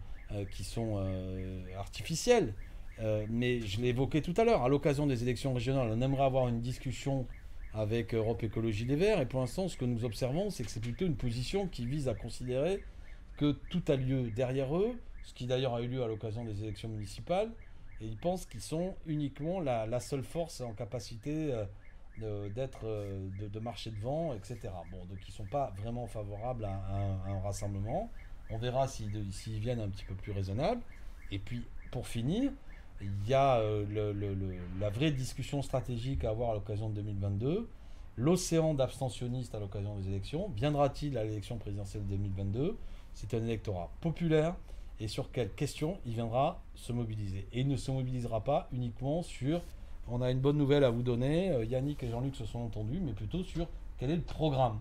qui sont artificielles. Mais je l'ai évoqué tout à l'heure, à l'occasion des élections régionales, on aimerait avoir une discussion avec Europe Écologie Les Verts. Et pour l'instant, ce que nous observons, c'est que c'est plutôt une position qui vise à considérer que tout a lieu derrière eux, ce qui d'ailleurs a eu lieu à l'occasion des élections municipales, et ils pensent qu'ils sont uniquement la seule force en capacité de marcher devant, etc. Bon, donc ils ne sont pas vraiment favorables à un rassemblement. On verra s'ils viennent un petit peu plus raisonnables. Et puis, pour finir, il y a la vraie discussion stratégique à avoir à l'occasion de 2022. L'océan d'abstentionnistes à l'occasion des élections. Viendra-t-il à l'élection présidentielle de 2022 ? C'est un électorat populaire. Et sur quelle question il viendra se mobiliser. Et il ne se mobilisera pas uniquement sur on a une bonne nouvelle à vous donner. Yannick et Jean-Luc se sont entendus, mais plutôt sur quel est le programme.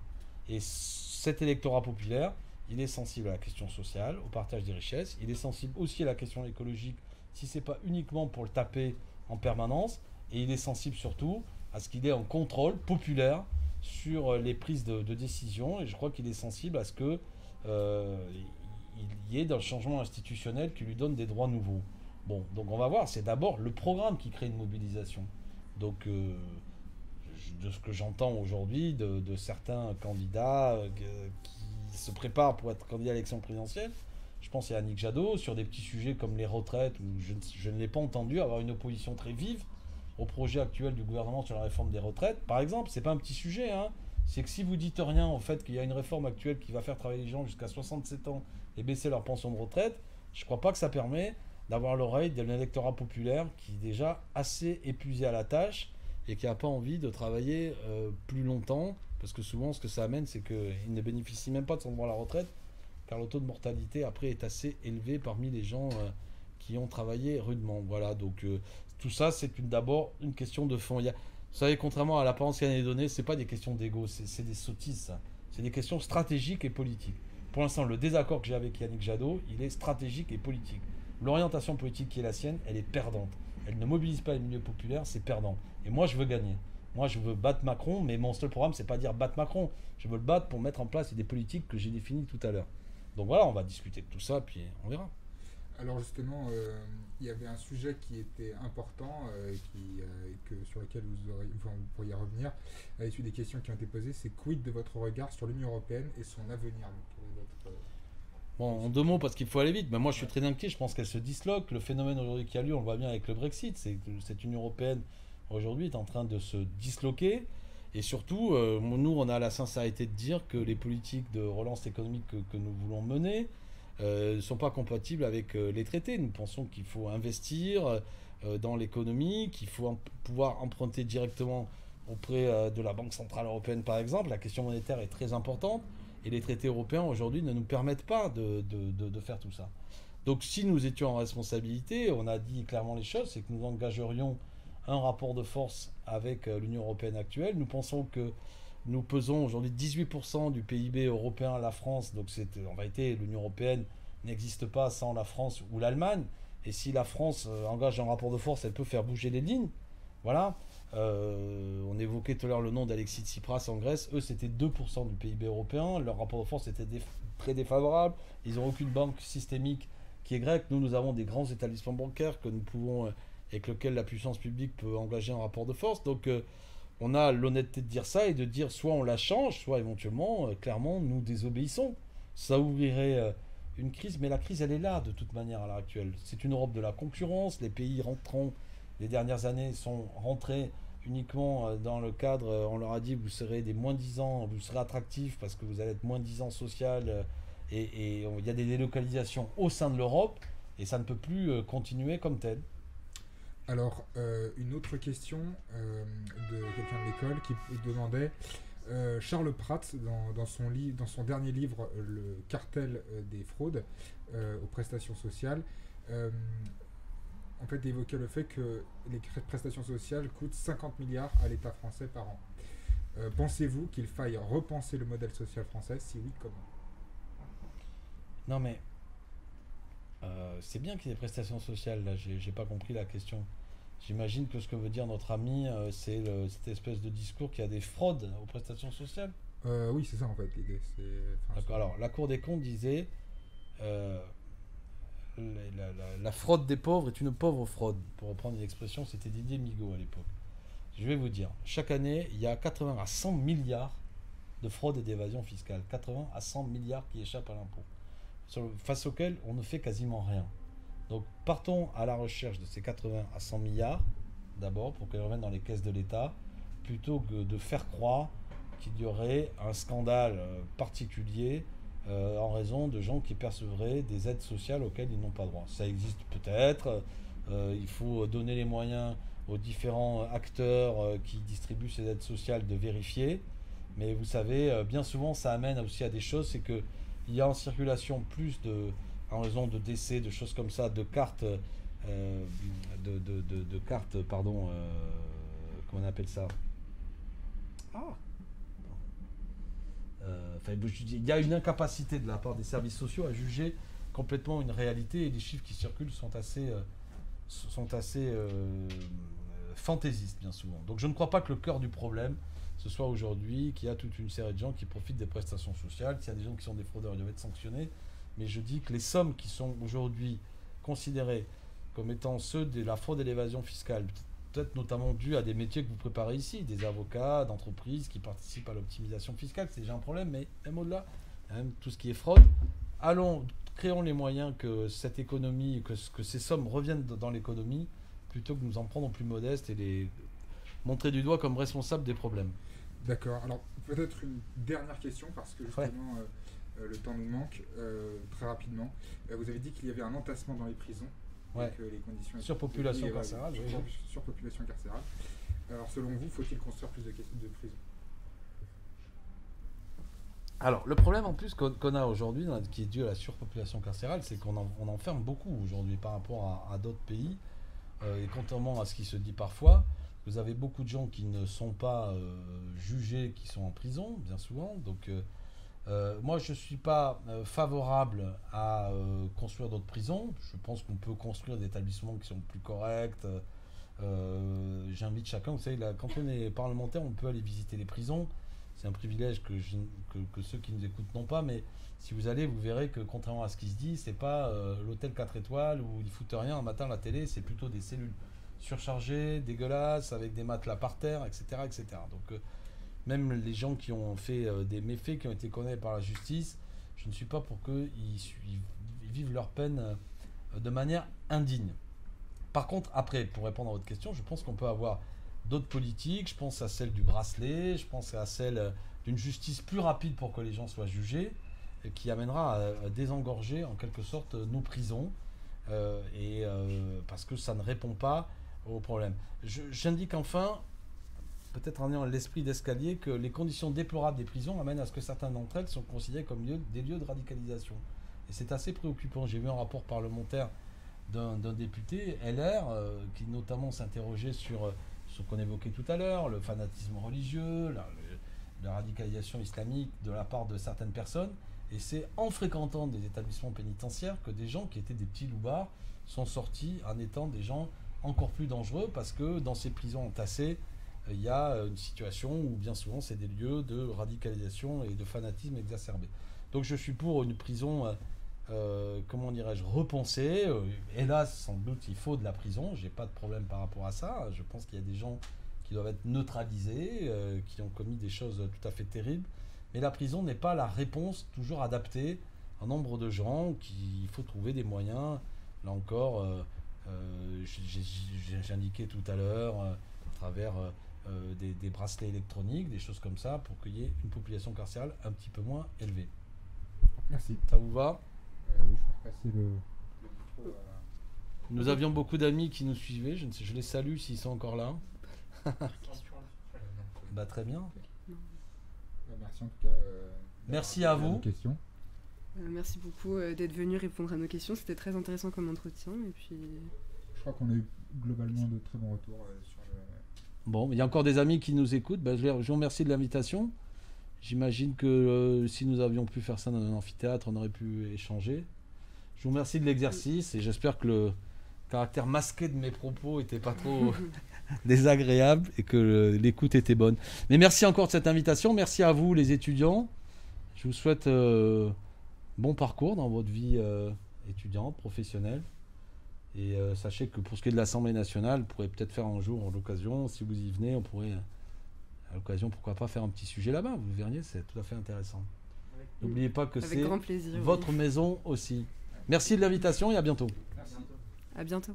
Et cet électorat populaire, il est sensible à la question sociale, au partage des richesses. Il est sensible aussi à la question écologique, si ce n'est pas uniquement pour le taper en permanence. Et il est sensible surtout à ce qu'il ait un contrôle populaire sur les prises de décision. Et je crois qu'il est sensible à ce qu'il y ait dans le changement institutionnel qui lui donne des droits nouveaux. Bon, donc on va voir, c'est d'abord le programme qui crée une mobilisation. Donc, de ce que j'entends aujourd'hui de certains candidats qui se préparent pour être candidats à l'élection présidentielle, je pense à Yannick Jadot, sur des petits sujets comme les retraites, où je ne l'ai pas entendu avoir une opposition très vive au projet actuel du gouvernement sur la réforme des retraites. Par exemple, c'est pas un petit sujet, hein. C'est que si vous dites rien au fait qu'il y a une réforme actuelle qui va faire travailler les gens jusqu'à 67 ans et baisser leur pension de retraite, je crois pas que ça permet d'avoir l'oreille d'un électorat populaire qui est déjà assez épuisé à la tâche et qui n'a pas envie de travailler plus longtemps, parce que souvent ce que ça amène, c'est qu'il ne bénéficie même pas de son droit à la retraite, car le taux de mortalité après est assez élevé parmi les gens qui ont travaillé rudement. Voilà, donc tout ça c'est d'abord une question de fond. Vous savez, contrairement à l'apparence qui en est donnée, c'est pas des questions d'ego, c'est des sottises, ça. C'est des questions stratégiques et politiques. Pour l'instant, le désaccord que j'ai avec Yannick Jadot, il est stratégique et politique. L'orientation politique qui est la sienne, elle est perdante. Elle ne mobilise pas les milieux populaires, c'est perdant. Et moi, je veux gagner. Moi, je veux battre Macron, mais mon seul programme, c'est pas dire battre Macron. Je veux le battre pour mettre en place des politiques que j'ai définies tout à l'heure. Donc voilà, on va discuter de tout ça, puis on verra. Alors justement, il y avait un sujet qui était important, sur lequel vous pourriez revenir, à l'issue des questions qui ont été posées, c'est quid de votre regard sur l'Union européenne et son avenir. Bon, en 2 mots, parce qu'il faut aller vite, mais moi je suis très inquiet, je pense qu'elle se disloque. Le phénomène aujourd'hui qui a lieu, on le voit bien avec le Brexit, c'est que cette Union européenne aujourd'hui est en train de se disloquer. Et surtout, nous on a la sincérité de dire que les politiques de relance économique que nous voulons mener ne sont pas compatibles avec les traités. Nous pensons qu'il faut investir dans l'économie, qu'il faut pouvoir emprunter directement auprès de la Banque Centrale Européenne par exemple. La question monétaire est très importante. Et les traités européens aujourd'hui ne nous permettent pas de faire tout ça. Donc si nous étions en responsabilité, on a dit clairement les choses, c'est que nous engagerions un rapport de force avec l'Union européenne actuelle. Nous pensons que nous pesons aujourd'hui 18% du PIB européen, la France. Donc en vérité, l'Union européenne n'existe pas sans la France ou l'Allemagne. Et si la France engage un rapport de force, elle peut faire bouger les lignes. Voilà. On évoquait tout à l'heure le nom d'Alexis Tsipras en Grèce. Eux, c'était 2% du PIB européen. Leur rapport de force était très défavorable. Ils n'ont aucune banque systémique qui est grecque. Nous avons des grands établissements bancaires que nous pouvons, avec lesquels la puissance publique peut engager un rapport de force. Donc, on a l'honnêteté de dire ça et de dire soit on la change, soit éventuellement, clairement, nous désobéissons. Ça ouvrirait une crise, mais la crise, elle est là de toute manière à l'heure actuelle. C'est une Europe de la concurrence. Les pays rentrants les dernières années sont rentrés uniquement dans le cadre, on leur a dit vous serez des moins 10 ans, vous serez attractifs parce que vous allez être moins 10 ans social et il y a des délocalisations au sein de l'Europe et ça ne peut plus continuer comme tel. Alors, une autre question de quelqu'un de l'école qui demandait, Charles Prats, dans son dernier livre, Le cartel des fraudes aux prestations sociales, en fait, évoquait le fait que les prestations sociales coûtent 50 milliards à l'État français par an. Pensez-vous qu'il faille repenser le modèle social français? Si oui, comment? Non mais, c'est bien qu'il y ait des prestations sociales, là, j'ai pas compris la question. J'imagine que ce que veut dire notre ami, c'est cette espèce de discours qu'il y a des fraudes aux prestations sociales. Oui, c'est ça en fait, l'idée. D'accord, alors la Cour des comptes disait... La fraude des pauvres est une pauvre fraude. Pour reprendre une expression, c'était Didier Migaud à l'époque. Je vais vous dire, chaque année, il y a 80 à 100 milliards de fraude et d'évasion fiscale. 80 à 100 milliards qui échappent à l'impôt, face auxquels on ne fait quasiment rien. Donc partons à la recherche de ces 80 à 100 milliards, d'abord, pour qu'elles reviennent dans les caisses de l'État, plutôt que de faire croire qu'il y aurait un scandale particulier en raison de gens qui percevraient des aides sociales auxquelles ils n'ont pas droit. Ça existe peut-être, il faut donner les moyens aux différents acteurs qui distribuent ces aides sociales de vérifier, mais vous savez, bien souvent ça amène aussi à des choses, c'est qu'il y a en circulation plus en raison de décès, de choses comme ça, de cartes de cartes, pardon, comment on appelle ça? Il y a une incapacité de la part des services sociaux à juger complètement une réalité, et les chiffres qui circulent sont assez fantaisistes bien souvent. Donc je ne crois pas que le cœur du problème ce soit aujourd'hui qu'il y a toute une série de gens qui profitent des prestations sociales. S'il y a des gens qui sont des fraudeurs, ils doivent être sanctionnés. Mais je dis que les sommes qui sont aujourd'hui considérées comme étant ceux de la fraude et l'évasion fiscale, peut-être notamment dues à des métiers que vous préparez ici, des avocats, d'entreprises qui participent à l'optimisation fiscale, c'est déjà un problème, mais même au-delà, même tout ce qui est fraude, créons les moyens que cette économie, que ces sommes reviennent dans l'économie, plutôt que nous en prendre plus modestes et les montrer du doigt comme responsables des problèmes. D'accord. Alors, peut-être une dernière question, parce que justement, le temps nous manque, très rapidement. Vous avez dit qu'il y avait un entassement dans les prisons. Ouais. Que les conditions Surpopulation carcérale. Surpopulation carcérale. Alors, selon vous, faut-il construire plus de prisons? Alors, le problème en plus qu'on a aujourd'hui, qui est dû à la surpopulation carcérale, c'est qu'on enferme beaucoup aujourd'hui par rapport à d'autres pays. Et contrairement à ce qui se dit parfois, vous avez beaucoup de gens qui ne sont pas jugés, qui sont en prison, bien souvent. Donc, moi, je ne suis pas favorable à construire d'autres prisons. Je pense qu'on peut construire des établissements qui sont plus corrects. J'invite chacun, vous savez, quand on est parlementaire, on peut aller visiter les prisons. C'est un privilège que ceux qui nous écoutent n'ont pas, mais si vous allez, vous verrez que contrairement à ce qui se dit, c'est pas l'hôtel 4 étoiles où ils foutent rien un matin à la télé, c'est plutôt des cellules surchargées, dégueulasses, avec des matelas par terre, etc. etc. Donc même les gens qui ont fait des méfaits, qui ont été condamnés par la justice, je ne suis pas pour qu'ils vivent leur peine de manière indigne. Par contre, après, pour répondre à votre question, je pense qu'on peut avoir d'autres politiques. Je pense à celle du bracelet, je pense à celle d'une justice plus rapide pour que les gens soient jugés, qui amènera à désengorger en quelque sorte nos prisons, parce que ça ne répond pas au problème. J'indique enfin, peut-être en ayant l'esprit d'escalier, que les conditions déplorables des prisons amènent à ce que certaines d'entre elles sont considérées comme des lieux de radicalisation. Et c'est assez préoccupant. J'ai vu un rapport parlementaire d'un député LR qui notamment s'interrogeait sur ce qu'on évoquait tout à l'heure, le fanatisme religieux, la radicalisation islamique de la part de certaines personnes. Et c'est en fréquentant des établissements pénitentiaires que des gens qui étaient des petits loupards sont sortis en étant des gens encore plus dangereux, parce que dans ces prisons entassées, il y a une situation où bien souvent c'est des lieux de radicalisation et de fanatisme exacerbé. Donc je suis pour une prison, comment dirais-je, repensée. Hélas, sans doute, il faut de la prison. J'ai pas de problème par rapport à ça. Je pense qu'il y a des gens qui doivent être neutralisés, qui ont commis des choses tout à fait terribles. Mais la prison n'est pas la réponse toujours adaptée à un nombre de gens. Il faut trouver des moyens. Là encore, j'ai indiqué tout à l'heure, à travers des bracelets électroniques, des choses comme ça, pour qu'il y ait une population carcérale un petit peu moins élevée. Merci. Ça vous va? Oui, je vais passer le micro à... Nous avions beaucoup d'amis qui nous suivaient. Je les salue s'ils sont encore là. Bah, très bien. Merci en tout cas. Merci à vous. Questions. Merci beaucoup d'être venu répondre à nos questions. C'était très intéressant comme entretien. Et puis... Je crois qu'on a eu globalement de très bons retours sur le... Bon, il y a encore des amis qui nous écoutent. Bah, je vous remercie de l'invitation. J'imagine que si nous avions pu faire ça dans un amphithéâtre, on aurait pu échanger. Je vous remercie de l'exercice et j'espère que le caractère masqué de mes propos n'était pas trop désagréable et que l'écoute était bonne. Mais merci encore de cette invitation. Merci à vous, les étudiants. Je vous souhaite bon parcours dans votre vie étudiante, professionnelle. Et sachez que pour ce qui est de l'Assemblée nationale, vous pourrez peut-être faire un jour l'occasion, si vous y venez, on pourrait à l'occasion, pourquoi pas faire un petit sujet là-bas. Vous verriez, c'est tout à fait intéressant. N'oubliez pas que c'est grand plaisir, votre maison aussi. Merci de l'invitation et à bientôt. Merci. À bientôt.